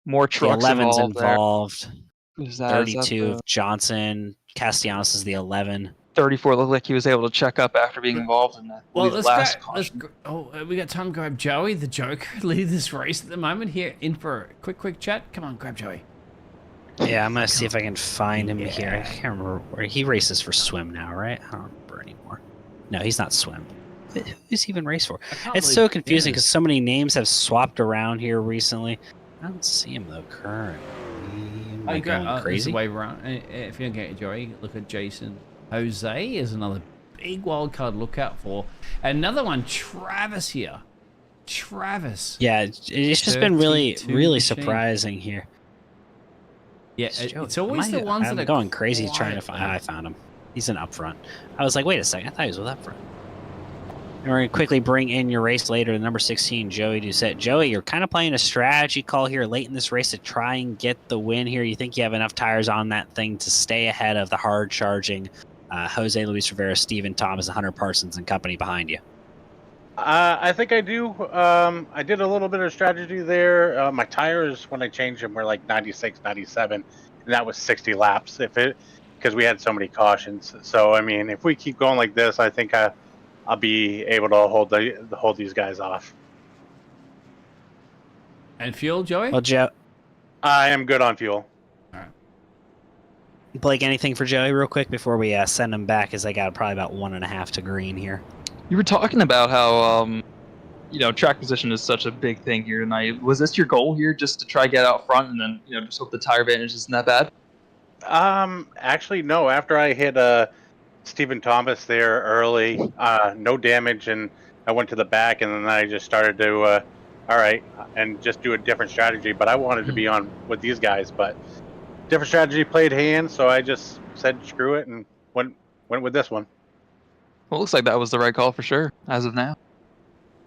more The trucks 11's involved. involved. There. 32 of Johnson. Castellanos is the 11. 34 looked like he was able to check up after being involved in that. Well, last let's caution. we got time to grab Joey, the Joker, lead this race at the moment here. In for a quick chat. Come on, grab Joey. Yeah, I'm going to see if I can find him here. I can't remember where he races for swim now, right? I don't remember anymore. No, he's not swim. Who's he even race for? It's so confusing because so many names have swapped around here recently. I don't see him though currently. Am I going crazy? Way around. If you don't get it, Joey, look at Jason. Jose is another big wild card look out for. Another one, Travis here. Travis. Yeah, it's just been really 32 really machine. surprising here. Yeah, it's always the ones I'm that are going crazy trying to quiet, find. I found him. He's in up front. I was like, wait a second. I thought he was with up front. And we're going to quickly bring in your race later, the number 16, Joey Doucette. Joey, you're kind of playing a strategy call here late in this race to try and get the win here. You think you have enough tires on that thing to stay ahead of the hard-charging Jose Luis Rivera, Stephen Thomas, Hunter Parsons, and company behind you? I think I do. I did a little bit of strategy there. My tires, when I changed them, were like 96, 97, and that was 60 laps. Because we had so many cautions. So I mean, if we keep going like this, I think I'll be able to hold these guys off. And fuel, Joey? Well, Joe. I am good on fuel. All right. Blake, anything for Joey real quick before we send him back, as they got probably about 1.5 to green here. You were talking about how track position is such a big thing here tonight. Was this your goal here, just to try get out front and then just hope the tire advantage isn't that bad? Actually, no. After I hit Stephen Thomas there early, no damage, and I went to the back, and then I just started to all right, and just do a different strategy. But I wanted to be on with these guys, but different strategy played hands, so I just said screw it and went with this one. Well, it looks like that was the right call for sure, as of now.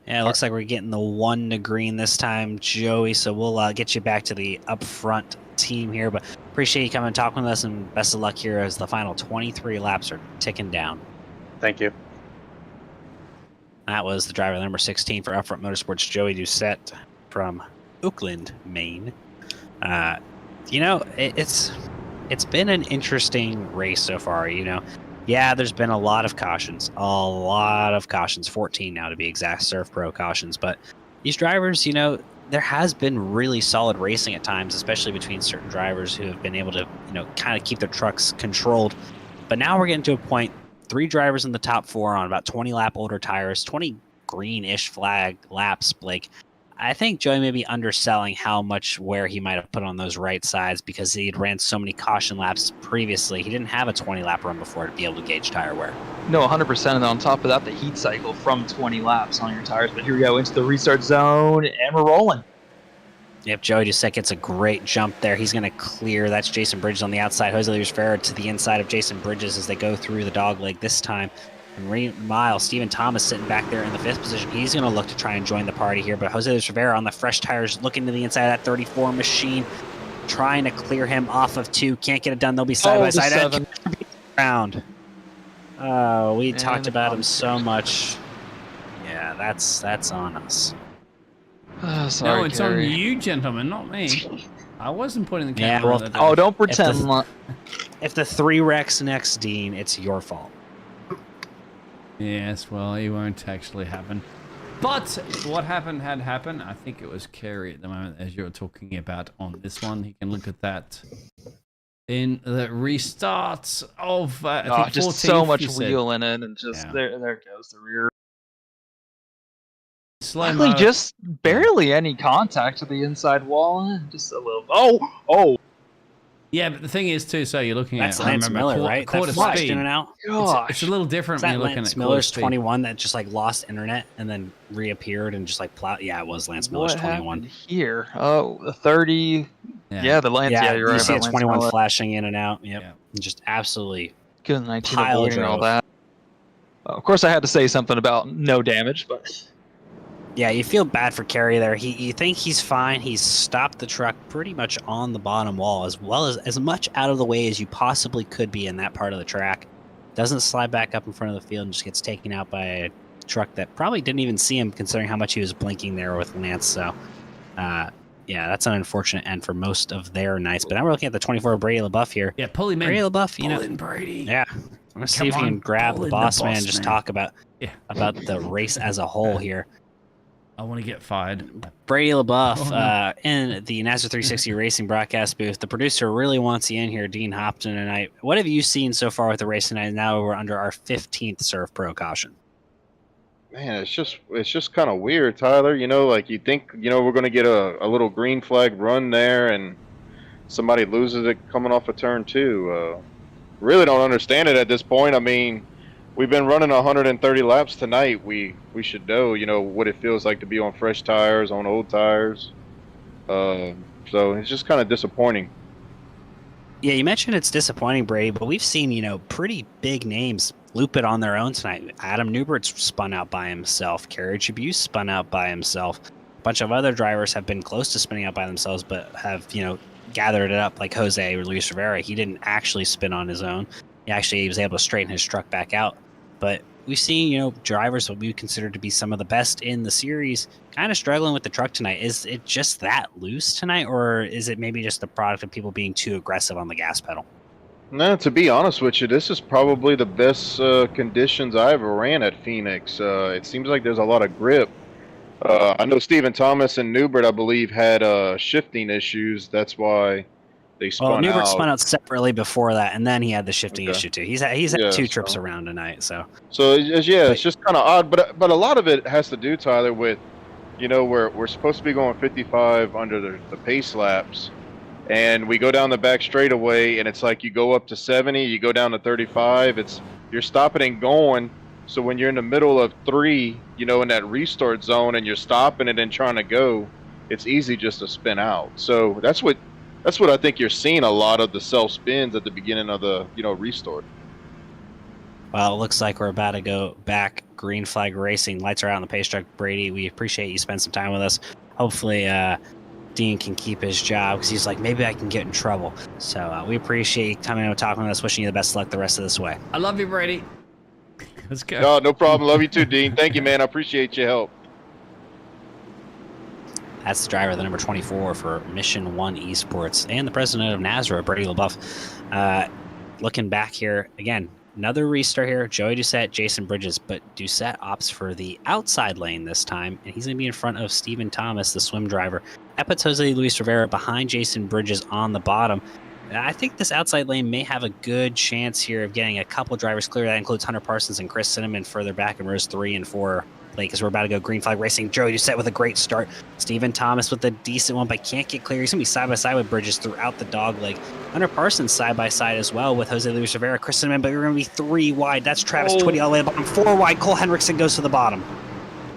Yeah, it looks like we're getting the 1 to green this time, Joey, so we'll get you back to the up front team here, but appreciate you coming and talking with us, and best of luck here as the final 23 laps are ticking down. Thank you. That was the driver number 16 for Upfront Motorsports, Joey Doucette from Oakland, Maine. It's been an interesting race so far. Yeah, there's been a lot of cautions, 14 now to be exact, Surf Pro cautions, but these drivers, there has been really solid racing at times, especially between certain drivers who have been able to, kind of keep their trucks controlled. But now we're getting to a point, 3 drivers in the top 4 on about 20 lap older tires, 20 green-ish flag laps, Blake. I think Joey may be underselling how much wear he might have put on those right sides because he had ran so many caution laps previously. He didn't have a 20-lap run before to be able to gauge tire wear. No, 100%. And on top of that, the heat cycle from 20 laps on your tires. But here we go into the restart zone, and we're rolling. Yep, Joey Doucette gets a great jump there. He's going to clear. That's Jason Bridges on the outside. Jose Luis Rivera to the inside of Jason Bridges as they go through the dog leg this time. And meanwhile, Stephen Thomas sitting back there in the 5th position. He's going to look to try and join the party here. But Jose Luis Rivera on the fresh tires looking to the inside of that 34 machine, trying to clear him off of 2. Can't get it done. They'll be side by side. Round. Oh, we talked about him so much. Yeah, that's on us. Sorry, no, it's Kerry. on you, gentlemen, not me. I wasn't putting the Yeah, camera well, on. Oh, don't pretend. If the 3 wrecks next, Dean, it's your fault. Yes, well, it won't actually happen. But what happened had happened. I think it was Kerry at the moment, as you were talking about on this one. You can look at that in the restarts of I think just 14th, so much you said. wheel in it, and just there goes the rear. Luckily, just barely any contact to the inside wall, and just a little. Oh! Yeah, but the thing is too. So you're looking That's at Lance Miller, quarter, right? Quarter That flashed speed. in and out. It's a little different Is when that you're looking Lance at Miller's quarter 21 that just like lost internet and then reappeared and just like plowed? Yeah, it was Lance Miller's What 21. happened here? Oh, the 30. Yeah, the Lance. Yeah, you're you right see about a Lance 21 Miller. flashing in and out. Yep. Yeah. And just absolutely Good 19 pile avoiding all drove. that. Of course, I had to say something about no damage, but Yeah, you feel bad for Kerry there. You think he's fine. He's stopped the truck pretty much on the bottom wall, as much out of the way as you possibly could be in that part of the track. Doesn't slide back up in front of the field and just gets taken out by a truck that probably didn't even see him, considering how much he was blinking there with Lance. So, yeah, that's an unfortunate end for most of their nights. But now we're looking at the 24 Brady LaBeouf here. Yeah, pull him in. Brady LaBeouf, you know. Brady. Yeah. I'm going to see if we can grab the boss man and just talk about the race as a whole here. I want to get fired. Brady LaBeouf in the NASCAR 360 Racing broadcast booth. The producer really wants you in here, Dean Hopton, tonight. What have you seen so far with the race tonight? Now we're under our 15th Surf Pro caution. Man, it's just kind of weird, Tyler. You know, like you think, we're going to get a little green flag run there and somebody loses it coming off a turn two. Really don't understand it at this point. I mean, we've been running 130 laps tonight. We should know, what it feels like to be on fresh tires, on old tires. So it's just kind of disappointing. Yeah, you mentioned it's disappointing, Brady, but we've seen, pretty big names loop it on their own tonight. Adam Newbert's spun out by himself. Kerry Chibuse spun out by himself. A bunch of other drivers have been close to spinning out by themselves, but have, gathered it up like Jose or Luis Rivera. He didn't actually spin on his own. He was able to straighten his truck back out. But we've seen, drivers what we would consider to be some of the best in the series kind of struggling with the truck tonight. Is it just that loose tonight, or is it maybe just the product of people being too aggressive on the gas pedal? No, to be honest with you, this is probably the best conditions I ever ran at Phoenix. It seems like there's a lot of grip. I know Stephen Thomas and Newbert, I believe, had shifting issues. That's why they spun out. Newbert spun out separately before that, and then he had the shifting issue too. He's had two trips around tonight, so. So it's just kind of odd, but a lot of it has to do, Tyler, with we're supposed to be going 55 under the pace laps, and we go down the back straightaway, and it's like you go up to 70, you go down to 35. You're stopping and going. So when you're in the middle of 3, in that restart zone, and you're stopping it and trying to go, it's easy just to spin out. So that's what I think you're seeing a lot of the self spins at the beginning of the restart. Well, it looks like we're about to go back. Green flag racing. Lights are out on the pace truck. Brady, we appreciate you spending some time with us. Hopefully, Dean can keep his job because he's like, maybe I can get in trouble. So we appreciate you coming in and talking with us. Wishing you the best luck the rest of this way. I love you, Brady. Let's go. No problem. Love you too, Dean. Thank you, man. I appreciate your help. That's the driver, the number 24 for Mission 1 Esports, and the president of NASRA, Brady LaBeouf. Looking back here, again, another restart here. Joey Doucette, Jason Bridges, but Doucette opts for the outside lane this time, and he's going to be in front of Stephen Thomas, the swim driver. That puts Jose Luis Rivera behind Jason Bridges on the bottom. I think this outside lane may have a good chance here of getting a couple drivers clear. That includes Hunter Parsons and Chris Cinnamon further back in rows 3 and 4. Because we're about to go green flag racing. Joey Doucette with a great start. Stephen Thomas with a decent one, but can't get clear. He's going to be side by side with Bridges throughout the dog leg. Hunter Parsons side by side as well with Jose Luis Rivera, Chris Cinnamon, but we're going to be 3 wide. That's Travis Twitty all the way to the bottom. 4 wide. Cole Henriksen goes to the bottom.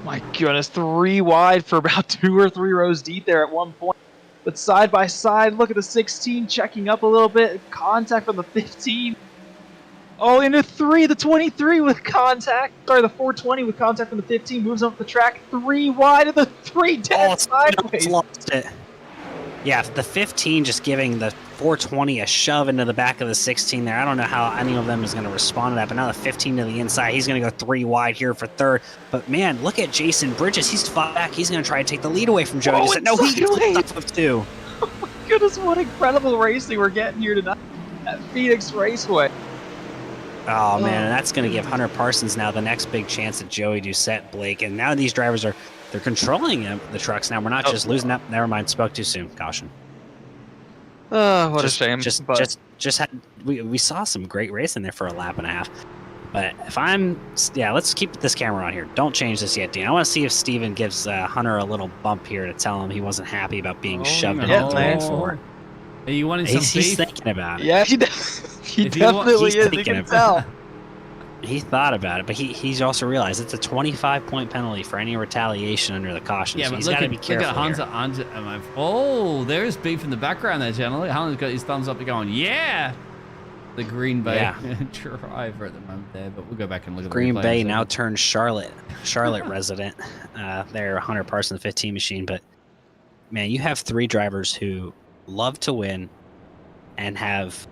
My goodness, 3 wide for about 2 or 3 rows deep there at one point. But side by side, look at the 16 checking up a little bit. Contact from the 15. Oh, into 3, the 23 with contact. Sorry, the 420 with contact from the 15 moves up the track 3 wide of the 3 dead sideways. Lost it. Yeah, the 15 just giving the 420 a shove into the back of the 16 there. I don't know how any of them is going to respond to that, but now the 15 to the inside. He's going to go 3 wide here for 3rd. But man, look at Jason Bridges. He's fought back. He's going to try to take the lead away from Joey. No, he gets of 2. Oh my goodness, what incredible racing we're getting here tonight at Phoenix Raceway. Oh, man, and that's going to give Hunter Parsons now the next big chance at Joey Doucette, Blake. And now these drivers they're controlling the trucks now. We're not just losing up. Never mind, spoke too soon. Caution. What a shame. We saw some great racing there for a lap and a half. But let's keep this camera on here. Don't change this yet, Dean. I want to see if Steven gives Hunter a little bump here to tell him he wasn't happy about being shoved in the lane for. Are you wanting some He's beef? thinking about it. Yeah, he definitely He's is. You thinking can about tell. He thought about it, but he's also realized it's a 25-point penalty for any retaliation under the caution. Yeah, so but he's look got to at, be careful. look at Hunter. Oh, there's beef in the background there, gentlemen. Hunter's got his thumbs up and going, yeah! The Green Bay driver at the moment there, but we'll go back and look at Green the replay Bay in a now second. turned Charlotte resident. They're Hunter Parsons 15 machine, but man, you have 3 drivers who love to win and have,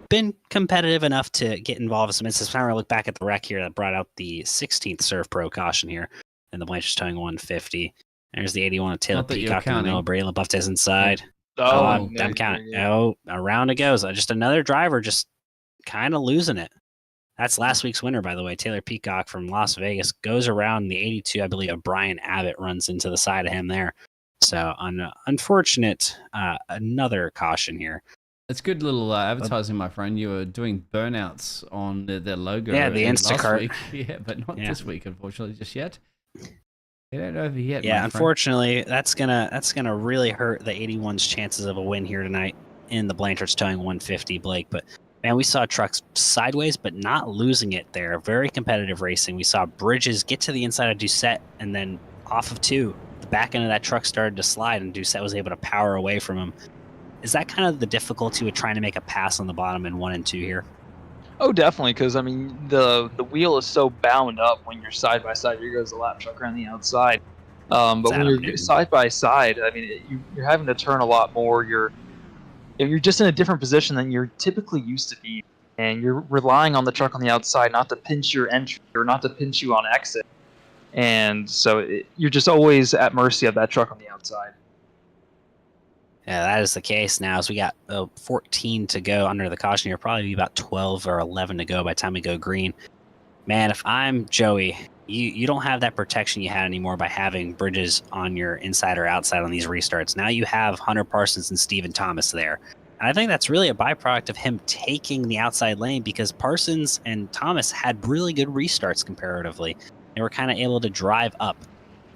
been competitive enough to get involved in some instances. I'm going to look back at the wreck here that brought out the 16th Surf Pro caution here, and the Blanchard's towing 150. There's the 81 of Taylor Peacock in the middle. Brayla buffed his inside. I'm counting. Oh, around it goes. Just another driver just kind of losing it. That's last week's winner, by the way. Taylor Peacock from Las Vegas goes around the 82, I believe, of Brian Abbott runs into the side of him there. So, unfortunate, another caution here. It's good little advertising, my friend. You were doing burnouts on their logo. Yeah, the Instacart. Week. Yeah, but not this week, unfortunately, just yet. Get it over yet. Yeah, unfortunately, that's gonna really hurt the 81's chances of a win here tonight in the Blanchard's towing 150, Blake. But man, we saw trucks sideways, but not losing it there. Very competitive racing. We saw Bridges get to the inside of Doucette, and then off of 2, the back end of that truck started to slide, and Doucette was able to power away from him. Is that kind of the difficulty with trying to make a pass on the bottom in 1 and 2 here? Oh, definitely, because I mean the wheel is so bound up when you're side by side. Here goes the lap truck around the outside. But when you're side by side, I mean you're having to turn a lot more. You're just in a different position than you're typically used to be, and you're relying on the truck on the outside not to pinch your entry or not to pinch you on exit, and so you're just always at mercy of that truck on the outside. Yeah, that is the case now. As we got 14 to go under the caution here, probably about 12 or 11 to go by the time we go green. Man, if I'm Joey, you don't have that protection you had anymore by having Bridges on your inside or outside on these restarts. Now you have Hunter Parsons and Stephen Thomas there. And I think that's really a byproduct of him taking the outside lane, because Parsons and Thomas had really good restarts comparatively. They were kind of able to drive up.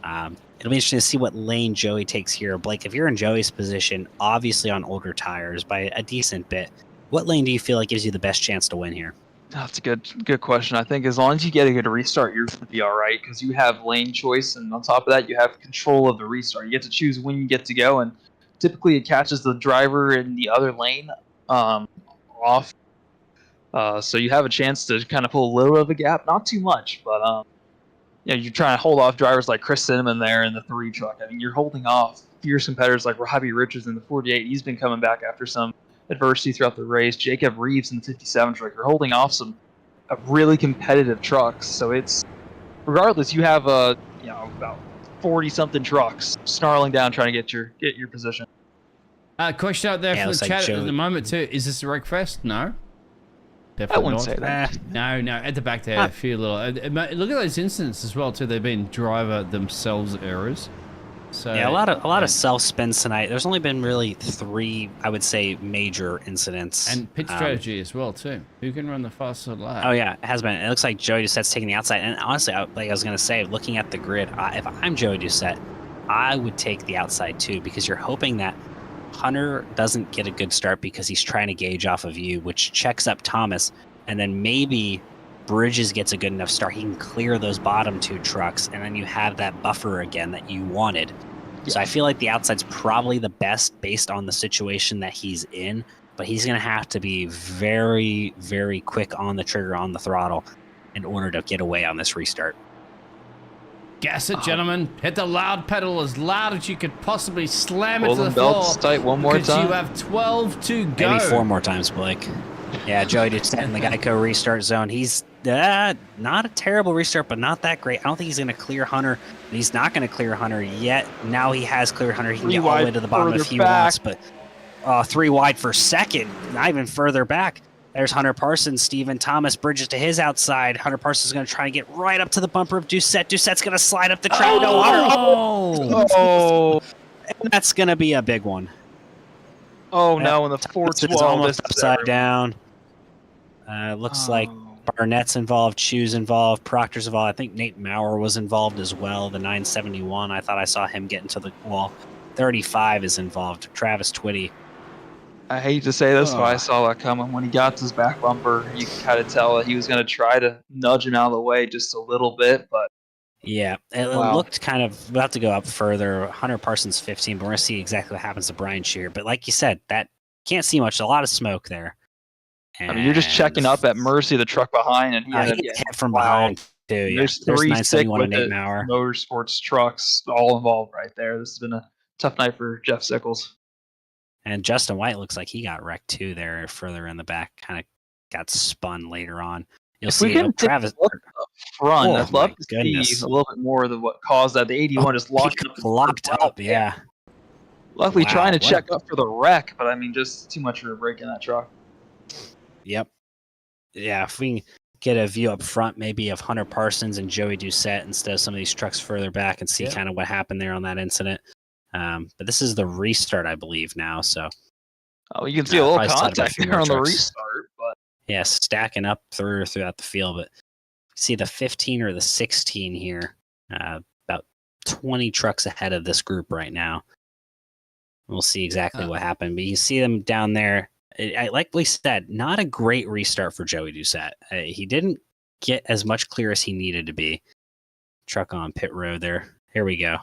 It'll be interesting to see what lane Joey takes here. Blake, if you're in Joey's position, obviously on older tires by a decent bit, what lane do you feel like gives you the best chance to win here? That's a good question. I think as long as you get a good restart, you're going to be all right, because you have lane choice, and on top of that, you have control of the restart. You get to choose when you get to go, and typically it catches the driver in the other lane off. So you have a chance to kind of pull a little bit of a gap, not too much, but you're trying to hold off drivers like Chris Cinnamon there in the 3 truck. I mean, you're holding off fierce competitors like Robbie Richards in the 48. He's been coming back after some adversity throughout the race. Jacob Reeves in the 57 truck. You're holding off some really competitive trucks. So it's, regardless, you have about 40-something trucks snarling down trying to get your position. Question out there from the chat at the moment too. Is this a wreck fest? No. Definitely I wouldn't say that. No, at the back there, a few little. Look at those incidents as well too. They've been driver themselves errors. So yeah, a lot of self spins tonight. There's only been really 3, I would say, major incidents. And pit strategy as well too. Who can run the faster lap? Oh yeah, it has been. It looks like Joey Doucette's taking the outside. And honestly, like I was gonna say, looking at the grid, if I'm Joey Doucette, I would take the outside too, because you're hoping that Hunter doesn't get a good start because he's trying to gauge off of you, which checks up Thomas, and then maybe Bridges gets a good enough start. He can clear those bottom 2 trucks, and then you have that buffer again that you wanted. So I feel like the outside's probably the best based on the situation that he's in, but he's going to have to be very, very quick on the trigger, on the throttle, in order to get away on this restart. Gas it, gentlemen. Hit the loud pedal as loud as you could possibly slam it to the Golden floor. belts tight one more time. You have 12 to go. Maybe 4 more times, Blake. Yeah, Joey Doucette in the Geico restart zone. He's not a terrible restart, but not that great. I don't think he's going to clear Hunter. And he's not going to clear Hunter yet. Now he has cleared Hunter. He can get all the way to the bottom if he wants, but 3 wide for second, not even further back. There's Hunter Parsons, Stephen Thomas, Bridges to his outside. Hunter Parsons is going to try to get right up to the bumper of Doucette. Doucette's going to slide up the track. Oh! And that's going to be a big one. Oh no, and the 412 is almost upside down. Looks like Barnett's involved, Chu's involved, Proctor's involved. I think Nate Maurer was involved as well, the 971. I thought I saw him get into the wall. 35 is involved. Travis Twitty. I hate to say this, but I saw that coming. When he got to his back bumper, you can kind of tell that he was going to try to nudge him out of the way just a little bit, but Yeah, it looked kind of about to go up further. Hunter Parsons 15, but we're going to see exactly what happens to Brian Shear. But like you said, that can't see much. A lot of smoke there. I mean, you're just checking up at mercy of the truck behind, and he gets hit from behind too. Yeah. There's 3 sick with Nate Maurer. motorsports trucks all involved right there. This has been a tough night for Jeff Sickles. And Justin White looks like he got wrecked too there further in the back. Kind of got spun later on. You'll see Travis up front. I'd love to goodness. see a little bit more of what caused that. The 81 just locked up. Yeah. Luckily, trying to check up for the wreck, but I mean, just too much for a break in that truck. Yep. Yeah, if we can get a view up front, maybe of Hunter Parsons and Joey Doucette instead of some of these trucks further back, and see kind of what happened there on that incident. But this is the restart, I believe, now. So, you can see a little contact there on the restart, but stacking up throughout the field. But see the 15 or the 16 here, about 20 trucks ahead of this group right now. We'll see exactly what happened, but you see them down there. Like we said, not a great restart for Joey Doucette. He didn't get as much clear as he needed to be. Truck on pit road there. Here we go.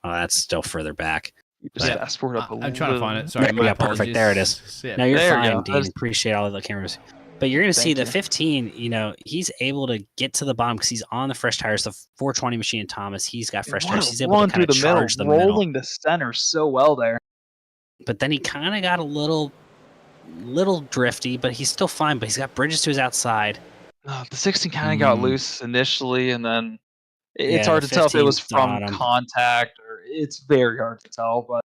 Oh, that's still further back. Just fast forward up a little. I'm trying to find it. Sorry, yeah, perfect. There it is. No, you're fine, Dean. Appreciate all of the cameras. But you're going to see the 15, he's able to get to the bottom because he's on the fresh tires. The 420 machine in Thomas, he's got fresh tires. He's able to kind of charge the middle. Rolling the center so well there. But then he kind of got a little drifty, but he's still fine. But he's got Bridges to his outside. The 16 kind of got loose initially, and then it's hard to tell if it was from contact or it's very hard to tell. But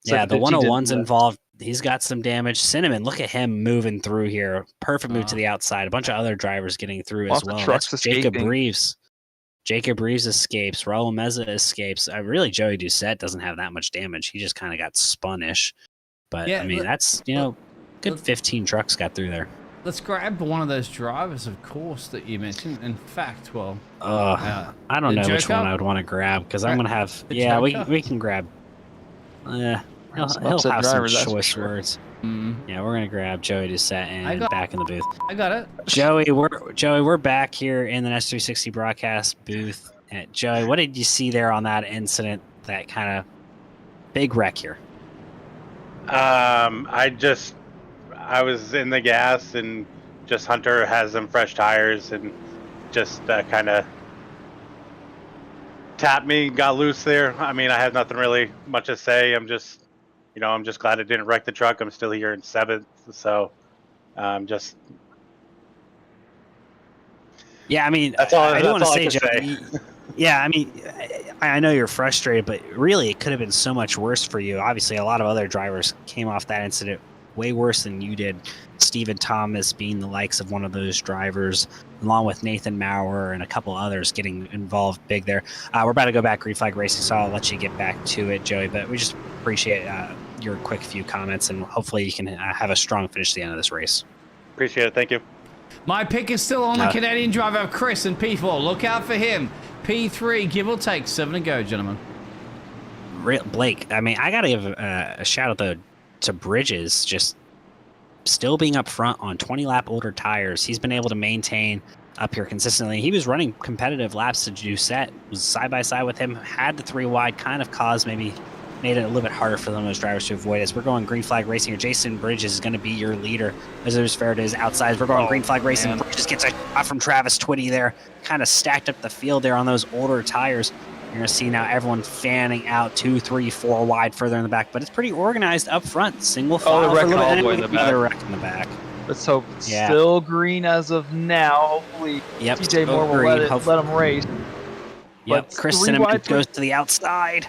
yeah, the 101's involved. He's got some damage. Cinnamon, look at him moving through here. Perfect move to the outside. A bunch of other drivers getting through as well. That's Jacob Reeves. Jacob Reeves escapes. Raul Meza escapes. Really, Joey Doucette doesn't have that much damage. He just kind of got spunish. But, I mean, that's, good 15 trucks got through there. Let's grab one of those drivers, of course, that you mentioned. In fact, I don't know which one I would want to grab because I'm going to have... Yeah, we can grab... He'll have some choice words. Yeah, we're gonna grab Joey Doucette and back in the booth. I got it. Joey, we're back here in the S360 broadcast booth. Joey, what did you see there on that incident? That kind of big wreck here. I was in the gas and just Hunter has them fresh tires and just kind of tapped me, got loose there. I mean, I have nothing really much to say. I'm just glad it didn't wreck the truck. I'm still here in 7th, so just. Yeah, I mean, that's all. I don't want to say, Joey. Yeah, I mean, I know you're frustrated, but really, it could have been so much worse for you. Obviously, a lot of other drivers came off that incident way worse than you did. Stephen Thomas being the likes of one of those drivers, along with Nathan Maurer and a couple others getting involved big there. We're about to go back Green Flag Racing, so I'll let you get back to it, Joey, but we just appreciate your quick few comments, and hopefully you can have a strong finish at the end of this race. Appreciate it. Thank you. My pick is still on the Canadian driver, Chris, and P4. Look out for him. P3, give or take, 7 to go, gentlemen. Blake, I mean, I got to give a shout out, though, to Bridges, just still being up front on 20-lap older tires. He's been able to maintain up here consistently. He was running competitive laps to Doucette, was side-by-side with him, had the 3 wide, kind of made it a little bit harder for those drivers to avoid us. We're going Green Flag Racing here. Jason Bridges is going to be your leader. As there's fair to his outsides. We're going Green Flag Racing. Bridges gets a shot from Travis Twitty there. Kind of stacked up the field there on those older tires. You're going to see now everyone fanning out 2, 3, 4 wide further in the back. But it's pretty organized up front. Single file for a little bit. Another wreck in the back. Let's hope it's still green as of now. Hopefully TJ Moore will let him race. Yep, Chris Cinnamon goes to the outside.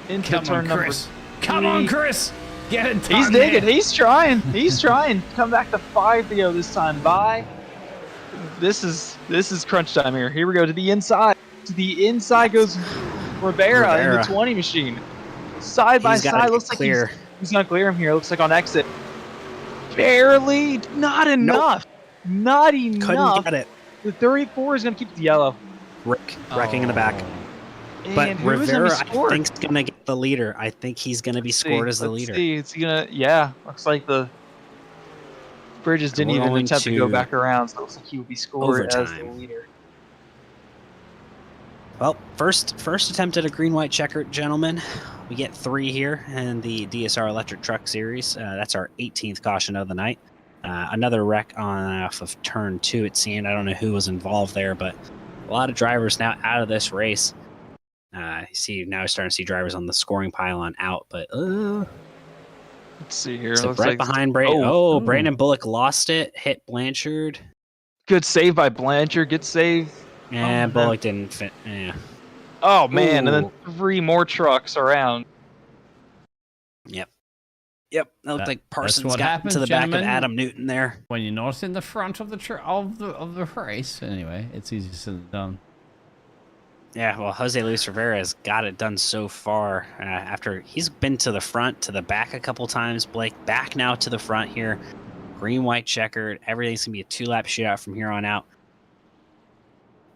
Come on, Chris. Come on, Chris. Get it done. He's digging. He's trying. He's trying. Come back to 5 to go this time. Bye. This is crunch time here. Here we go to the inside. To the inside goes Rivera in the 20 machine. Side by side. Looks like he's going to clear him here. Looks like on exit. Barely. Not enough. Nope. Not enough. Couldn't get it. The 34 is going to keep the yellow. Wrecking in the back. But And who's gonna be Rivera, I scored? think, is gonna get the leader. I think he's gonna be scored as the Let's leader. see. It's gonna. Yeah, looks like the Bridges didn't We're even going attempt to go to back around, so it looks like he will be scored as the overtime. leader. Well, first attempt at a green-white checkered, gentlemen. We get 3 here in the DSR Electric Truck Series. That's our 18th caution of the night. Another wreck off of turn 2, it seemed. I don't know who was involved there, but a lot of drivers now out of this race. You see, now we're starting to see drivers on the scoring pylon out, but Let's see here. so Looks right like behind Brandon. Oh, Brandon Bullock lost it, hit Blanchard, good save by Blanchard. Good save. and no. Bullock didn't fit. Yeah. Oh man, and Ooh. then 3 more trucks around. Yep, that looked like That's Parsons what got happens, to the back of gentlemen. Adam Newton there. When you're not in the front of the race, anyway, it's easier said than done. Yeah, well, Jose Luis Rivera has got it done so far. After he's been to the front, to the back a couple times. Blake back now to the front here. Green, white, checkered. Everything's going to be a 2-lap shootout from here on out.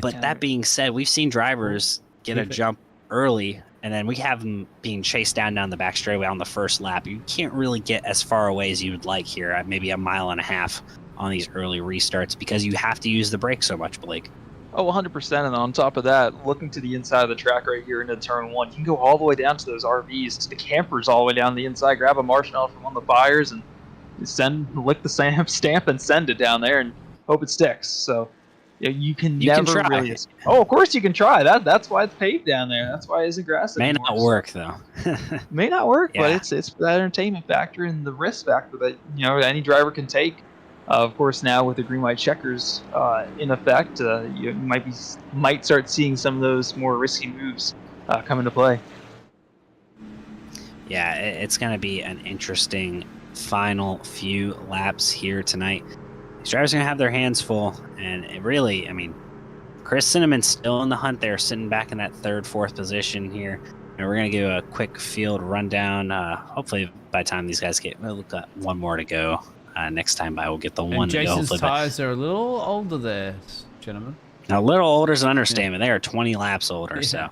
But Yeah. that being said, we've seen drivers get a jump early, and then we have them being chased down the back straightaway on the first lap. You can't really get as far away as you would like here, at maybe 1.5 miles on these early restarts, because you have to use the brake so much, Blake. Oh, 100%. And on top of that, looking to the inside of the track right here into turn 1, you can go all the way down to those RVs, to the campers all the way down the inside, grab a marshmallow from one of the buyers, and lick the stamp and send it down there and hope it sticks. So you can never try. really. Oh, of course you can try. That's why it's paved down there. That's why it isn't grass May anymore. not work, though. May not work, Yeah. but it's that entertainment factor and the risk factor that any driver can take. Of course, now with the green-white checkers in effect, you might start seeing some of those more risky moves come into play. Yeah, it's going to be an interesting final few laps here tonight. These drivers are going to have their hands full, and it really, I mean, Chris Cinnamon's still in the hunt there, sitting back in that 3rd, 4th position here. And we're going to give a quick field rundown. Hopefully, by the time these guys we've got one more to go. Next time by, we'll get the one And to go. Jason's Hopefully, tires are a little older there, gentlemen. a little older is an understatement. They are 20 laps older, Yeah. so.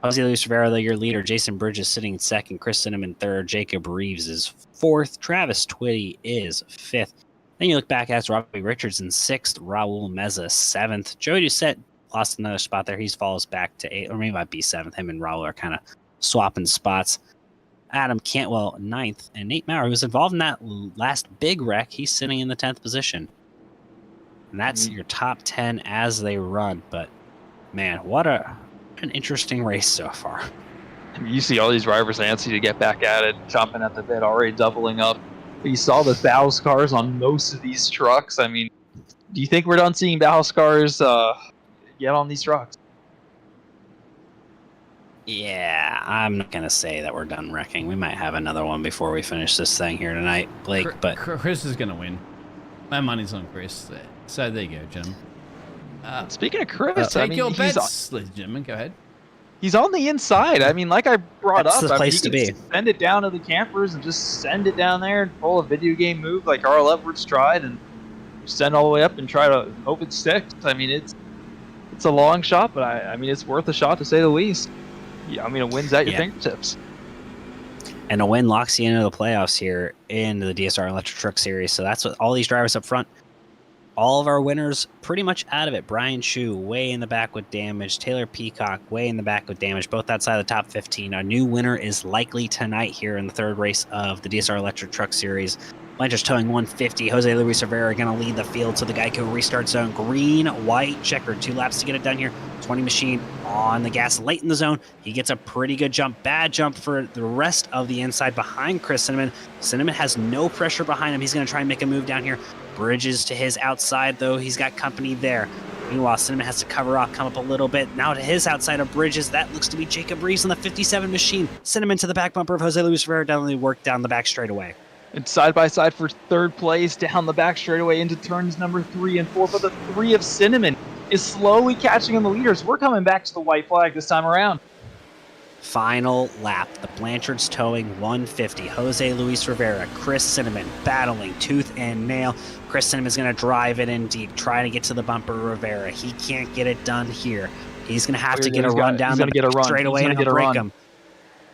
Jose Luis Rivera, your leader. Jason Bridges sitting in 2nd. Chris Cinnamon 3rd. Jacob Reeves is 4th. Travis Twitty is 5th. Then you look back at Robbie Richards in 6th. Raul Meza 7th. Joey Doucette lost another spot there. He falls back to 8th, or maybe might be 7th. Him and Raul are kind of swapping spots. Adam Cantwell 9th. And Nate Maurer, who was involved in that last big wreck, he's sitting in the 10th position. And that's your top 10 as they run. But, man, what an interesting race so far. I mean, you see all these drivers antsy to get back at it, chomping at the bit, already doubling up. But you saw the Bauhaus cars on most of these trucks. I mean, do you think we're done seeing Bauhaus cars get on these trucks? Yeah, I'm not going to say that we're done wrecking. We might have another one before we finish this thing here tonight, Blake, but Chris is going to win. My money's on Chris. So there you go, gentlemen. Speaking of Chris, Take your bets, ladies and gentlemen. Go ahead. He's on the inside. I mean, like I brought That's up, the place you to can be. send it down to the campers and just send it down there and pull a video game move like Carl Edwards tried and send all the way up and try to hope it sticks. I mean, it's a long shot, but I mean, it's worth a shot to say the least. Yeah, I mean, a win's at your fingertips. And a win locks you into the playoffs here in the DSR Electric Truck Series. So that's what all these drivers up front, all of our winners pretty much out of it. Brian Chu way in the back with damage. Taylor Peacock way in the back with damage, both outside the top 15. Our new winner is likely tonight here in the 3rd race of the DSR Electric Truck Series. Blanchard's towing 150. Jose Luis Rivera going to lead the field to the Geico restart zone. Green, white, checkered. 2 laps to get it done here. 20 machine on the gas late in the zone. He gets a pretty good jump. Bad jump for the rest of the inside behind Chris Cinnamon. Cinnamon has no pressure behind him. He's going to try and make a move down here. Bridges to his outside, though. He's got company there. Meanwhile, Cinnamon has to cover off, come up a little bit. Now to his outside of Bridges. That looks to be Jacob Reeves on the 57 machine. Cinnamon to the back bumper of Jose Luis Rivera. Down the work down the back straightaway. And side by side for 3rd place down the back straightaway into turns number 3 and 4. But the 3 of Cinnamon is slowly catching on the leaders. We're coming back to the white flag this time around. Final lap. The Blanchards towing 150. Jose Luis Rivera, Chris Cinnamon battling tooth and nail. Chris Cinnamon's going to drive it in deep, try to get to the bumper of Rivera. He can't get it done here. He's going to have Oh, to get a run down the straight away and break him.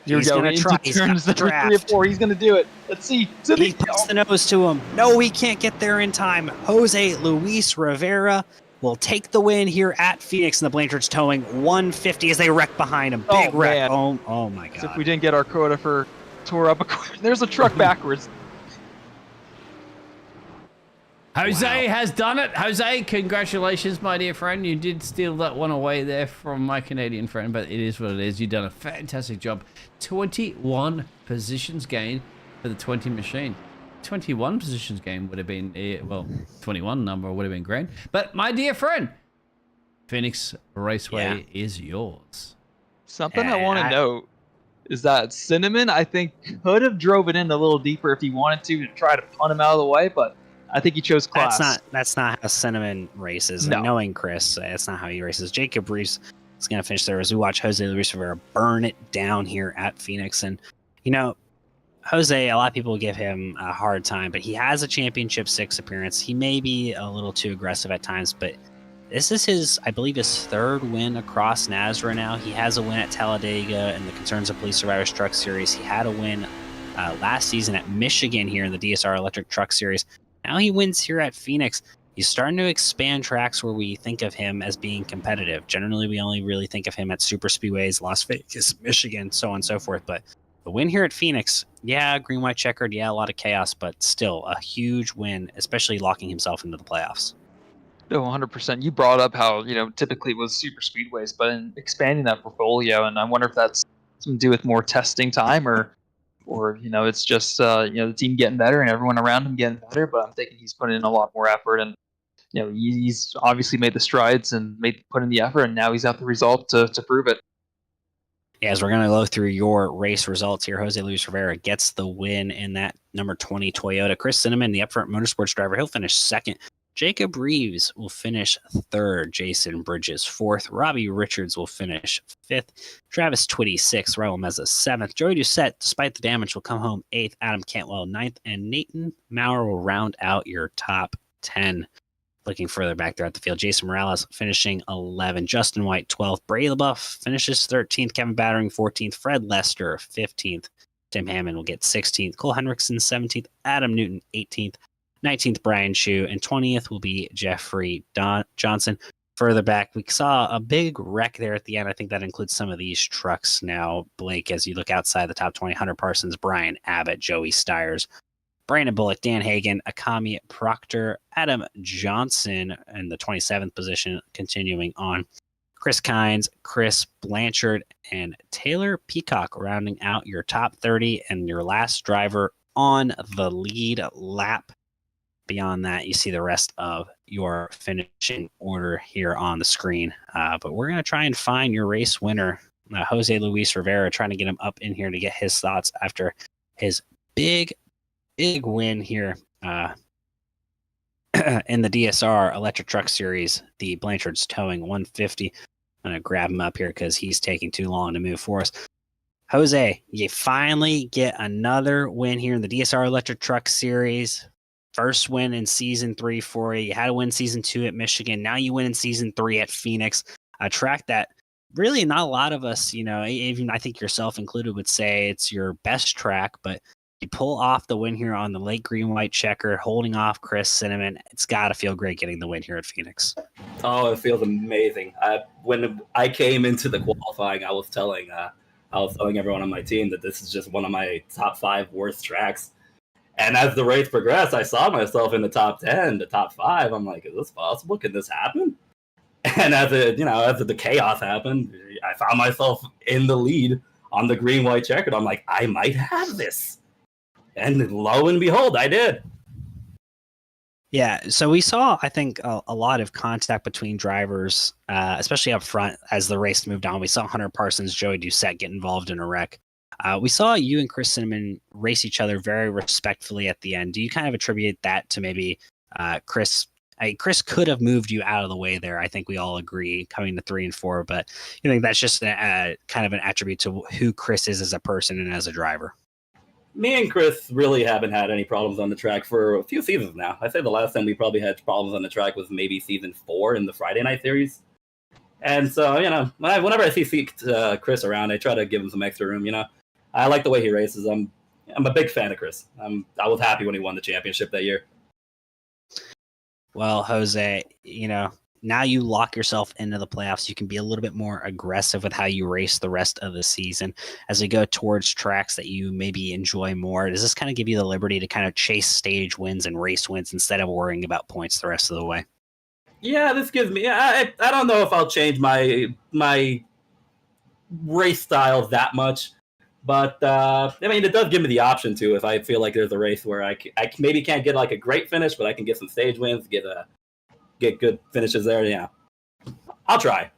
Here we He's go. going to try. He's got Turns the number 3 or draft. 4. He's going to do it. Let's see. He puts the nose to him. No, he can't get there in time. Jose Luis Rivera will take the win here at Phoenix, and the Blanchards towing 150 as they wreck behind him. Big wreck. Man. Oh my God. As if we didn't get our quota for tore up equipment. There's a truck backwards. Jose has done it. Jose, congratulations, my dear friend. You did steal that one away there from my Canadian friend, but it is what it is. You've done a fantastic job. 21 positions gained for the 20 machine. 21 positions gained would have been, well, 21 number would have been great. But my dear friend, Phoenix Raceway is yours. Something I want to note is that Cinnamon, I think, could have drove it in a little deeper if he wanted to try to punt him out of the way, but I think he chose class. That's not how Cinnamon races. No. And knowing Chris, that's not how he races. Jacob Reese is going to finish there as we watch Jose Luis Rivera burn it down here at Phoenix. And, you know, Jose, a lot of people give him a hard time, but he has a Championship 6 appearance. He may be a little too aggressive at times, but this is his, I believe, his 3rd win across NASRA now. He has a win at Talladega in the Concerns of Police Survivors Truck Series. He had a win last season at Michigan here in the DSR Electric Truck Series. Now he wins here at Phoenix. He's starting to expand tracks where we think of him as being competitive. Generally, we only really think of him at super speedways, Las Vegas, Michigan, so on and so forth. But the win here at Phoenix, yeah, green, white checkered, yeah, a lot of chaos, but still a huge win, especially locking himself into the playoffs. No, 100%. You brought up how, typically it was super speedways, but in expanding that portfolio, and I wonder if that's something to do with more testing time or it's just the team getting better and everyone around him getting better. But I'm thinking he's putting in a lot more effort, and he's obviously made the strides and put in the effort, and now he's got the result to prove it. Yeah, as we're going to go through your race results here, Jose Luis Rivera gets the win in that number 20 Toyota. Chris Cinnamon, the Upfront Motorsports driver, he'll finish 2nd. Jacob Reeves will finish 3rd. Jason Bridges 4th. Robbie Richards will finish 5th. Travis Twitty 6th. Raul Meza 7th. Joey Doucette, despite the damage, will come home 8th. Adam Cantwell 9th. And Nathan Maurer will round out your top 10. Looking further back there at the field, Jason Morales finishing 11th. Justin White 12th. Bray LaBeouf finishes 13th. Kevin Battering 14th. Fred Lester 15th. Tim Hammond will get 16th. Cole Henriksen 17th. Adam Newton 18th. 19th, Brian Chu, and 20th will be Jeffrey Johnson. Further back, we saw a big wreck there at the end. I think that includes some of these trucks now, Blake, as you look outside the top 20, Hunter Parsons, Brian Abbott, Joey Stiers, Brandon Bullock, Dan Hagan, Akami Proctor, Adam Johnson in the 27th position, continuing on. Chris Kynes, Chris Blanchard, and Taylor Peacock rounding out your top 30 and your last driver on the lead lap. Beyond that, you see the rest of your finishing order here on the screen. But we're going to try and find your race winner, Jose Luis Rivera, trying to get him up in here to get his thoughts after his big win here in the DSR Electric Truck Series. The Blanchards towing 150. I'm going to grab him up here because he's taking too long to move for us. Jose, you finally get another win here in the DSR Electric Truck Series. First win in season 3 for you. You had to win season 2 at Michigan. Now you win in season 3 at Phoenix. A track that really not a lot of us, even I think yourself included, would say it's your best track, but you pull off the win here on the late green white checker, holding off Chris Cinnamon. It's got to feel great getting the win here at Phoenix. Oh, it feels amazing. When I came into the qualifying, I was telling everyone on my team that this is just one of my top 5 worst tracks. And as the race progressed, I saw myself in the top 10, the top 5. I'm like, is this possible? Can this happen? And as the chaos happened, I found myself in the lead on the green, white checkered. I'm like, I might have this. And lo and behold, I did. Yeah, so we saw, I think, a lot of contact between drivers, especially up front as the race moved on. We saw Hunter Parsons, Joey Doucette get involved in a wreck. We saw you and Chris Cinnamon race each other very respectfully at the end. Do you kind of attribute that to maybe Chris? Chris could have moved you out of the way there. I think we all agree coming to 3 and 4, but you think that's just kind of an attribute to who Chris is as a person and as a driver? Me and Chris really haven't had any problems on the track for a few seasons now. I'd say the last time we probably had problems on the track was maybe season 4 in the Friday Night Series. And so, whenever I see Chris around, I try to give him some extra room. I like the way he races. I'm a big fan of Chris. I was happy when he won the championship that year. Well, Jose, now you lock yourself into the playoffs. You can be a little bit more aggressive with how you race the rest of the season as we go towards tracks that you maybe enjoy more. Does this kind of give you the liberty to kind of chase stage wins and race wins instead of worrying about points the rest of the way? Yeah, this gives me. I don't know if I'll change my race style that much, but it does give me the option to, if I feel like there's a race where I maybe can't get like a great finish, but I can get some stage wins, get good finishes there. Yeah, I'll try.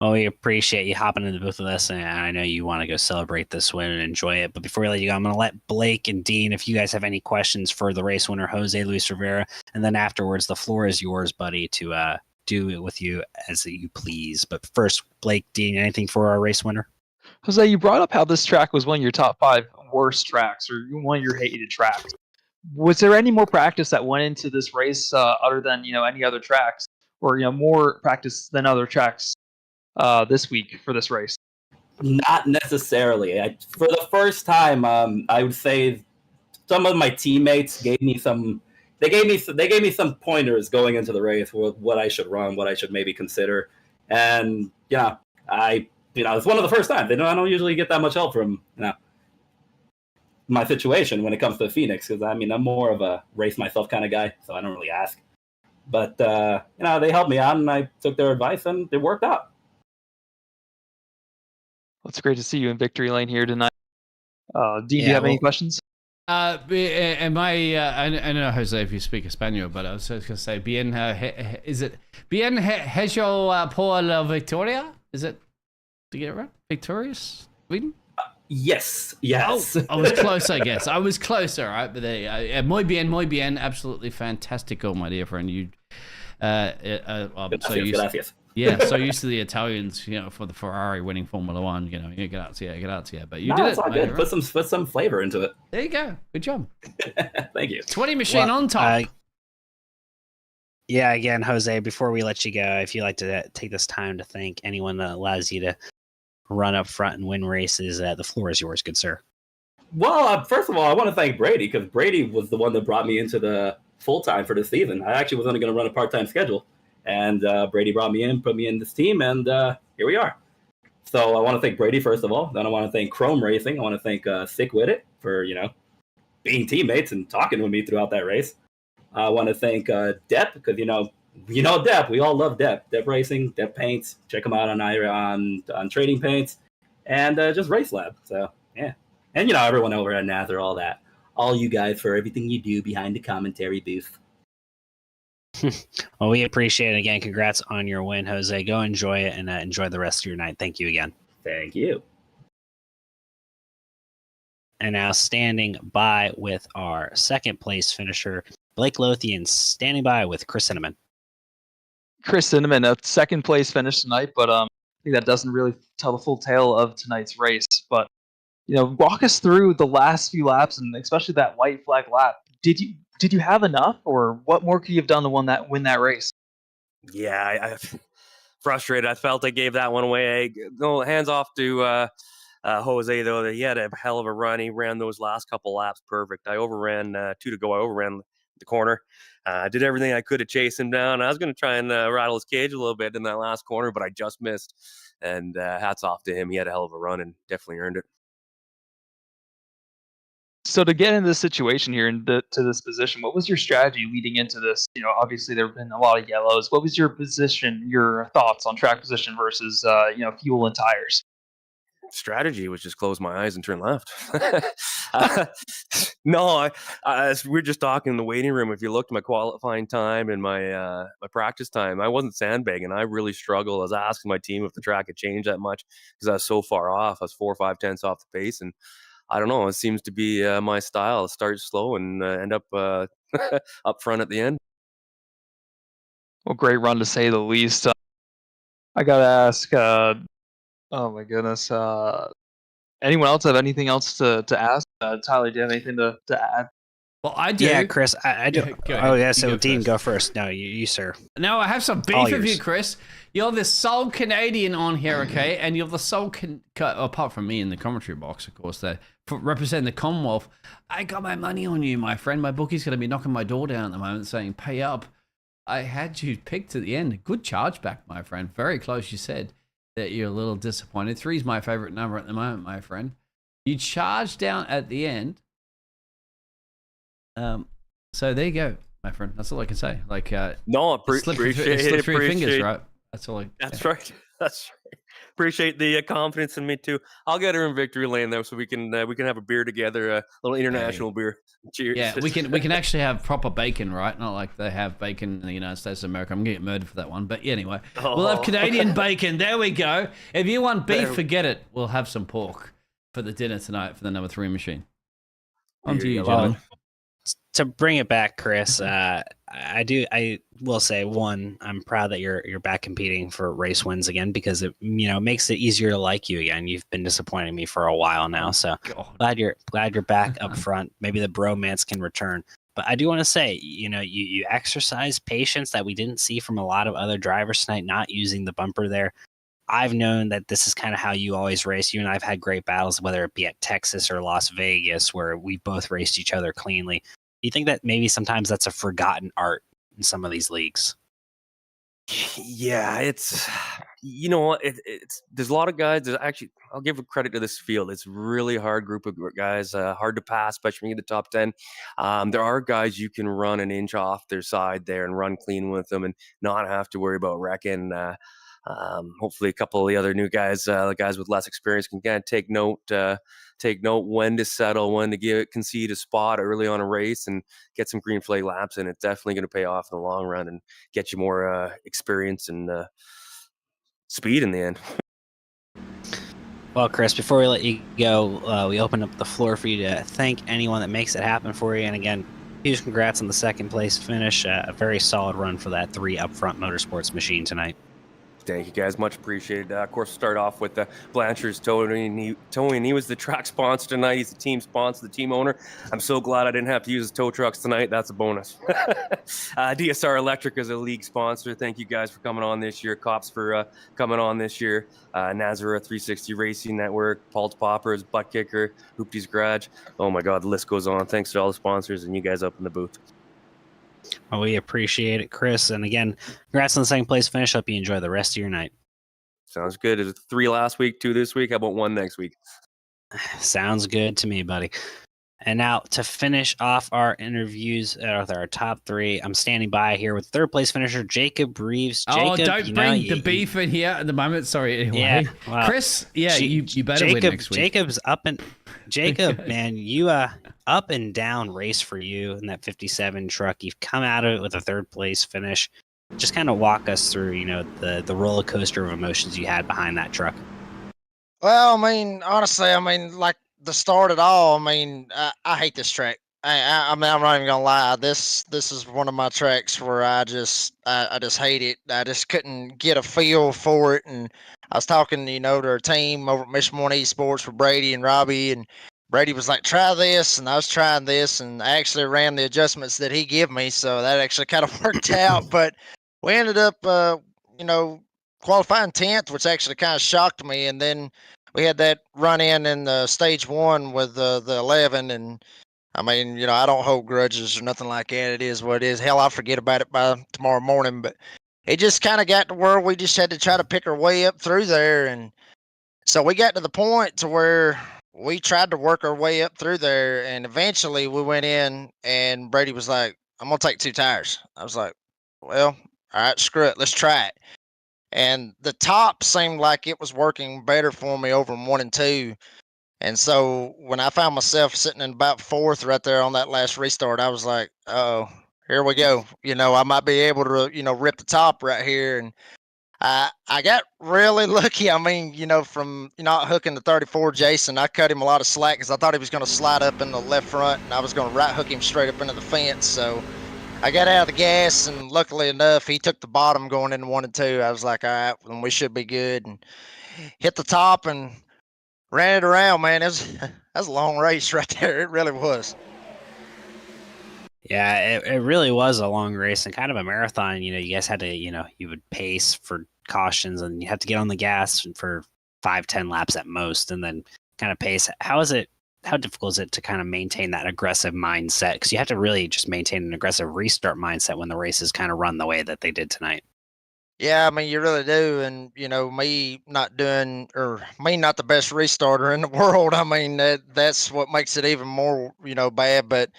Well, we appreciate you hopping into both of us, and I know you want to go celebrate this win and enjoy it. But before we let you go, I'm going to let Blake and Dean, if you guys have any questions for the race winner, Jose Luis Rivera, and then afterwards, the floor is yours, buddy, to do it with you as you please. But first, Blake, Dean, anything for our race winner? Jose, you brought up how this track was one of your top 5 worst tracks, or one of your hated tracks. Was there any more practice that went into this race other than any other tracks, or more practice than other tracks this week for this race? Not necessarily. For the first time, I would say some of my teammates gave me some. They gave me some pointers going into the race with what I should run, what I should maybe consider, and it's one of the first times. I don't usually get that much help from my situation when it comes to Phoenix, because I'm more of a race myself kind of guy, so I don't really ask. But they helped me out, and I took their advice, and it worked out. Well, it's great to see you in victory lane here tonight. Dean, do you have any questions? I know, Jose, if you speak Espanol, but I was just going to say, is it bien hecho por la victoria? Is it, to get it right? Victorious? Sweden? Yes. Oh, I was close, I guess. I was closer, right? But muy bien, absolutely fantastico, my dear friend. You, gracias. Yeah, so used to the Italians, for the Ferrari winning Formula One, grazie. But you did it's it. All good. Right? Put some flavor into it. There you go. Good job. Thank you. 20 machine on top. Yeah, again, Jose, before we let you go, if you'd like to take this time to thank anyone that allows you to run up front and win races, the floor is yours, good sir. Well, first of all, I want to thank Brady, because Brady was the one that brought me into the full-time for this season. I actually was only going to run a part-time schedule. And Brady brought me in, put me in this team, and here we are. So I want to thank Brady, first of all. Then I want to thank Chrome Racing. I want to thank Sick With It for, being teammates and talking with me throughout that race. I want to thank Depp, because, Depp. We all love Depp. Depp Racing, Depp Paints. Check them out on Trading Paints. And just Race Lab. So, yeah. And, everyone over at Nather, all that. All you guys for everything you do behind the commentary booth. Well, we appreciate it. Again, congrats on your win, Jose. Go enjoy it and enjoy the rest of your night. Thank you again. Thank you. And now standing by with our second place finisher, Blake Lothian, standing by with Chris Cinnamon. Chris Cinnamon, a second place finish tonight, but I think that doesn't really tell the full tale of tonight's race. But walk us through the last few laps, and especially that white flag lap. Did you have enough, or what more could you have done to win that race? Yeah, I frustrated. I felt I gave that one away. No, hands off to Jose, though. He had a hell of a run. He ran those last couple laps perfect. I overran 2 to go. I overran the corner. I did everything I could to chase him down. I was going to try and rattle his cage a little bit in that last corner, but I just missed. And hats off to him. He had a hell of a run and definitely earned it. So to get into this situation here and to this position, what was your strategy leading into this? Obviously there have been a lot of yellows. What was your position, your thoughts on track position versus, fuel and tires? Strategy was just close my eyes and turn left. No, we're just talking in the waiting room. If you looked at my qualifying time and my practice time, I wasn't sandbagging. I really struggled. I was asking my team if the track had changed that much because I was so far off. I was 4 or 5 tenths off the pace, and I don't know. It seems to be my style. Start slow and end up up front at the end. Well, great run to say the least. I gotta ask. Oh my goodness. Anyone else have anything else to ask? Tyler, do you have anything to add? Well, I do. Yeah, Chris, I do. Yeah, go ahead. Oh, yeah, You so go Dean, first. go first. No, you sir. Now I have some All beef with you, yours. Chris. You're the sole Canadian on here, okay? And you're the sole, apart from me in the commentary box, of course, that representing the Commonwealth. I got my money on you, my friend. My bookie's going to be knocking my door down at the moment saying, pay up. I had you picked at the end. Good chargeback, my friend. Very close, you said that you're a little disappointed. 3 is my favorite number at the moment, my friend. You charged down at the end. So there you go, my friend. That's all I can say. Like, No, slip through your fingers, right? That's all. That's right. That's right. Appreciate the confidence in me too. I'll get her in victory lane though, so we can have a beer together, a little international beer. Cheers. Yeah, we can actually have proper bacon, right? Not like they have bacon in the United States of America. I'm gonna get murdered for that one. But anyway, we'll have Canadian bacon. There we go. If you want beef, forget it. We'll have some pork for the dinner tonight for the number 3 machine. On to you, gentlemen. To bring it back, Chris, I will say, one, I'm proud that you're back competing for race wins again, because it makes it easier to like you again. You've been disappointing me for a while now, so glad you're back up front. Maybe the bromance can return. But I do want to say, you exercise patience that we didn't see from a lot of other drivers tonight, not using the bumper there. I've known that this is kind of how you always race. You and I've had great battles, whether it be at Texas or Las Vegas, where we both raced each other cleanly. Do you think that maybe sometimes that's a forgotten art in some of these leagues? Yeah, it's it's there's a lot of guys. There's actually, I'll give credit to this field. It's a really hard group of guys, hard to pass, especially when you get the top 10. There are guys you can run an inch off their side there and run clean with them and not have to worry about wrecking. Hopefully, a couple of the other new guys, the guys with less experience, can kind of take note when to settle, when to concede a spot early on a race, and get some green flag laps. And it's definitely going to pay off in the long run and get you more experience and speed in the end. Well, Chris, before we let you go, we open up the floor for you to thank anyone that makes it happen for you. And again, huge congrats on the second place finish. A very solid run for that 3 Upfront Motorsports machine tonight. Thank you, guys. Much appreciated. Of course, start off with Blanchard's towing. He was the track sponsor tonight. He's the team sponsor, the team owner. I'm so glad I didn't have to use his tow trucks tonight. That's a bonus. DSR Electric is a league sponsor. Thank you guys for coming on this year. Cops for coming on this year. Nazareth 360 Racing Network, Paul's Poppers, Butt Kicker, Hoopty's Garage. Oh my God, the list goes on. Thanks to all the sponsors and you guys up in the booth. Well, we appreciate it, Chris. And again, congrats on the second place finish. Hope you enjoy the rest of your night. Sounds good. It was 3 last week, 2 this week. How about 1 next week? Sounds good to me, buddy. And now to finish off our interviews with our top 3, I'm standing by here with third place finisher Jacob Reeves. Jacob, don't bring the beef in here at the moment. Sorry. Anyway. Yeah, well, Chris, you better win next week. Jacob, man, you up and down race for you in that 57 truck. You've come out of it with a third place finish. Just kind of walk us through, the roller coaster of emotions you had behind that truck. Well, honestly, like the start at all. I hate this track. I'm not even gonna lie. This is one of my tracks where I just hate it. I just couldn't get a feel for it. And I was talking, to our team over at Mission One Esports with Brady and Robbie, and Brady was like, try this, and I was trying this, and I actually ran the adjustments that he gave me, so that actually kind of worked out. But we ended up, qualifying 10th, which actually kind of shocked me. And then we had that run in the stage 1 with the 11, and I don't hold grudges or nothing like that. It is what it is. Hell, I'll forget about it by tomorrow morning. But it just kind of got to where we just had to try to pick our way up through there, and so we got to the point to where we tried to work our way up through there, and eventually we went in, and Brady was like, I'm going to take 2 tires. I was like, well, all right, screw it. Let's try it. And the top seemed like it was working better for me over 1 and 2. And so when I found myself sitting in about 4th right there on that last restart, I was like, oh, here we go. I might be able to, rip the top right here. And I got really lucky. From not hooking the 34 Jason, I cut him a lot of slack because I thought he was going to slide up in the left front, and I was going to right hook him straight up into the fence. So I got out of the gas, and luckily enough, he took the bottom going into 1 and 2. I was like, all right, then we should be good. And hit the top and ran it around, man. That was a long race right there. It really was. Yeah, it really was a long race and kind of a marathon. You guys had to, you would pace for cautions and you had to get on the gas for 5-10 laps at most and then kind of pace. How difficult is it to kind of maintain that aggressive mindset? Because you have to really just maintain an aggressive restart mindset when the races kind of run the way that they did tonight. Yeah, I mean, you really do. And, me not doing, or me not the best restarter in the world, I mean, that's what makes it even more, bad. But,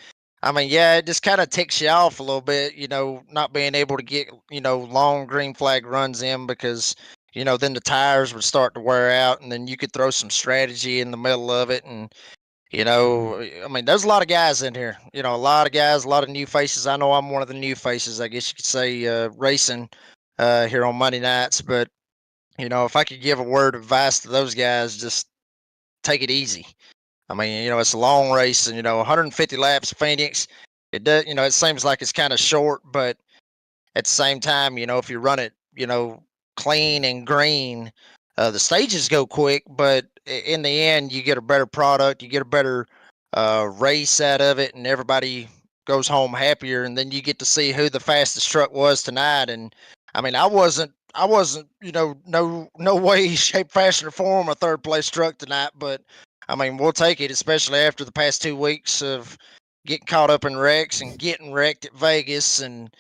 I mean, yeah, it just kind of ticks you off a little bit, not being able to get, long green flag runs in because, then the tires would start to wear out and then you could throw some strategy in the middle of it. And, I mean, there's a lot of guys in here, a lot of guys, a lot of new faces. I know I'm one of the new faces, I guess you could say, racing here on Monday nights. But, if I could give a word of advice to those guys, just take it easy. I mean, it's a long race and, 150 laps Phoenix. It does, it seems like it's kind of short, but at the same time, if you run it, clean and green, the stages go quick, but in the end, you get a better product, you get a better race out of it, and everybody goes home happier. And then you get to see who the fastest truck was tonight. And I mean, I wasn't, no way, shape, fashion, or form a third place truck tonight, but I mean, we'll take it, especially after the past 2 weeks of getting caught up in wrecks and getting wrecked at Vegas. And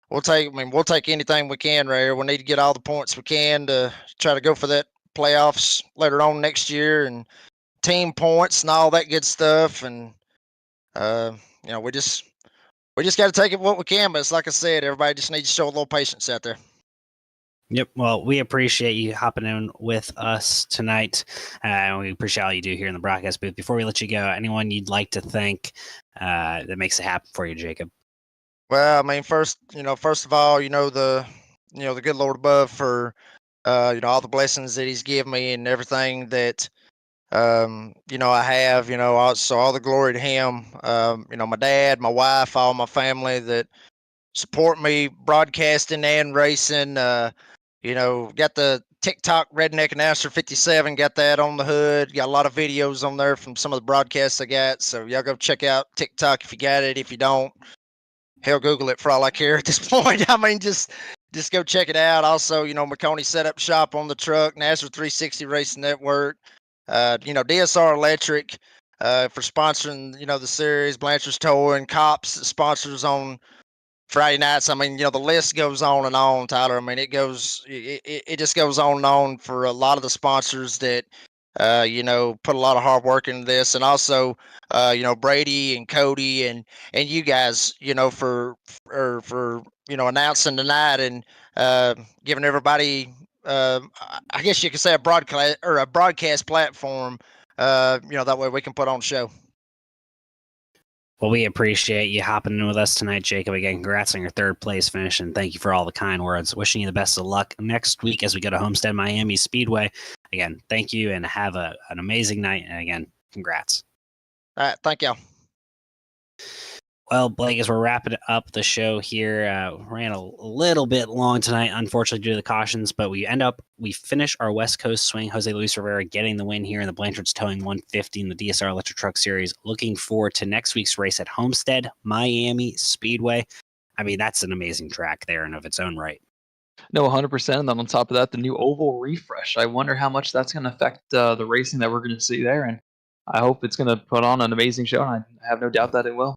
we'll take anything we can right here. We need to get all the points we can to try to go for that playoffs later on next year and team points and all that good stuff. And we just got to take it what we can. But it's like I said, everybody just needs to show a little patience out there. Yep. Well, we appreciate you hopping in with us tonight. And we appreciate all you do here in the broadcast booth. Before we let you go, anyone you'd like to thank that makes it happen for you, Jacob? Well, I mean, first of all, the good Lord above for, all the blessings that he's given me and everything that, I have, so all the glory to him. My dad, my wife, all my family that support me broadcasting and racing. Got the TikTok Redneck Announcer 57, got that on the hood. Got a lot of videos on there from some of the broadcasts I got. So y'all go check out TikTok if you got it. If you don't, hell, Google it for all I care at this point. I mean, just go check it out. Also, McConey Setup Shop on the truck, NASCAR 360 Racing Network, DSR Electric for sponsoring, the series, Blanchard's Towing, Cops sponsors on Friday nights. I mean, the list goes on and on, Tyler. I mean, it just goes on and on for a lot of the sponsors that, put a lot of hard work into this. And also, Brady and Cody and you guys, for announcing tonight and giving everybody, I guess you could say a broadcast platform, that way we can put on the show. Well, we appreciate you hopping in with us tonight, Jacob. Again, congrats on your third place finish, and thank you for all the kind words. Wishing you the best of luck next week as we go to Homestead Miami Speedway. Again, thank you, and have an amazing night. And again, congrats. All right, thank y'all. Well, Blake, as we're wrapping up the show here, ran a little bit long tonight, unfortunately, due to the cautions, but we finish our West Coast swing. Jose Luis Rivera getting the win here in the Blanchard's Towing 150 in the DSR Electric Truck Series. Looking forward to next week's race at Homestead Miami Speedway. I mean, that's an amazing track there in of its own right. No, 100%. And then on top of that, the new oval refresh. I wonder how much that's going to affect the racing that we're going to see there. And I hope it's going to put on an amazing show. And I have no doubt that it will.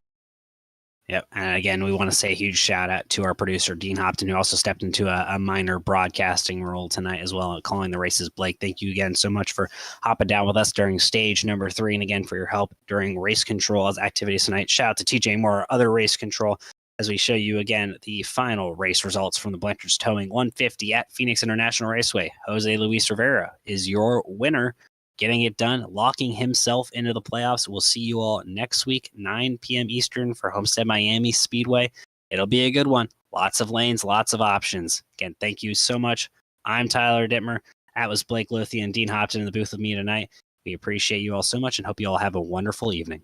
Yep. And again, we want to say a huge shout out to our producer, Dean Hopton, who also stepped into a minor broadcasting role tonight as well, calling the races. Blake, thank you again so much for hopping down with us during stage number 3. And again, for your help during race control as activities tonight. Shout out to TJ Moore, other race control, as we show you again the final race results from the Blanchard's Towing 150 at Phoenix International Raceway. Jose Luis Rivera is your winner, getting it done, locking himself into the playoffs. We'll see you all next week, 9 p.m. Eastern for Homestead Miami Speedway. It'll be a good one. Lots of lanes, lots of options. Again, thank you so much. I'm Tyler Dittmer. That was Blake Lothian and Dean Hopton in the booth with me tonight. We appreciate you all so much and hope you all have a wonderful evening.